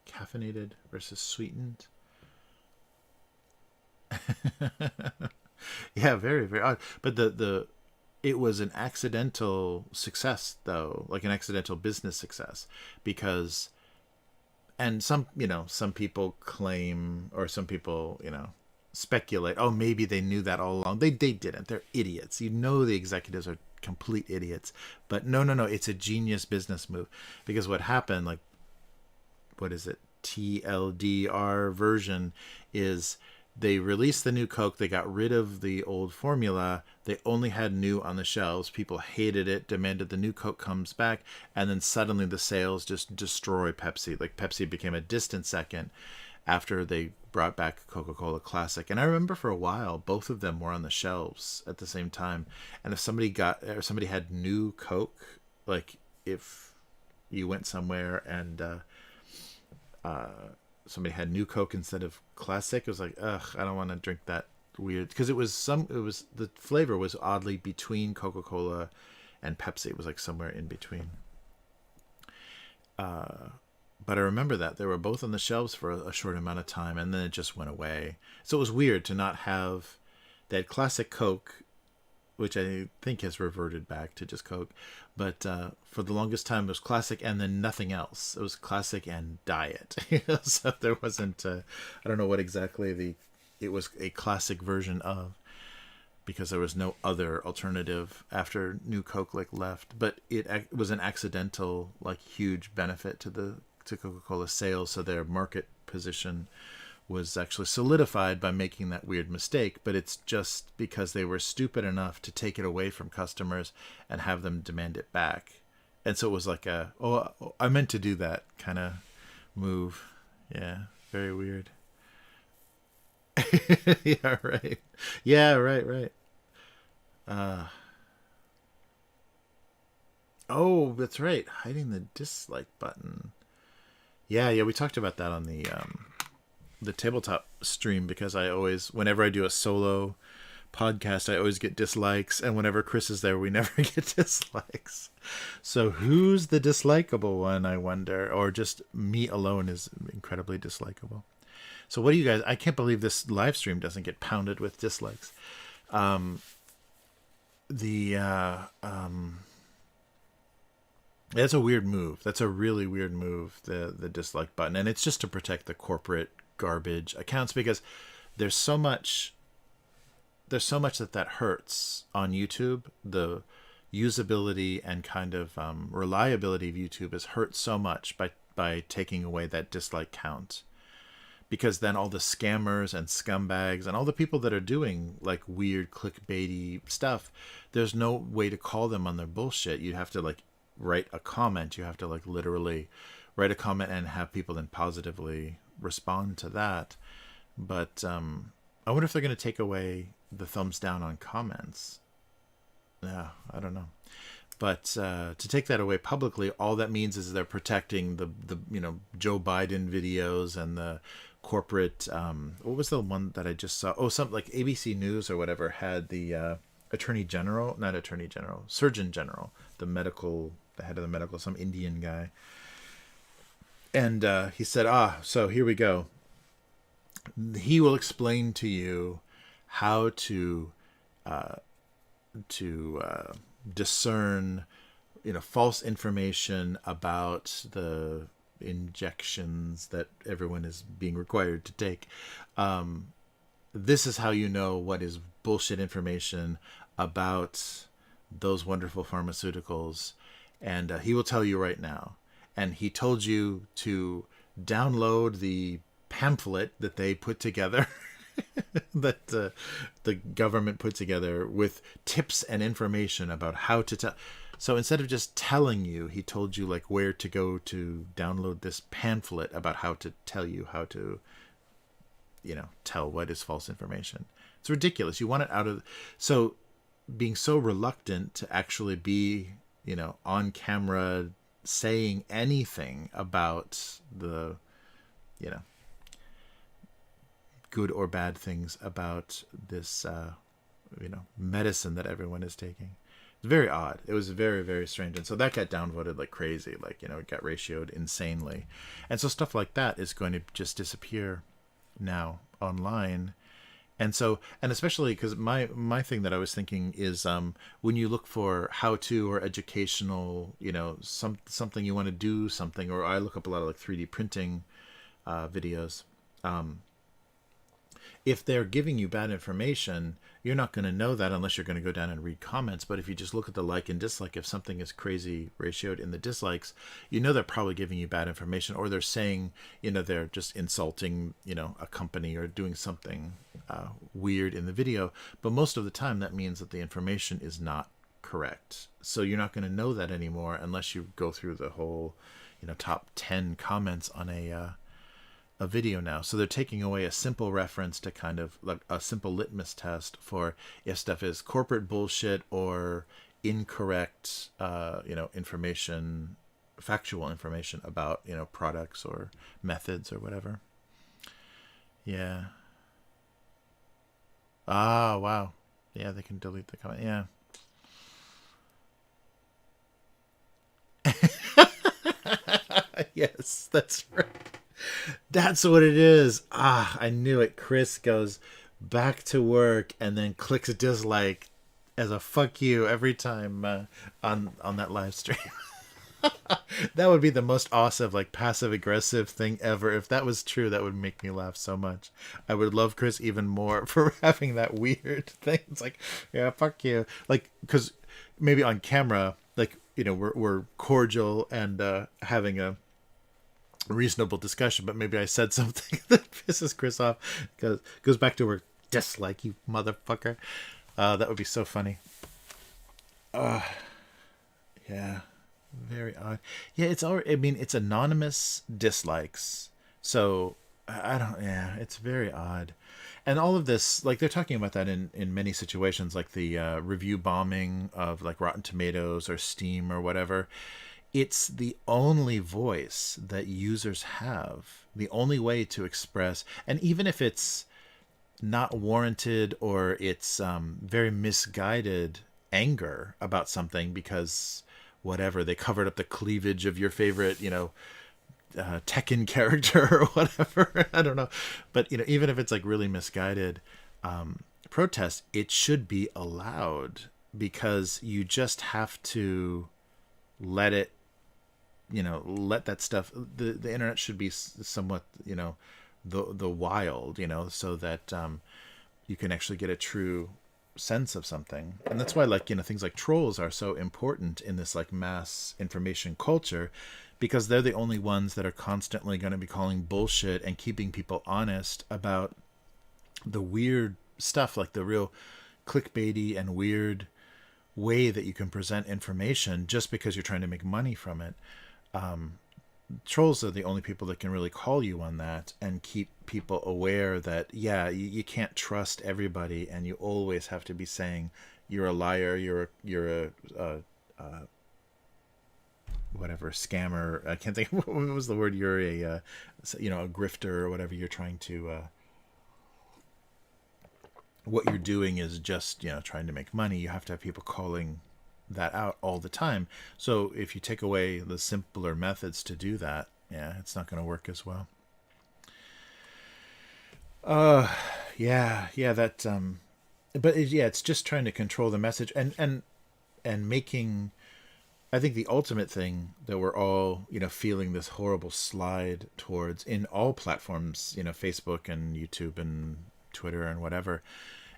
caffeinated versus sweetened. Yeah, very, very odd. But the it was an accidental success though, like an accidental business success because and some people claim or some people, speculate, oh, maybe they knew that all along. They didn't. They're idiots. The executives are complete idiots. But no, it's a genius business move because what happened, like what is it? TLDR version is they released the new Coke. They got rid of the old formula. They only had new on the shelves. People hated it, demanded the new Coke comes back, and then suddenly the sales just destroy Pepsi. Like Pepsi became a distant second after they brought back Coca-Cola Classic. And I remember for a while both of them were on the shelves at the same time. And if somebody had new Coke, like if you went somewhere and somebody had new Coke instead of Classic, it was like, ugh, I don't want to drink that weird, because the flavor was oddly between Coca-Cola and Pepsi. It was like somewhere in between. But I remember that they were both on the shelves for a short amount of time, and then it just went away. So it was weird to not have that Classic Coke, which I think has reverted back to just Coke. But for the longest time, it was Classic and then nothing else. It was Classic and Diet. So there wasn't, I don't know what exactly it was a classic version of, because there was no other alternative after New Coke left. But it was an accidental, huge benefit to Coca-Cola sales. So their market position was actually solidified by making that weird mistake, but it's just because they were stupid enough to take it away from customers and have them demand it back. And so it was like I meant to do that kind of move. Yeah, very weird. Yeah, right. Yeah, right. Oh, that's right. Hiding the dislike button. Yeah, we talked about that on the tabletop stream, because I always, whenever I do a solo podcast, I always get dislikes, and whenever Chris is there, we never get dislikes. So who's the dislikable one, I wonder? Or just me alone is incredibly dislikable. So what do you guys, I can't believe this live stream doesn't get pounded with dislikes. That's a weird move. That's a really weird move, the dislike button. And it's just to protect the corporate garbage accounts, because there's so much that hurts on YouTube. The usability and kind of reliability of YouTube is hurt so much by taking away that dislike count, because then all the scammers and scumbags and all the people that are doing weird clickbaity stuff, there's no way to call them on their bullshit. You have to write a comment. You have to literally write a comment and have people then positively respond to that. But I wonder if they're going to take away the thumbs down on comments. Yeah, I don't know. But to take that away publicly, all that means is they're protecting the Joe Biden videos and the corporate. What was the one that I just saw? Oh, something like ABC News or whatever had the Surgeon General, the head of the medical, some Indian guy. And he said, so here we go. He will explain to you how to discern, false information about the injections that everyone is being required to take. This is how you know what is bullshit information about those wonderful pharmaceuticals. And he will tell you right now. And he told you to download the pamphlet that they put together that the government put together with tips and information about how to tell. So instead of just telling you, he told you like where to go to download this pamphlet about how to tell you how to, tell what is false information. It's ridiculous. You want it out of. So being so reluctant to actually be, on camera saying anything about the, good or bad things about this, medicine that everyone is taking. It's very odd. It was very, very strange. And so that got downvoted like crazy. Like, it got ratioed insanely. And so stuff like that is going to just disappear now online. And so, and especially because my thing that I was thinking is when you look for how-to or educational, something you want to do something, or I look up a lot of like 3D printing videos. If they're giving you bad information, you're not going to know that unless you're going to go down and read comments. But if you just look at the like and dislike, if something is crazy ratioed in the dislikes, they're probably giving you bad information, or they're saying, they're just insulting, a company or doing something weird in the video. But most of the time that means that the information is not correct. So you're not going to know that anymore unless you go through the whole, top 10 comments on a video now. So they're taking away a simple reference to kind of like a simple litmus test for if stuff is corporate bullshit or incorrect, information, factual information about, products or methods or whatever. Yeah. Ah, wow. Yeah, they can delete the comment. Yeah. Yes, that's right. That's what it is. Ah, I knew it. Chris goes back to work and then clicks dislike as a fuck you every time on that live stream. That would be the most awesome, like passive aggressive thing ever. If that was true, that would make me laugh so much. I would love Chris even more for having that weird thing. It's like, yeah, fuck you. Like, because maybe on camera, like, we're cordial and having a reasonable discussion, but maybe I said something that pisses Chris off, goes back to work, dislike, you motherfucker. That would be so funny. Yeah, very odd. Yeah, it's anonymous dislikes, so I don't. Yeah, it's very odd. And all of this, like they're talking about that in many situations, like the review bombing of like Rotten Tomatoes or Steam or whatever. It's the only voice that users have, the only way to express, and even if it's not warranted or it's very misguided anger about something because whatever, they covered up the cleavage of your favorite, Tekken character or whatever. I don't know. But, even if it's like really misguided protest, it should be allowed because you just have to let it, let that stuff, the internet should be somewhat, the wild, so that you can actually get a true sense of something. And that's why, like, things like trolls are so important in this like mass information culture, because they're the only ones that are constantly going to be calling bullshit and keeping people honest about the weird stuff, like the real clickbaity and weird way that you can present information just because you're trying to make money from it. Trolls are the only people that can really call you on that and keep people aware that, yeah, you can't trust everybody, and you always have to be saying you're a liar, you're a whatever, scammer. I can't think what was the word. You're a grifter or whatever. You're trying to what you're doing is just trying to make money. You have to have people calling that out all the time. So if you take away the simpler methods to do that, yeah, it's not going to work as well. That but it's just trying to control the message and making, I think the ultimate thing that we're all, feeling this horrible slide towards in all platforms, Facebook and YouTube and Twitter and whatever,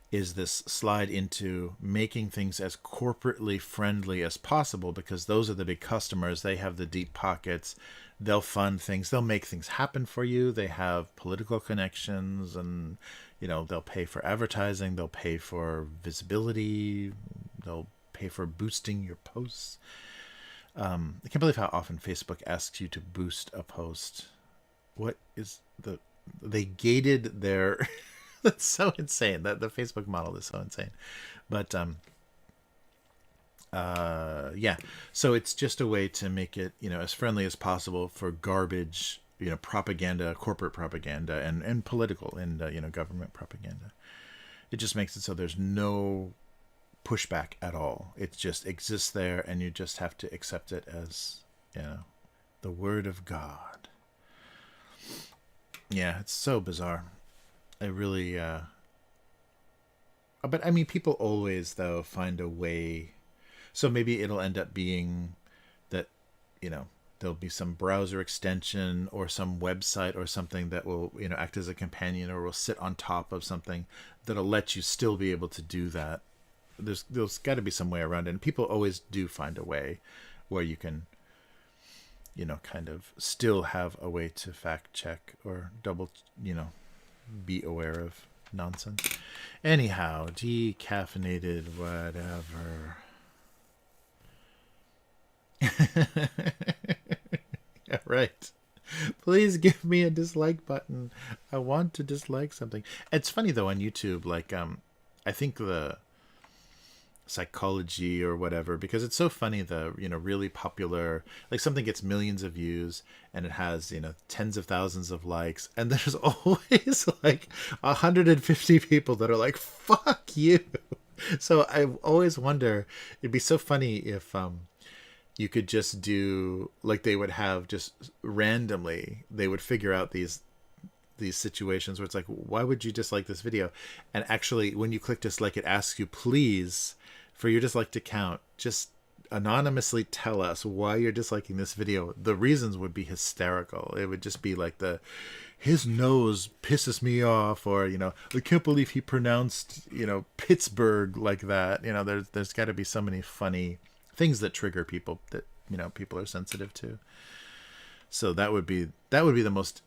is this slide into making things as corporately friendly as possible, because those are the big customers. They have the deep pockets. They'll fund things. They'll make things happen for you. They have political connections and, they'll pay for advertising, they'll pay for visibility, they'll pay for boosting your posts. I can't believe how often Facebook asks you to boost a post. What is they gated their that's so insane. That the Facebook model is so insane. But yeah, so it's just a way to make it, as friendly as possible for garbage, propaganda, corporate propaganda, and political and government propaganda. It just makes it so there's no pushback at all. It just exists there, and you just have to accept it as, the word of God. Yeah, it's so bizarre. I really, but I mean, people always though find a way. So maybe it'll end up being that, there'll be some browser extension or some website or something that will, act as a companion or will sit on top of something that'll let you still be able to do that. There's got to be some way around it. And people always do find a way where you can, kind of still have a way to fact check or double, be aware of nonsense. Anyhow, decaffeinated, whatever. Yeah, right. Please give me a dislike button. I want to dislike something. It's funny though on YouTube, like I think the psychology or whatever, because it's so funny, the really popular, like something gets millions of views and it has tens of thousands of likes, and there's always like 150 people that are like, fuck you. So I always wonder, it'd be so funny if you could just do, like, they would have just randomly, they would figure out these situations where it's like, why would you dislike this video? And actually when you click dislike, it asks you, please, for your dislike to count, just anonymously tell us why you're disliking this video. The reasons would be hysterical. It would just be like his nose pisses me off, or I can't believe he pronounced Pittsburgh like that. There's got to be so many funny things that trigger people that people are sensitive to. So that would be the most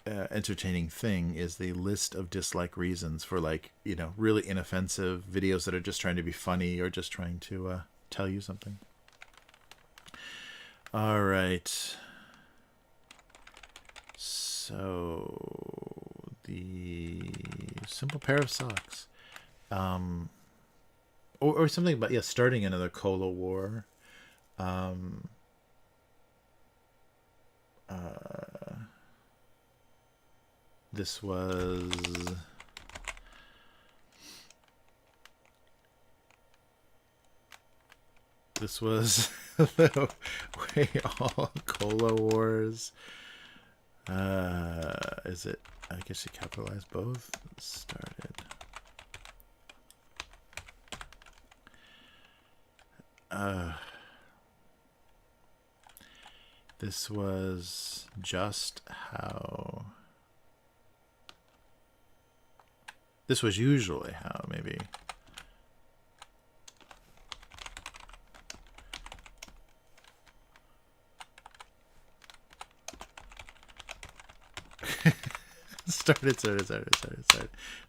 entertaining thing, is the list of dislike reasons for, like, really inoffensive videos that are just trying to be funny or just trying to tell you something. All right. So the simple pair of socks, or something about, starting another cola war. This was the way all cola wars. Is it? I guess you capitalize both. Started. This was just how. This was usually how, maybe. Started.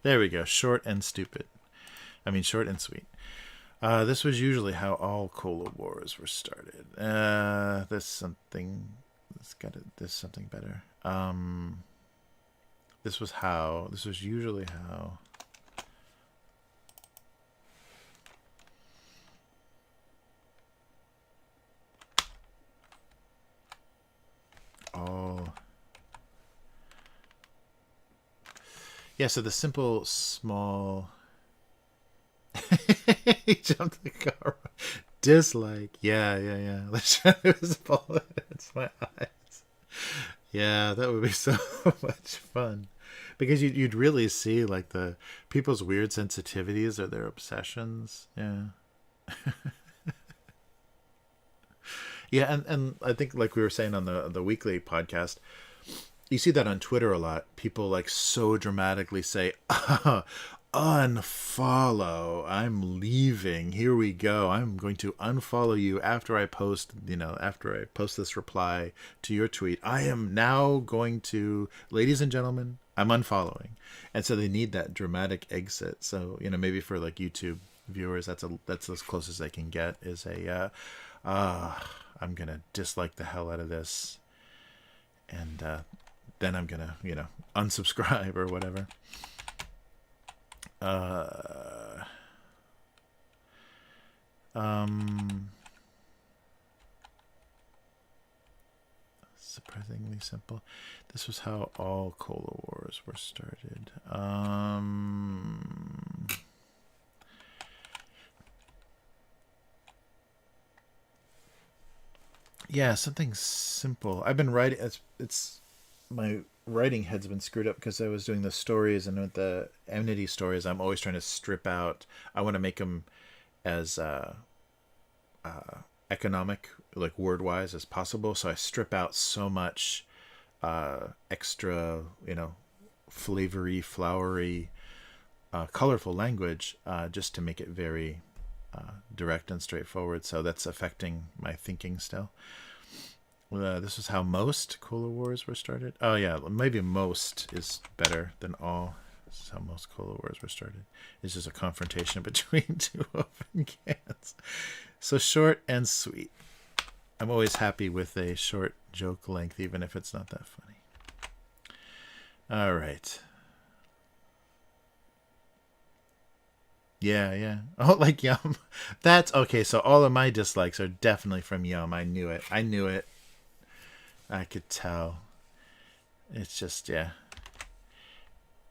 There we go. Short and stupid. I mean, short and sweet. This was usually how all cola wars were started. There's something better. This was usually how. All. Yeah, so the simple, small. He jumped the car. Dislike. Yeah. Let's try to visible. It's my eyes. Yeah, that would be so much fun. Because you'd really see, like, the people's weird sensitivities or their obsessions. Yeah. Yeah, and I think, like we were saying on the weekly podcast, you see that on Twitter a lot. People, like, so dramatically say, unfollow. I'm leaving. Here we go. I'm going to unfollow you after I post, after I post this reply to your tweet. I am now going to, ladies and gentlemen, I'm unfollowing. And so they need that dramatic exit. So, maybe for like YouTube viewers, that's as close as they can get, is I'm going to dislike the hell out of this. And then I'm going to, unsubscribe or whatever. Surprisingly simple. This was how all Cola Wars were started. Yeah, something simple. I've been writing. It's my writing head's been screwed up because I was doing the stories, and with the Nmity Stories, I'm always trying to strip out. I want to make them as economic, like word wise, as possible. So I strip out so much extra, flavory, flowery, colorful language, just to make it very direct and straightforward. So that's affecting my thinking still. This is how most Cola Wars were started. Oh yeah, maybe most is better than all. This is how most Cola Wars were started. It's just a confrontation between two open cans. So short and sweet. I'm always happy with a short joke length, even if it's not that funny. All right. Yeah. Oh, like Yum. That's okay. So all of my dislikes are definitely from Yum. I knew it. I could tell. It's just, yeah.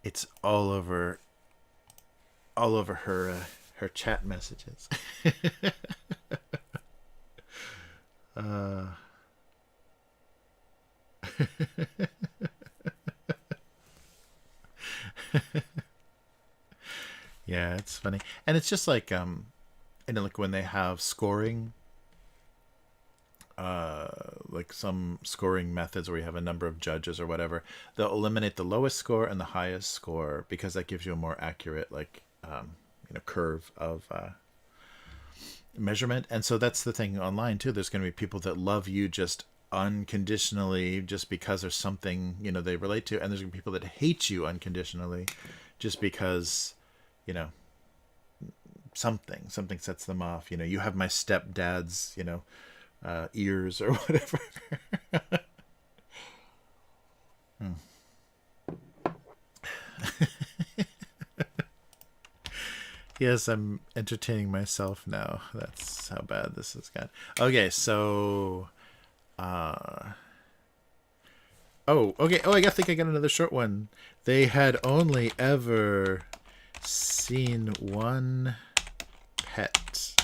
It's all over her chat messages. Yeah, it's funny. And it's just like like when they have scoring, like some scoring methods where you have a number of judges or whatever, they'll eliminate the lowest score and the highest score because that gives you a more accurate curve of measurement. And so that's the thing online too. There's going to be people that love you just unconditionally just because there's something they relate to, and there's going to be people that hate you unconditionally just because something sets them off. You have my stepdad's ears or whatever. Yes, I'm entertaining myself now. That's how bad this has got. Okay, so okay. I think I got another short one. They had only ever seen one pet.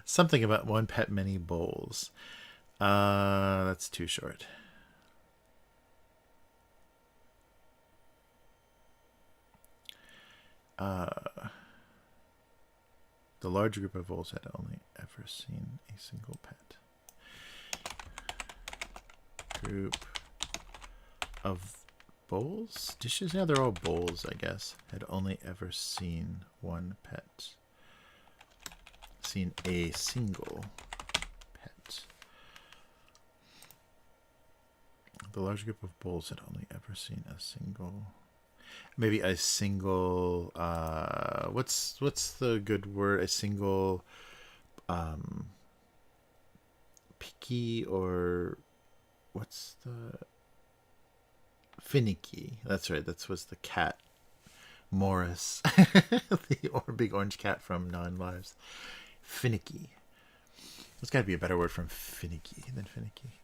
Something about one pet, many bowls. That's too short. The large group of bowls had only ever seen a single pet. Group of bowls? Dishes? Yeah, they're all bowls, I guess. Had only ever seen one pet. Seen a single pet. The large group of bowls had only ever seen a single... Maybe a single... what's the good word? A single... picky, or... What's the... Finicky. That's right. That was the cat. Morris. The big orange cat from Nine Lives. Finicky. There's got to be a better word from finicky than finicky.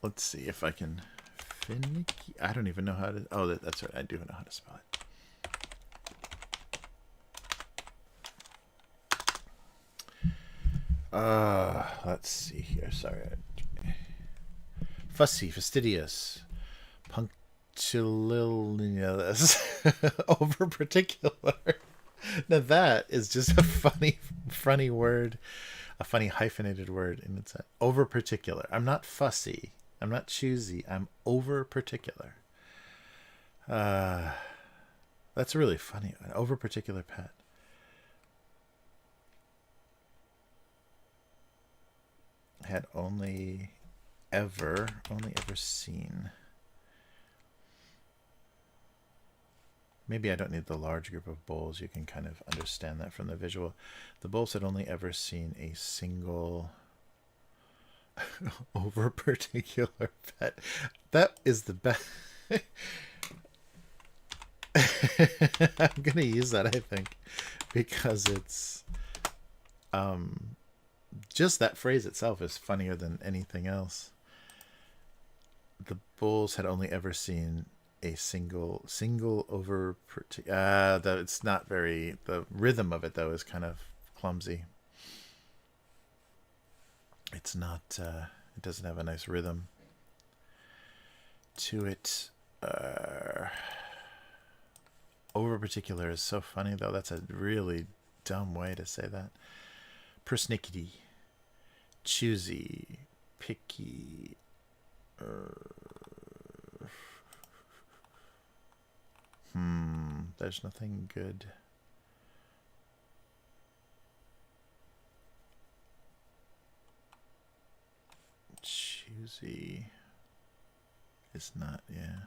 Let's see if I can... Finicky? I don't even know how to... Oh, that's right. I do know how to spell it. Let's see here. Sorry. Fussy, fastidious, punctilious, over particular. Now that is just a funny word, a funny hyphenated word, and it's over particular. I'm not fussy. I'm not choosy. I'm over particular. Uh, that's really funny. An over particular pet. Had only ever seen. Maybe I don't need the large group of bulls. You can kind of understand that from the visual. The bulls had only ever seen a single over particular pet. That is the best. I'm gonna use that, I think, because it's just that phrase itself is funnier than anything else. The bulls had only ever seen a single over. It's not very. The rhythm of it though is kind of clumsy. It's not. It doesn't have a nice rhythm to it. Over particular is so funny though. That's a really dumb way to say that. Persnickety, choosy, picky. There's nothing good. Choosy is not, yeah.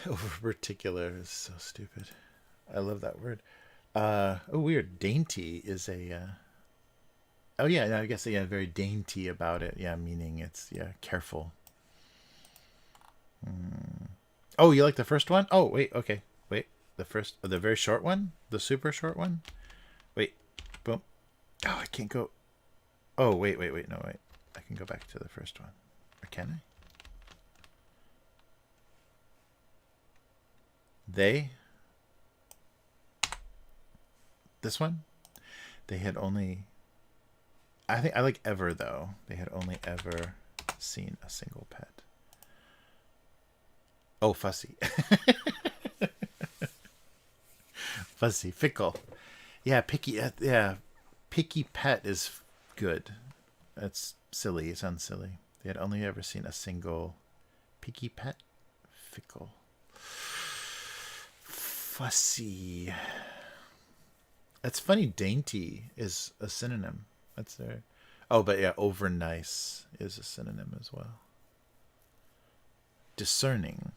Over particular is so stupid. I love that word. Oh, weird. Dainty is a. Oh yeah, I guess yeah, very dainty about it. Yeah, meaning it's careful. Oh, you like the first one? Oh wait, okay, wait. The very short one, the super short one. Wait, boom. Oh, I can't go. Oh wait, no wait. I can go back to the first one. Or can I? This one? They had only. I think I like ever though. They had only ever seen a single pet. Oh, fussy. Fussy, fickle. Yeah, picky. Yeah, picky pet is good. That's silly. It sounds silly. They had only ever seen a single picky pet. Fickle. Fussy. That's funny. Dainty is a synonym. That's there. Oh, but yeah, over nice is a synonym as well. Discerning.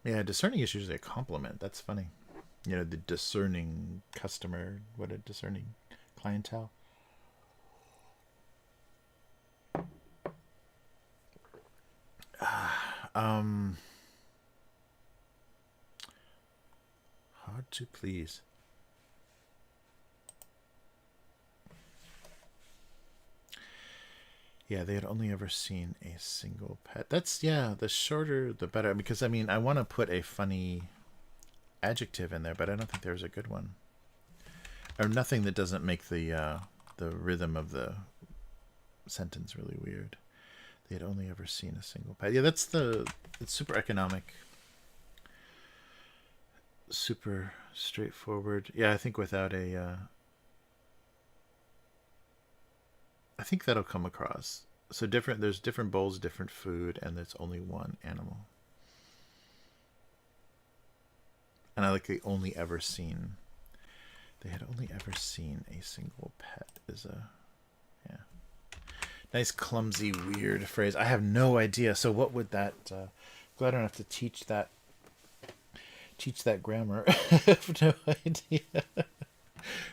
Yeah, discerning is usually a compliment. That's funny. You know, the discerning customer. What a discerning clientele. Hard to please. Yeah, they had only ever seen a single pet. That's, yeah, the shorter the better. Because, I mean, I want to put a funny adjective in there, but I don't think there's a good one. Or nothing that doesn't make the rhythm of the sentence really weird. They had only ever seen a single pet. Yeah, it's super economic. Super straightforward. Yeah, I think without a... I think that'll come across. So there's different bowls, different food, and there's only one animal. And I like the only ever seen. They had only ever seen a single pet is a, yeah. Nice, clumsy, weird phrase. I have no idea. So what would that, glad I don't have to teach that grammar. I have no idea.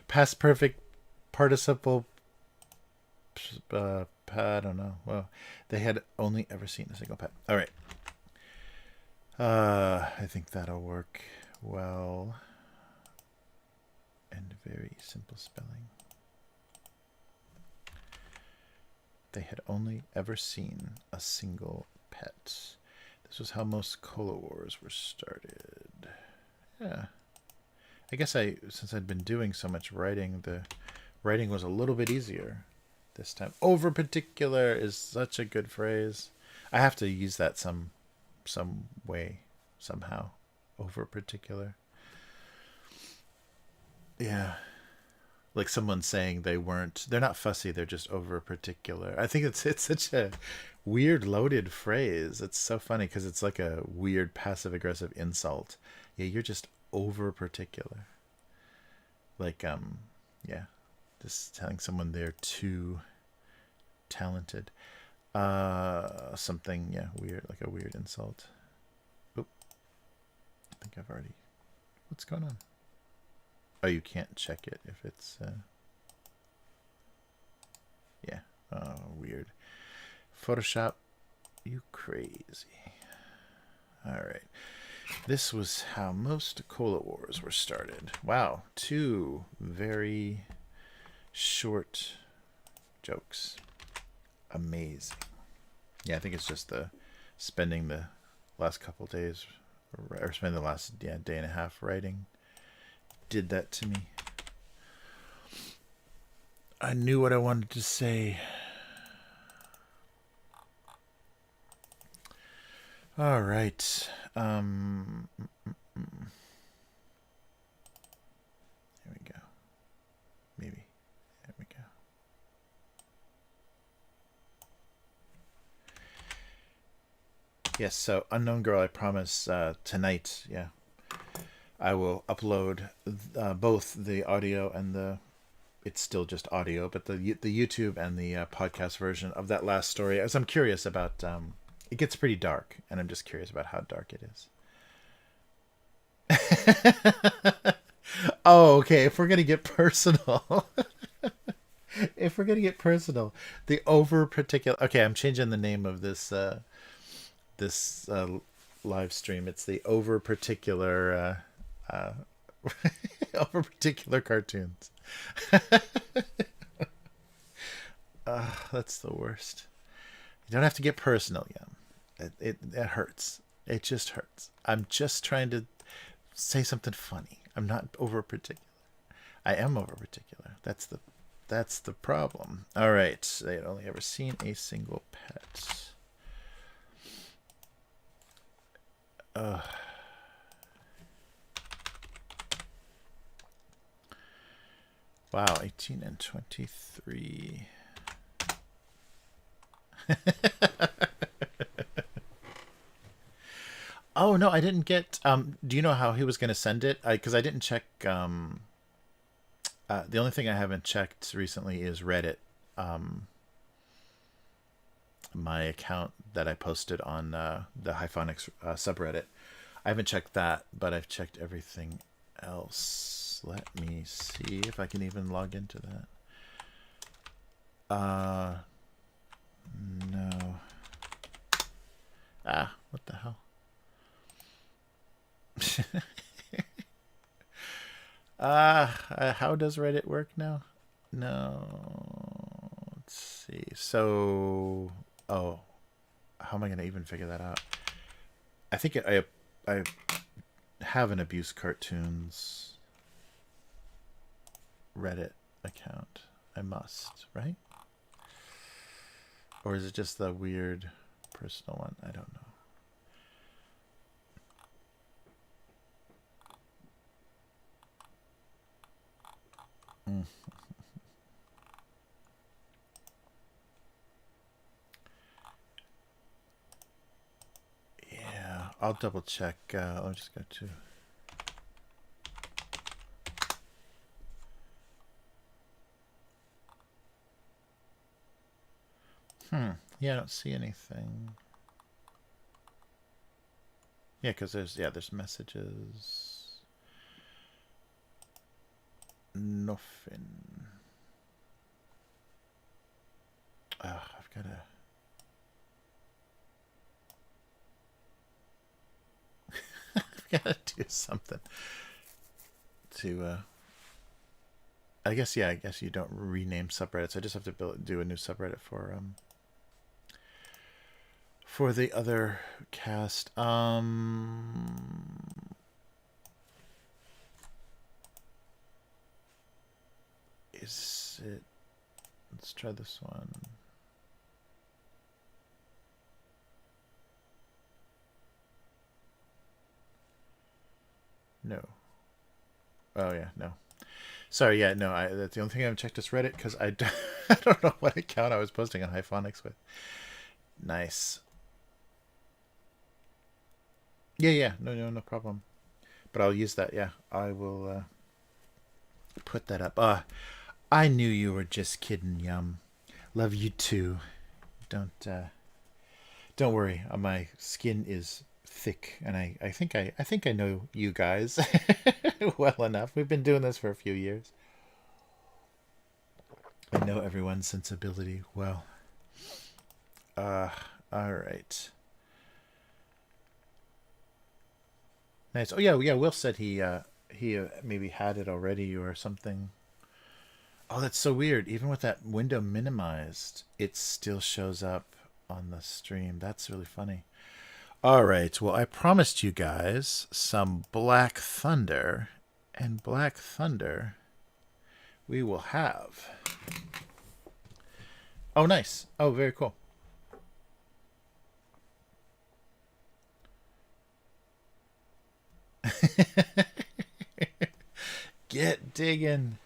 Past perfect participle, I don't know. Well, they had only ever seen a single pet. All right. I think that'll work well. And very simple spelling. They had only ever seen a single pet. This was how most Cola Wars were started. Yeah. I guess since I'd been doing so much writing, the writing was a little bit easier this time. Over particular is such a good phrase. I have to use that some way, somehow. Over particular. Yeah. like someone saying they're not fussy, they're just over particular. I think it's such a weird loaded phrase. It's so funny because it's like a weird passive aggressive insult. Yeah, you're just over particular. Like yeah, just telling someone they're too talented. Something, yeah, weird, like a weird insult. Oop. I think I've already, what's going on? Oh, you can't check it if it's yeah. Oh, weird. Photoshop, you crazy. All right. This was how most Cola Wars were started. Wow, 2 very short jokes. Amazing. Yeah, I think it's just the spending the last couple days, or spending the last day and a half writing, did that to me. I knew what I wanted to say. All right. There we go. Maybe. There we go. Yes, so Unknown Girl, I promise tonight, yeah, I will upload both the audio and the, it's still just audio, but the YouTube and the podcast version of that last story, as I'm curious about, it gets pretty dark, and I'm just curious about how dark it is. Oh, okay, if we're going to get personal. If we're going to get personal, the over particular, okay, I'm changing the name of this this live stream. It's the over particular over particular cartoons. That's the worst. You don't have to get personal, yeah. It hurts. It just hurts. I'm just trying to say something funny. I'm not over particular. I am over particular. That's the problem. All right. They had only ever seen a single pet. Wow, 18 and 23. Oh no, I didn't get. Do you know how he was going to send it? Because I didn't check. The only thing I haven't checked recently is Reddit. My account that I posted on the Hyphonics subreddit. I haven't checked that, but I've checked everything else. Let me see if I can even log into that. No. Ah, what the hell? How does Reddit work now? No. Let's see. So, oh, how am I going to even figure that out? I think I have an Abuse Cartoons Reddit account. I must, right? Or is it just the weird personal one? I don't know. Yeah, I'll double check. I'll just go to. Yeah, I don't see anything. Yeah, because there's messages. Nothing. I've gotta do something to I guess you don't rename subreddits. I just have to do a new subreddit for the other cast. Is it, let's try this one. No. Oh yeah, no. Sorry, yeah, no, that's the only thing I haven't checked is Reddit because I don't know what account I was posting on Hyphonics with. Nice. Yeah, yeah, no, no, no problem. But I'll use that. Yeah, I will put that up. I knew you were just kidding, Yum. Love you too. Don't worry. My skin is thick, and I think I know you guys well enough. We've been doing this for a few years. I know everyone's sensibility well. Uh, all right. Nice. Oh yeah, yeah. Will said he maybe had it already or something. Oh, that's so weird. Even with that window minimized, it still shows up on the stream. That's really funny. All right. Well, I promised you guys some Black Thunder, and Black Thunder we will have. Oh, nice. Oh, very cool. Get digging.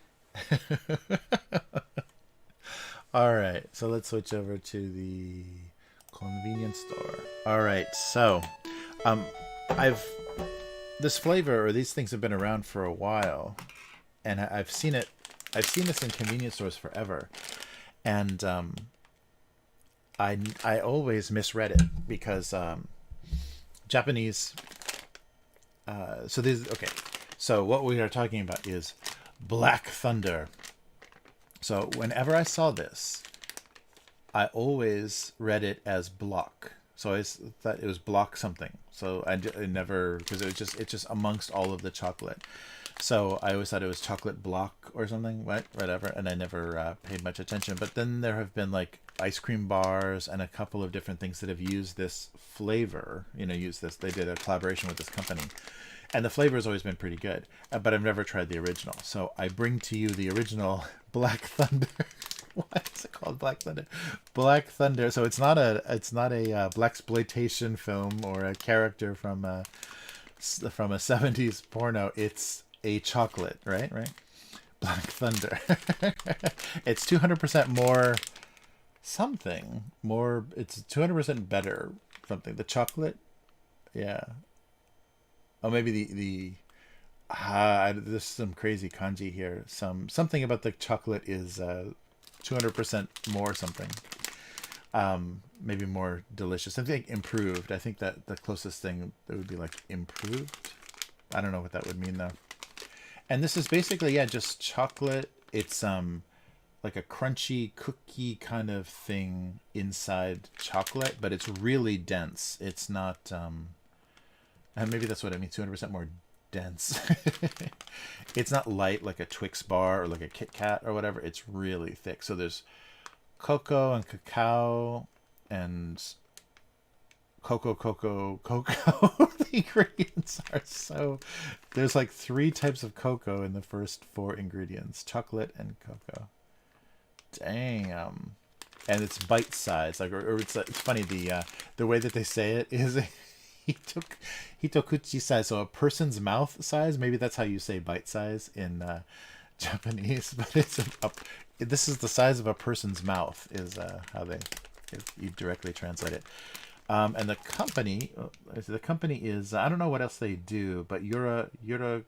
All right. So let's switch over to the convenience store. All right. So, um, I've this flavor or these things have been around for a while, and I've seen it. I've seen this in convenience stores forever, and I always misread it because Japanese. So this okay. So what we are talking about is Black Thunder. So whenever I saw this, I always read it as block. So I thought it was block something. So I never because it's just amongst all of the chocolate. So I always thought it was chocolate block or something, right? Whatever, and I never paid much attention. But then there have been like ice cream bars and a couple of different things that have used this flavor. Use this. They did a collaboration with this company, and the flavor has always been pretty good. But I've never tried the original. So I bring to you the original Black Thunder. Why is it called Black Thunder? Black Thunder. So it's not a blaxploitation film or a character from a 70s porno. It's a chocolate, right? Right. Black Thunder. It's 200% more something. More. It's 200% better something. The chocolate. Yeah. Oh, maybe there's some crazy kanji here. Something about the chocolate is 200% more something. Maybe more delicious. I think improved. I think that the closest thing that would be like improved. I don't know what that would mean though. And this is basically just chocolate. It's like a crunchy cookie kind of thing inside chocolate, but it's really dense. It's not and maybe that's what it means. 200% more dense. It's not light like a Twix bar or like a Kit Kat or whatever. It's really thick. So there's cocoa and cacao and cocoa. The ingredients are so. There's like 3 types of cocoa in the first 4 ingredients: chocolate and cocoa. Damn. And it's bite size, like, or it's funny. The way that they say it is hitokuchi size, so a person's mouth size. Maybe that's how you say bite size in Japanese, but this is the size of a person's mouth is how if you directly translate it. And the company is I don't know what else they do, but Yuraku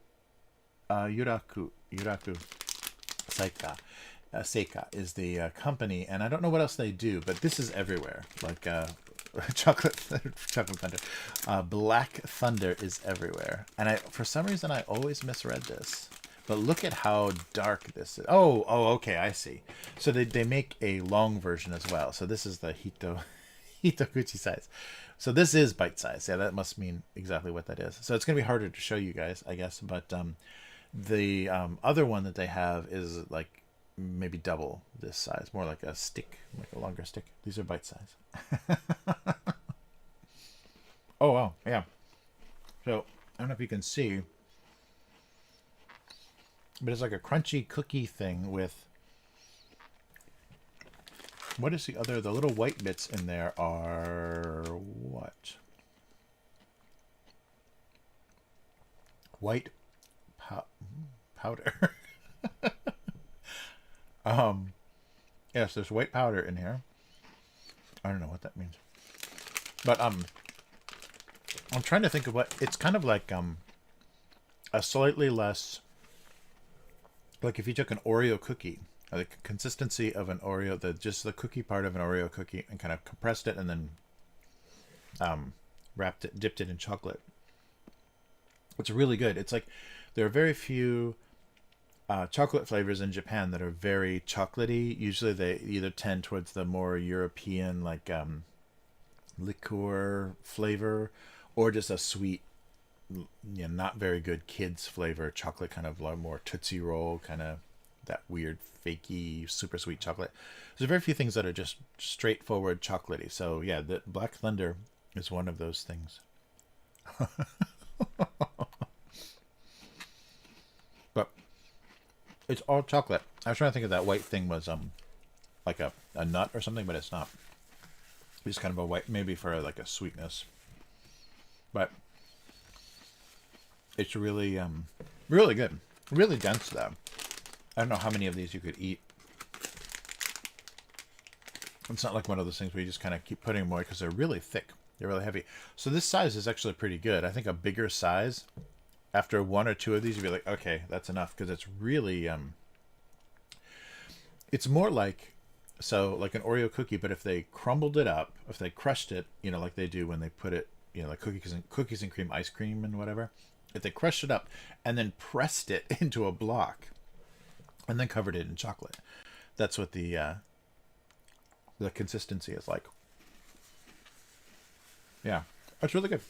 Seika is the company, and I don't know what else they do, but this is everywhere. Like chocolate thunder, Black Thunder is everywhere, and for some reason I always misread this. But look at how dark this is. Oh, okay, I see. So they make a long version as well. So this is the hitokuchi size. So this is bite size. Yeah, that must mean exactly what that is. So it's gonna be harder to show you guys, I guess. But the other one that they have is like maybe double this size, more like a stick, like a longer stick. These are bite size. Oh wow, yeah. So I don't know if you can see, but it's like a crunchy cookie thing with what is the other? The little white bits in there are what? White powder. Yes, there's white powder in here. I don't know what that means. But I'm trying to think of what it's kind of like a slightly less, like if you took an Oreo cookie, like the consistency of an Oreo, just the cookie part of an Oreo cookie, and kind of compressed it and then dipped it in chocolate. It's really good. It's like there are very few chocolate flavors in Japan that are very chocolatey. Usually they either tend towards the more European, like liqueur flavor, or just a sweet, not very good kids flavor chocolate, kind of more Tootsie Roll, kind of that weird fakey super sweet chocolate. There's very few things that are just straightforward chocolatey. So yeah, the Black Thunder is one of those things. But it's all chocolate. I was trying to think if that white thing was like a nut or something, but it's not. It's kind of a white, maybe for like a sweetness. But it's really really good. Really dense though. I don't know how many of these you could eat. It's not like one of those things where you just kind of keep putting them away because they're really thick. They're really heavy. So this size is actually pretty good. I think a bigger size, after one or two of these, you'd be like, okay, that's enough, because it's really it's more like, so like an Oreo cookie, but if they crumbled it up, if they crushed it, like they do when they put it, like cookies and cream ice cream and whatever, if they crushed it up and then pressed it into a block and then covered it in chocolate, that's what the consistency is like. Yeah, it's really good.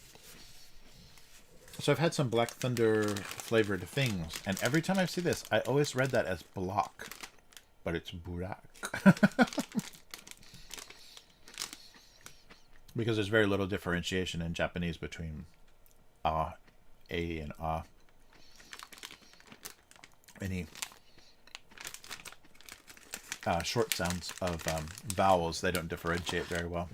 So I've had some Black Thunder flavored things, and every time I see this, I always read that as block, but it's burak. Because there's very little differentiation in Japanese between a and a. Any short sounds of vowels, they don't differentiate very well.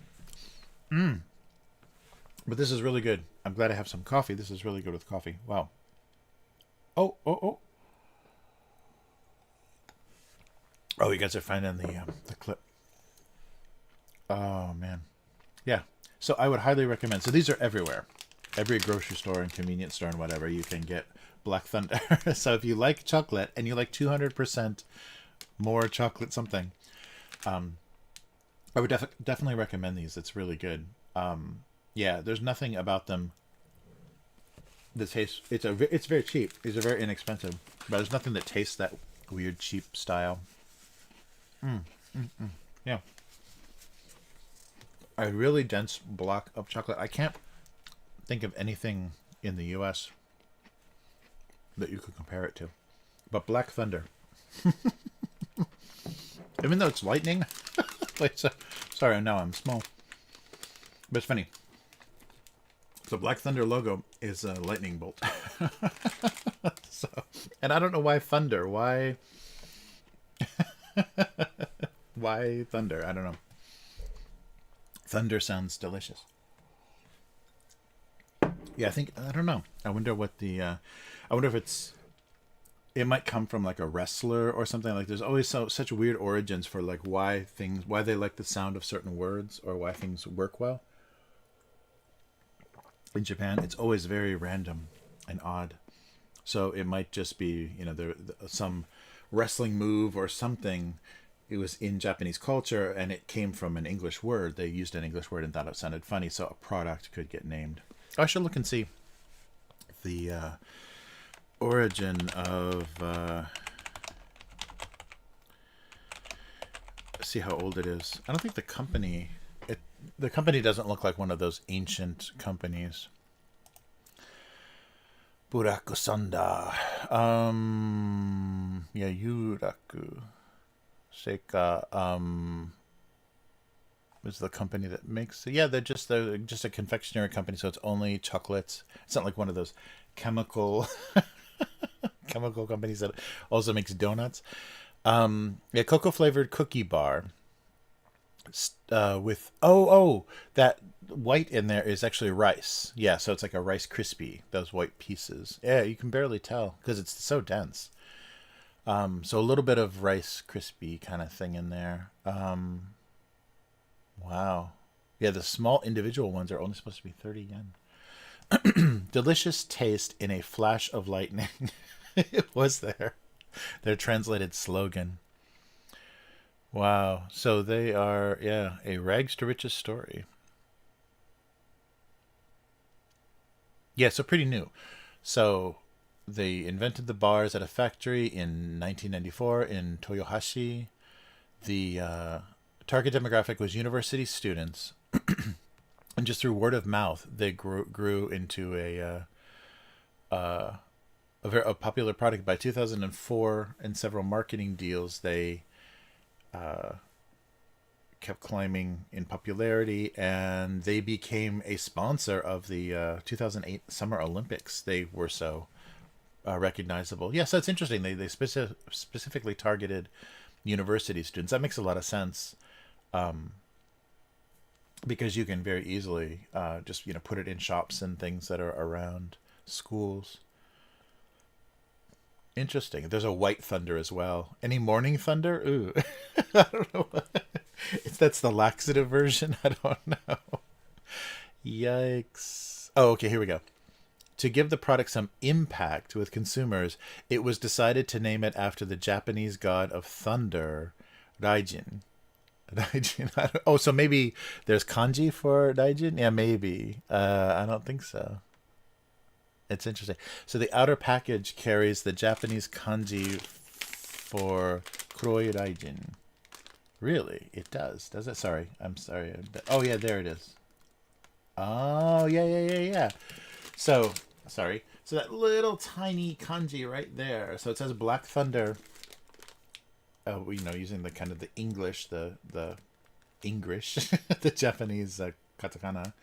But this is really good. I'm glad I have some coffee. This is really good with coffee. Wow. Oh. Oh, you guys are finding the clip. Oh, man. Yeah. So I would highly recommend. So these are everywhere. Every grocery store and convenience store and whatever, you can get Black Thunder. So if you like chocolate and you like 200% more chocolate something, I would definitely recommend these. It's really good. Yeah, there's nothing about them that tastes. It's very cheap. These are very inexpensive, but there's nothing that tastes that weird cheap style. Yeah, a really dense block of chocolate. I can't think of anything in the U.S. that you could compare it to, but Black Thunder. Even though it's lightning. Wait, sorry, now I'm small, but it's funny. The Black Thunder logo is a lightning bolt. So, and I don't know why thunder. Why? Why thunder? I don't know. Thunder sounds delicious. Yeah, I don't know. I wonder what I wonder if it might come from like a wrestler or something. Like there's always such weird origins for like why they like the sound of certain words or why things work well. In Japan, it's always very random and odd. So it might just be, some wrestling move or something. It was in Japanese culture and it came from an English word. They used an English word and thought it sounded funny, so a product could get named. I should look and see the origin of... see how old it is. I don't think the company... The company doesn't look like one of those ancient companies. Buraku Sanda. Yeah, Yuraku. Seika. Is the company that makes it. Yeah, they're just a confectionery company, so it's only chocolates. It's not like one of those chemical companies that also makes donuts. Yeah, cocoa flavored cookie bar. With that white in there is actually rice. Yeah, so it's like a Rice Krispie, those white pieces. Yeah, you can barely tell because it's so dense. So a little bit of Rice Krispie kind of thing in there. Wow. Yeah, the small individual ones are only supposed to be 30 yen. Delicious taste in a flash of lightning. It was their translated slogan. Wow. So they are, yeah, a rags to riches story. Yeah, so pretty new. So they invented the bars at a factory in 1994 in Toyohashi. The target demographic was university students, and just through word of mouth, they grew into a popular product. By 2004, in several marketing deals, they kept climbing in popularity, and they became a sponsor of the 2008 Summer Olympics. They were so recognizable. Yeah, so it's interesting. They specifically targeted university students. That makes a lot of sense, because you can very easily just put it in shops and things that are around schools. Interesting. There's a white thunder as well. Any morning thunder? Ooh, I don't know. That's the laxative version. I don't know. Yikes. Oh, okay. Here we go. To give the product some impact with consumers, it was decided to name it after the Japanese god of thunder, Raijin. Daijin. Oh, so maybe there's kanji for Daijin? Yeah, maybe. I don't think so. It's interesting. So the outer package carries the Japanese kanji for Kuroi Daijin. Really? It does. Does it? Sorry. I'm sorry. Oh, yeah, there it is. Oh, yeah, yeah, yeah, yeah. So, sorry. So that little tiny kanji right there. So it says Black Thunder. Using the kind of the English, the English, the Japanese katakana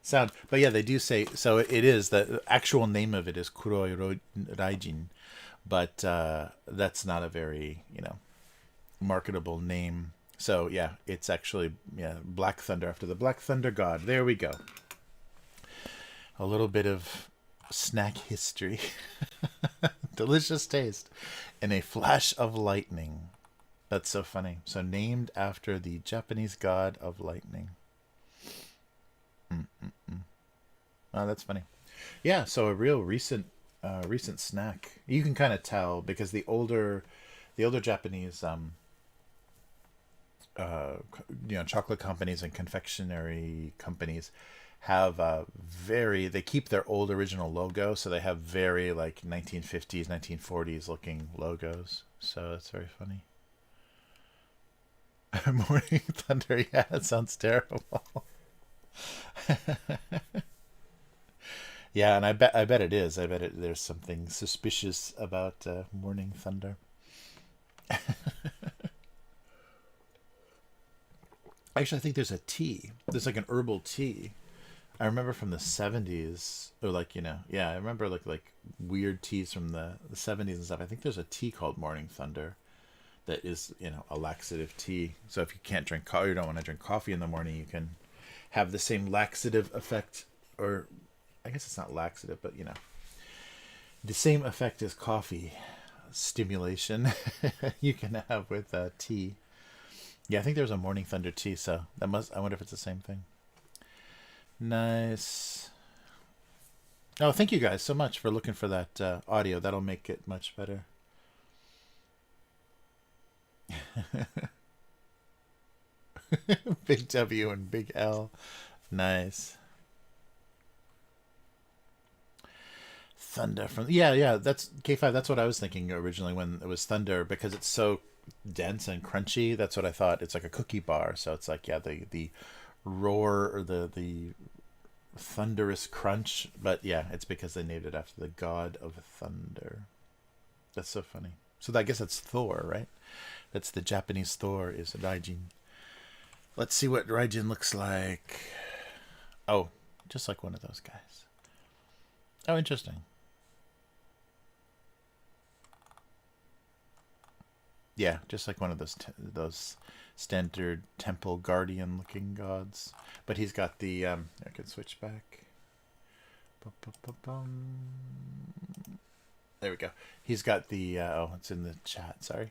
sound. But yeah, they do say so. It is the actual name of it is Kuroi Raijin, but that's not a very marketable name. So yeah, it's actually Black Thunder after the Black Thunder god. There we go. A little bit of snack history. Delicious taste and a flash of lightning. That's so funny. So named after the Japanese god of lightning. Mm-mm-mm. Oh, that's funny. Yeah, so a real recent snack. You can kind of tell because the older Japanese chocolate companies and confectionery companies have they keep their old original logo, so they have very like 1950s 1940s looking logos, so it's very funny. Morning thunder, yeah, it sounds terrible. Yeah, and I bet it is. There's something suspicious about morning thunder. Actually, I think there's a tea. There's like an herbal tea. I remember from the 70s, or like yeah, I remember like weird teas from the 70s and stuff. I think there's a tea called Morning Thunder that is a laxative tea. So if you can't drink coffee, you don't want to drink coffee in the morning, you can have the same laxative effect, or I guess it's not laxative, but the same effect as coffee stimulation you can have with tea. Yeah, I think there's a Morning Thunder tea, so I wonder if it's the same thing. Nice. Oh, thank you guys so much for looking for that audio. That'll make it much better. Big W and big L. Nice. Thunder from yeah, that's K5. That's what I was thinking originally when it was thunder, because it's so dense and crunchy. That's what I thought. It's like a cookie bar, so it's like the roar, or the thunderous crunch. But yeah, it's because they named it after the god of thunder. That's so funny. So I guess that's Thor, right? That's the Japanese Thor is Raijin. Let's see what Raijin looks like. Oh, just like one of those guys. Oh, interesting. Yeah, just like one of those standard temple guardian looking gods. But he's got the I can switch back. Bum, bum, bum, bum. There we go. He's got the oh, it's in the chat. Sorry.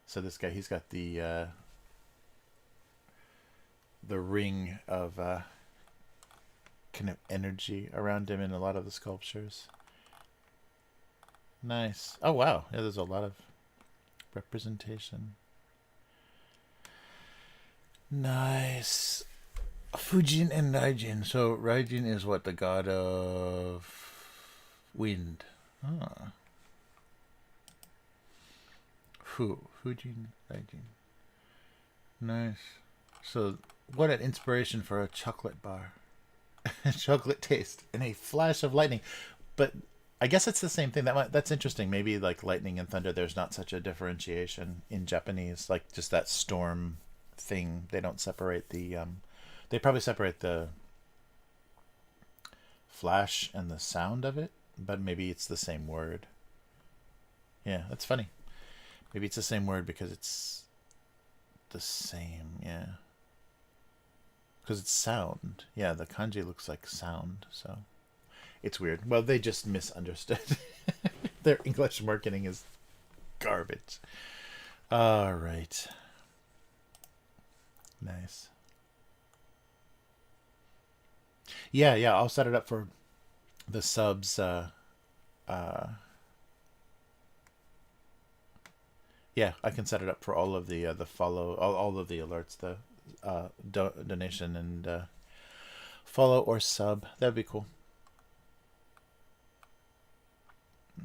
So this guy, he's got the ring of kind of energy around him in a lot of the sculptures. Nice. Oh wow. Yeah, there's a lot of representation. Nice. Fujin and Raijin. So Raijin is what, the god of wind. Ah. Fujin, Raijin. Nice. So what an inspiration for a chocolate bar. Chocolate taste and a flash of lightning. But I guess it's the same thing. That's interesting. Maybe like lightning and thunder, there's not such a differentiation in Japanese. Like just that storm thing. They don't separate the. They probably separate the flash and the sound of it, but maybe it's the same word. Yeah, that's funny. Maybe it's the same word because it's the same. Yeah. Because it's sound. Yeah, the kanji looks like sound, so it's weird. Well, they just misunderstood. Their English marketing is garbage. All right. Nice. Yeah, I'll set it up for the subs. Uh, yeah, I can set it up for all of the follow, all of the alerts, the donation and follow or sub. That'd be cool.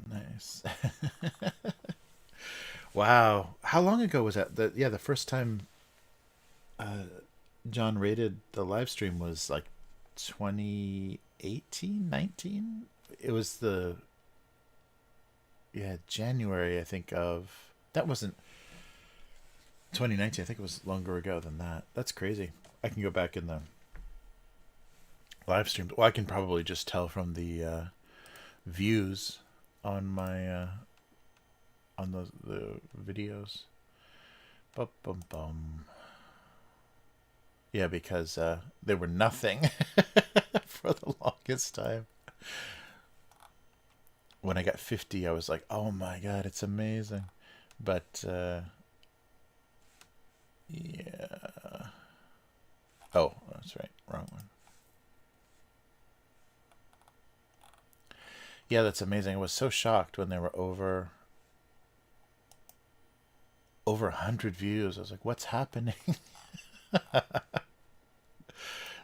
Nice. Wow. How long ago was that? The first time John rated the live stream was like 2018, 19. It was the January, I think, of that wasn't 2019. I think it was longer ago than that. That's crazy. I can go back in the live stream. Well, I can probably just tell from the views on my on the videos. Bum, bum, bum. Yeah, because they were nothing for the longest time. When I got 50, I was like, oh my god, it's amazing. But yeah. Oh, that's right. Wrong one. Yeah, that's amazing. I was so shocked when they were over 100 views. I was like, what's happening?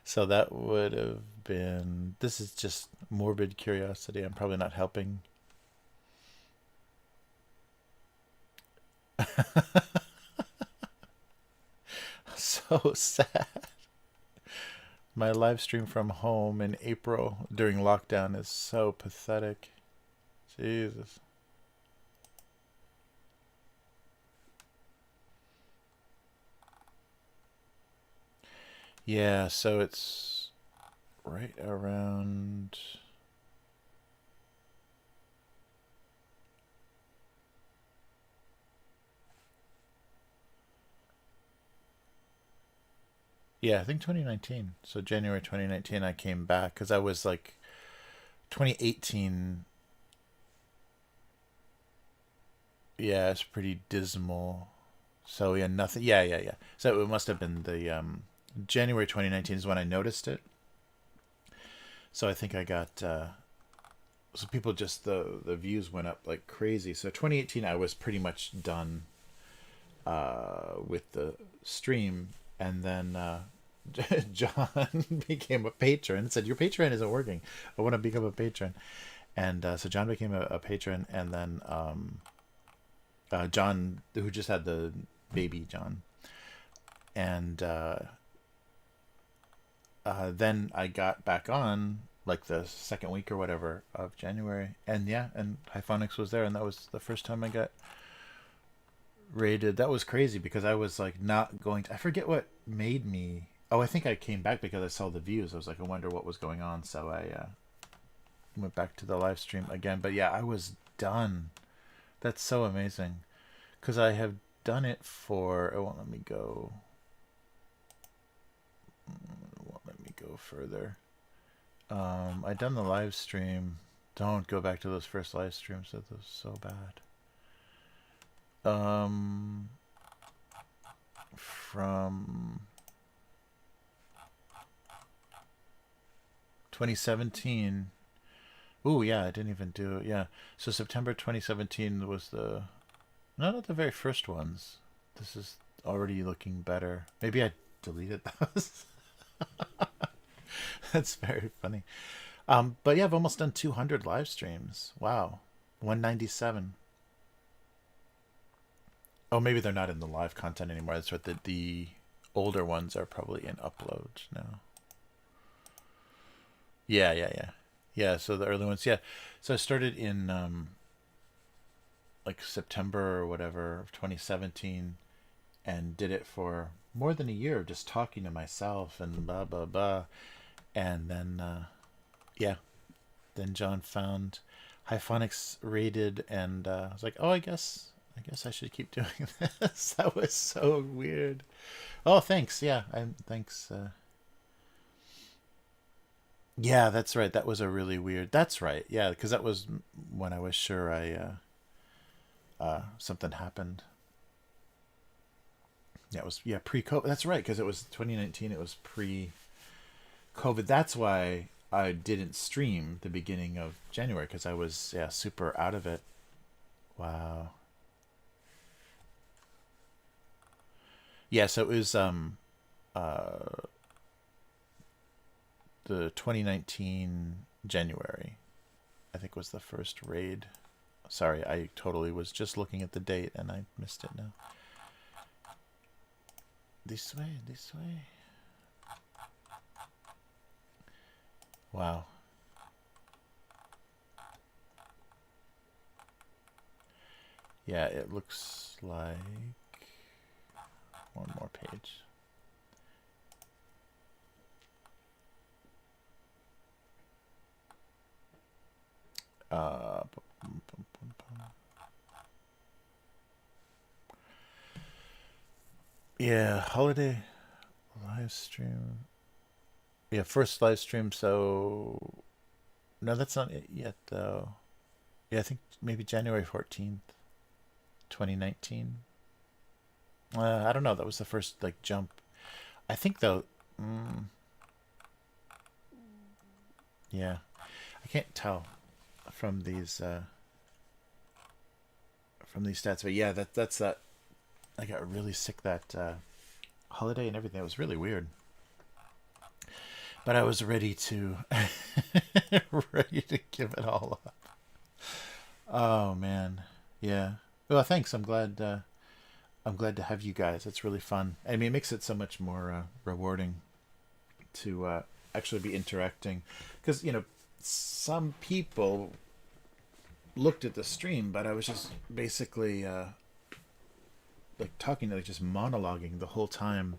So that would have been, this is just morbid curiosity. I'm probably not helping. So sad. My live stream from home in April during lockdown is so pathetic. Jesus. Yeah, so it's right around. Yeah, I think 2019. So January 2019, I came back because I was like 2018. Yeah, it's pretty dismal. So yeah, nothing. Yeah. So it must have been the January 2019 is when I noticed it. So I think I got so people just the views went up like crazy. So 2018 I was pretty much done with the stream, and then John became a patron and said, "Your Patreon isn't working. I want to become a patron." And so John became a patron, and then John, who just had the baby, John, and then I got back on like the second week or whatever of January, and yeah, and Hyphonics was there, and that was the first time I got rated. That was crazy because I was like not going to. I forget what made me. Oh, I think I came back because I saw the views. I was like, I wonder what was going on, so I went back to the live stream again. But yeah, I was done. That's so amazing because I have done it for. It won't let me go. It won't let me go further. I done the live stream Don't go back to those first live streams. That was so bad. From 2017. Ooh, yeah, I didn't even do it. Yeah. So September 2017 was the not the very first ones. This is already looking better. Maybe I deleted those. That's very funny. But yeah, I've almost done 200 live streams. Wow. 197. Oh, maybe they're not in the live content anymore. That's right. The older ones are probably in upload now. Yeah, yeah, yeah. Yeah, so the early ones, yeah. So I started in like September or whatever of 2017 and did it for more than a year just talking to myself and blah blah blah. And then yeah, then John found Hyphonics rated and I was like, "Oh, I guess I should keep doing this." That was so weird. Oh, thanks. Yeah, thanks. Yeah, that's right. That was a really weird. That's right. Yeah, because that was when I was sure I something happened. Yeah, it was pre-COVID. That's right, because it was 2019. It was pre-COVID. That's why I didn't stream the beginning of January because I was super out of it. Wow. Yeah, so it was the 2019 January, I think was the first raid. Sorry, I totally was just looking at the date and I missed it now. This way, this way. Wow. Yeah, it looks like one more page. Bum, bum, bum, bum. Yeah, holiday live stream. Yeah, first live stream. So no, that's not it yet though. Yeah, I think maybe January 14th, 2019. I don't know. That was the first like jump. I think though. Mm, yeah, I can't tell from these stats, but yeah, that's that. I got really sick that holiday and everything. It was really weird, but I was ready to ready to give it all up. Oh man, yeah. Well, thanks. I'm glad to have you guys. It's really fun. I mean, it makes it so much more rewarding to actually be interacting, because some people looked at the stream, but I was just basically like talking, like just monologuing the whole time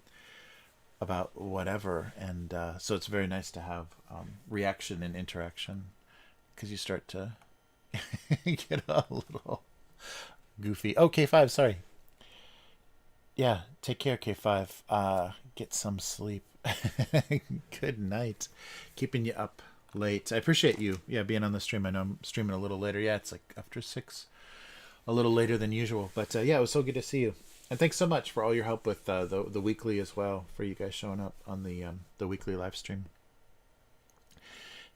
about whatever, and so it's very nice to have reaction and interaction because you start to get a little goofy. Oh, K5, sorry. Yeah, take care, K5. Get some sleep. Good night. Keeping you up late. I appreciate you, being on the stream. I know I'm streaming a little later. Yeah, it's like after 6, a little later than usual. But yeah, it was so good to see you. And thanks so much for all your help with the weekly as well, for you guys showing up on the weekly live stream.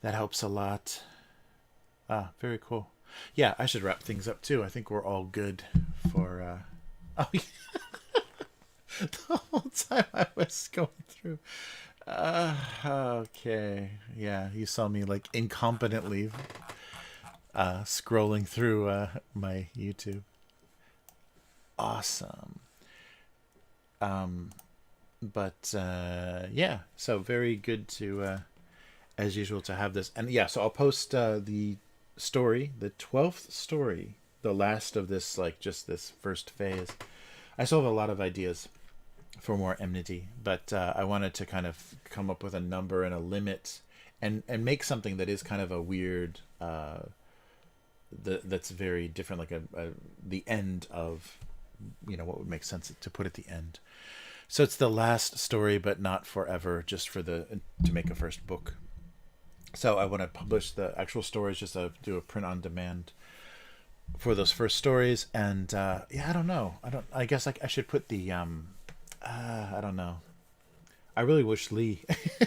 That helps a lot. Very cool. Yeah, I should wrap things up too. I think we're all good for. Oh, yeah. The whole time I was going through. Okay. Yeah, you saw me like incompetently scrolling through my YouTube. Awesome. But yeah, so very good to as usual to have this. And yeah, so I'll post the story, the 12th story, the last of this, like just this first phase. I still have a lot of ideas for more Enmity, but I wanted to kind of come up with a number and a limit, and make something that is kind of a weird that's very different, like the end of what would make sense to put at the end. So it's the last story, but not forever, just for to make a first book. So I want to publish the actual stories, just do a print on demand for those first stories. And yeah, I don't know. I guess I should put the I don't know. I really wish Lee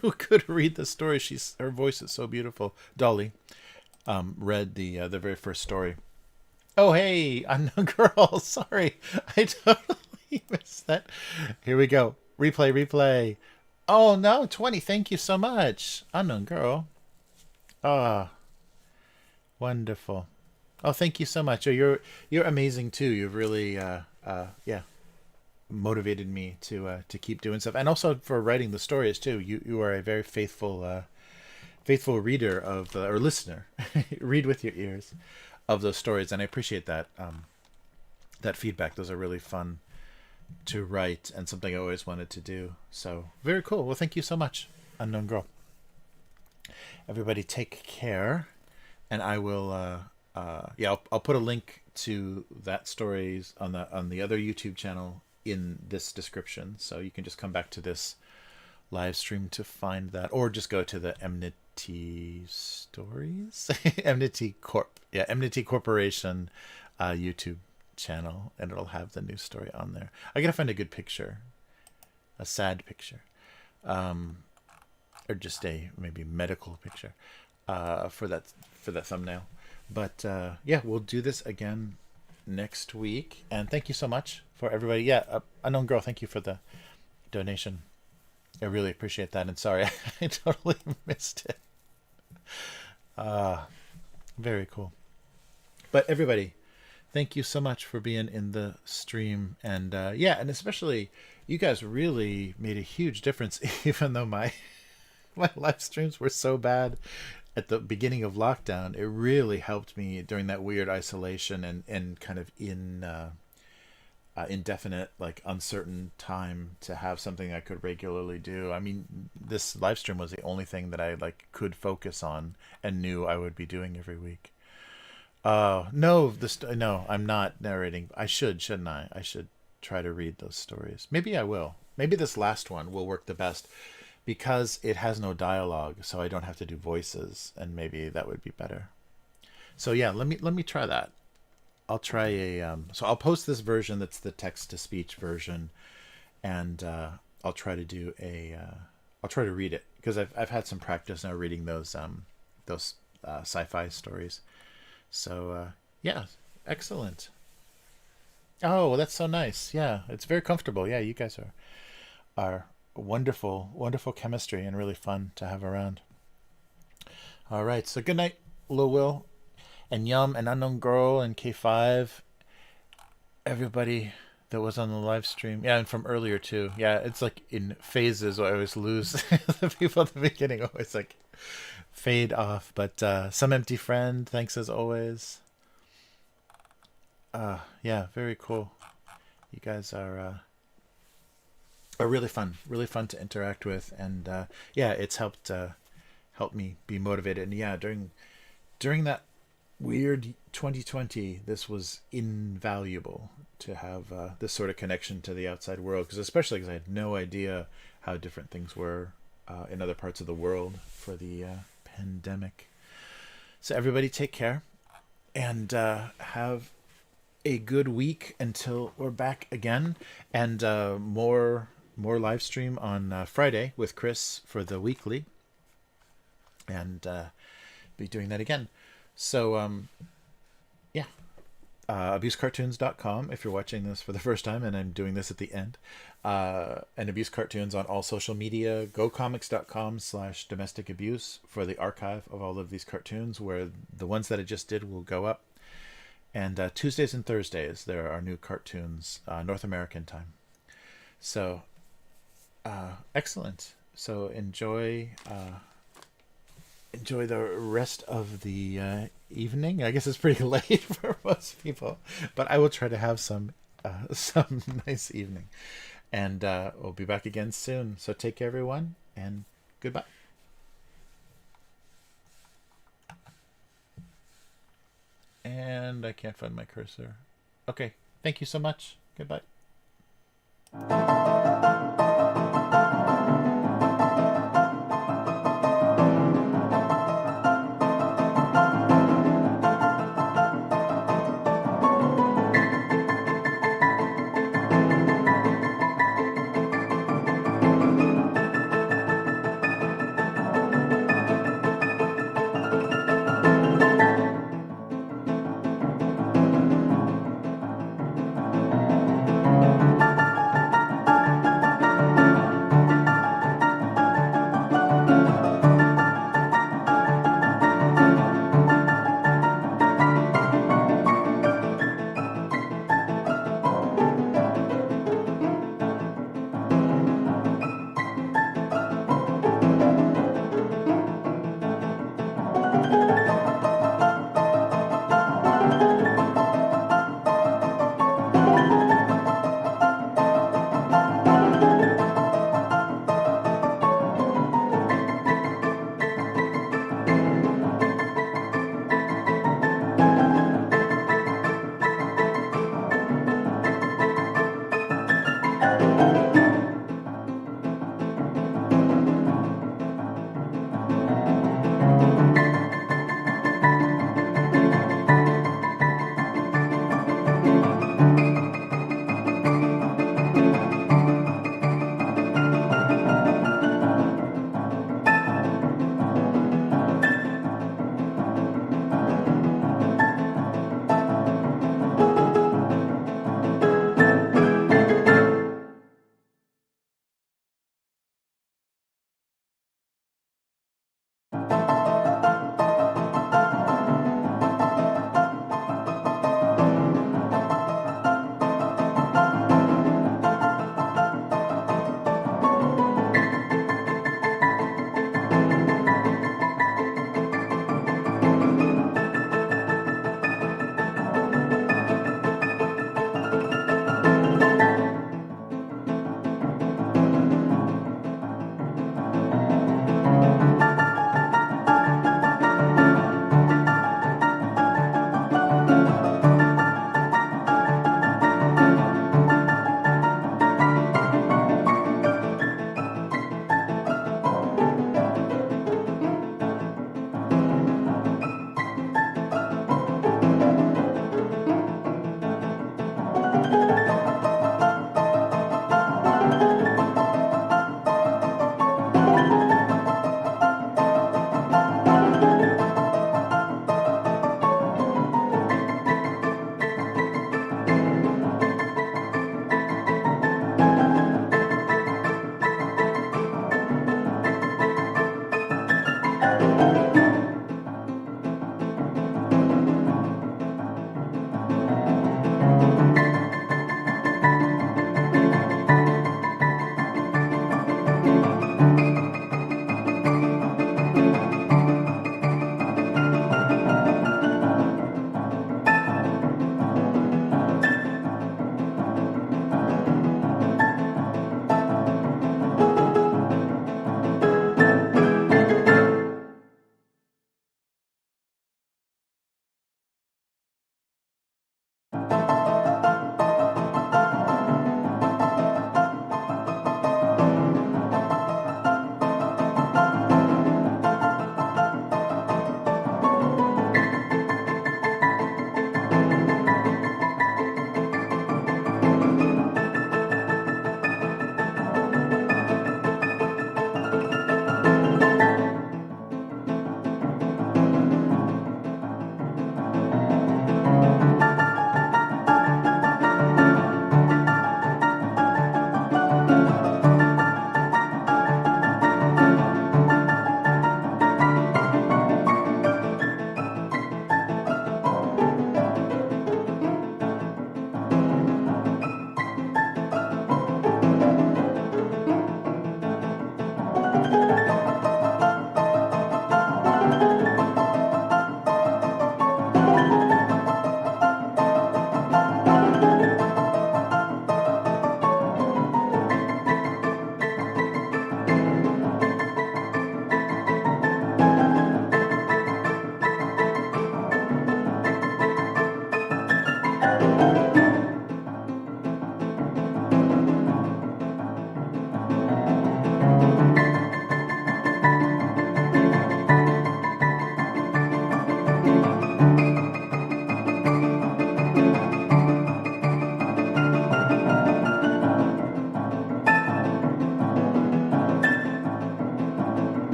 who could read the story. Her voice is so beautiful. Dolly read the very first story. Oh hey, unknown girl. Sorry, I totally missed that. Here we go. Replay. Oh no, 20. Thank you so much, unknown girl. Ah, wonderful. Oh, thank you so much. Oh, you're amazing too. You've really yeah, motivated me to keep doing stuff, and also for writing the stories too. You are a very faithful reader of or listener. Read with your ears of those stories, and I appreciate that that feedback. Those are really fun to write and something I always wanted to do. So very cool. Well, thank you so much, unknown girl. Everybody take care, and I will yeah, I'll put a link to that stories on the other YouTube channel in this description, so you can just come back to this live stream to find that, or just go to the Nmity Stories Nmity Corporation YouTube channel, and it'll have the new story on there. I gotta find a good picture, a sad picture, or just a maybe medical picture for that thumbnail. But yeah, we'll do this again next week. And thank you so much for everybody. Yeah, unknown girl, thank you for the donation. I really appreciate that. And sorry, I totally missed it. Very cool. But everybody, thank you so much for being in the stream. And yeah, and especially you guys really made a huge difference, even though my live streams were so bad at the beginning of lockdown. It really helped me during that weird isolation and kind of indefinite, like uncertain time, to have something I could regularly do. I mean, this live stream was the only thing that I like could focus on and knew I would be doing every week. No, no, I'm not narrating. I should, shouldn't I? I should try to read those stories. Maybe I will. Maybe this last one will work the best, because it has no dialogue, so I don't have to do voices, and maybe that would be better. So yeah, let me try that. I'll try so I'll post this version that's the text to speech version, and I'll try to do I'll try to read it, because I've had some practice now reading those sci-fi stories. So yeah, excellent. Oh, well, that's so nice. Yeah, it's very comfortable. Yeah, you guys are wonderful chemistry, and really fun to have around. All right, so good night, Will, and Yum, and Unknown Girl, and K5, everybody that was on the live stream. Yeah, and from earlier too. Yeah, it's like in phases. I always lose the people at the beginning. Always like fade off. But some empty friend. Thanks as always. Yeah, very cool. You guys are really fun to interact with, and yeah, it's helped me be motivated. And yeah, during that weird 2020, this was invaluable to have this sort of connection to the outside world, because especially because I had no idea how different things were in other parts of the world for the pandemic. So everybody take care, and have a good week until we're back again, and more live stream on Friday with Chris for the weekly, and be doing that again. So yeah, abusecartoons.com if you're watching this for the first time, and I'm doing this at the end, and Abuse Cartoons on all social media. gocomics.com/domestic abuse for the archive of all of these cartoons, where the ones that I just did will go up. And Tuesdays and Thursdays there are new cartoons, North American time. So excellent. So enjoy the rest of the evening. I guess it's pretty late for most people, but I will try to have some nice evening. And we'll be back again soon. So take care, everyone, and goodbye. And I can't find my cursor. Okay, thank you so much. Goodbye.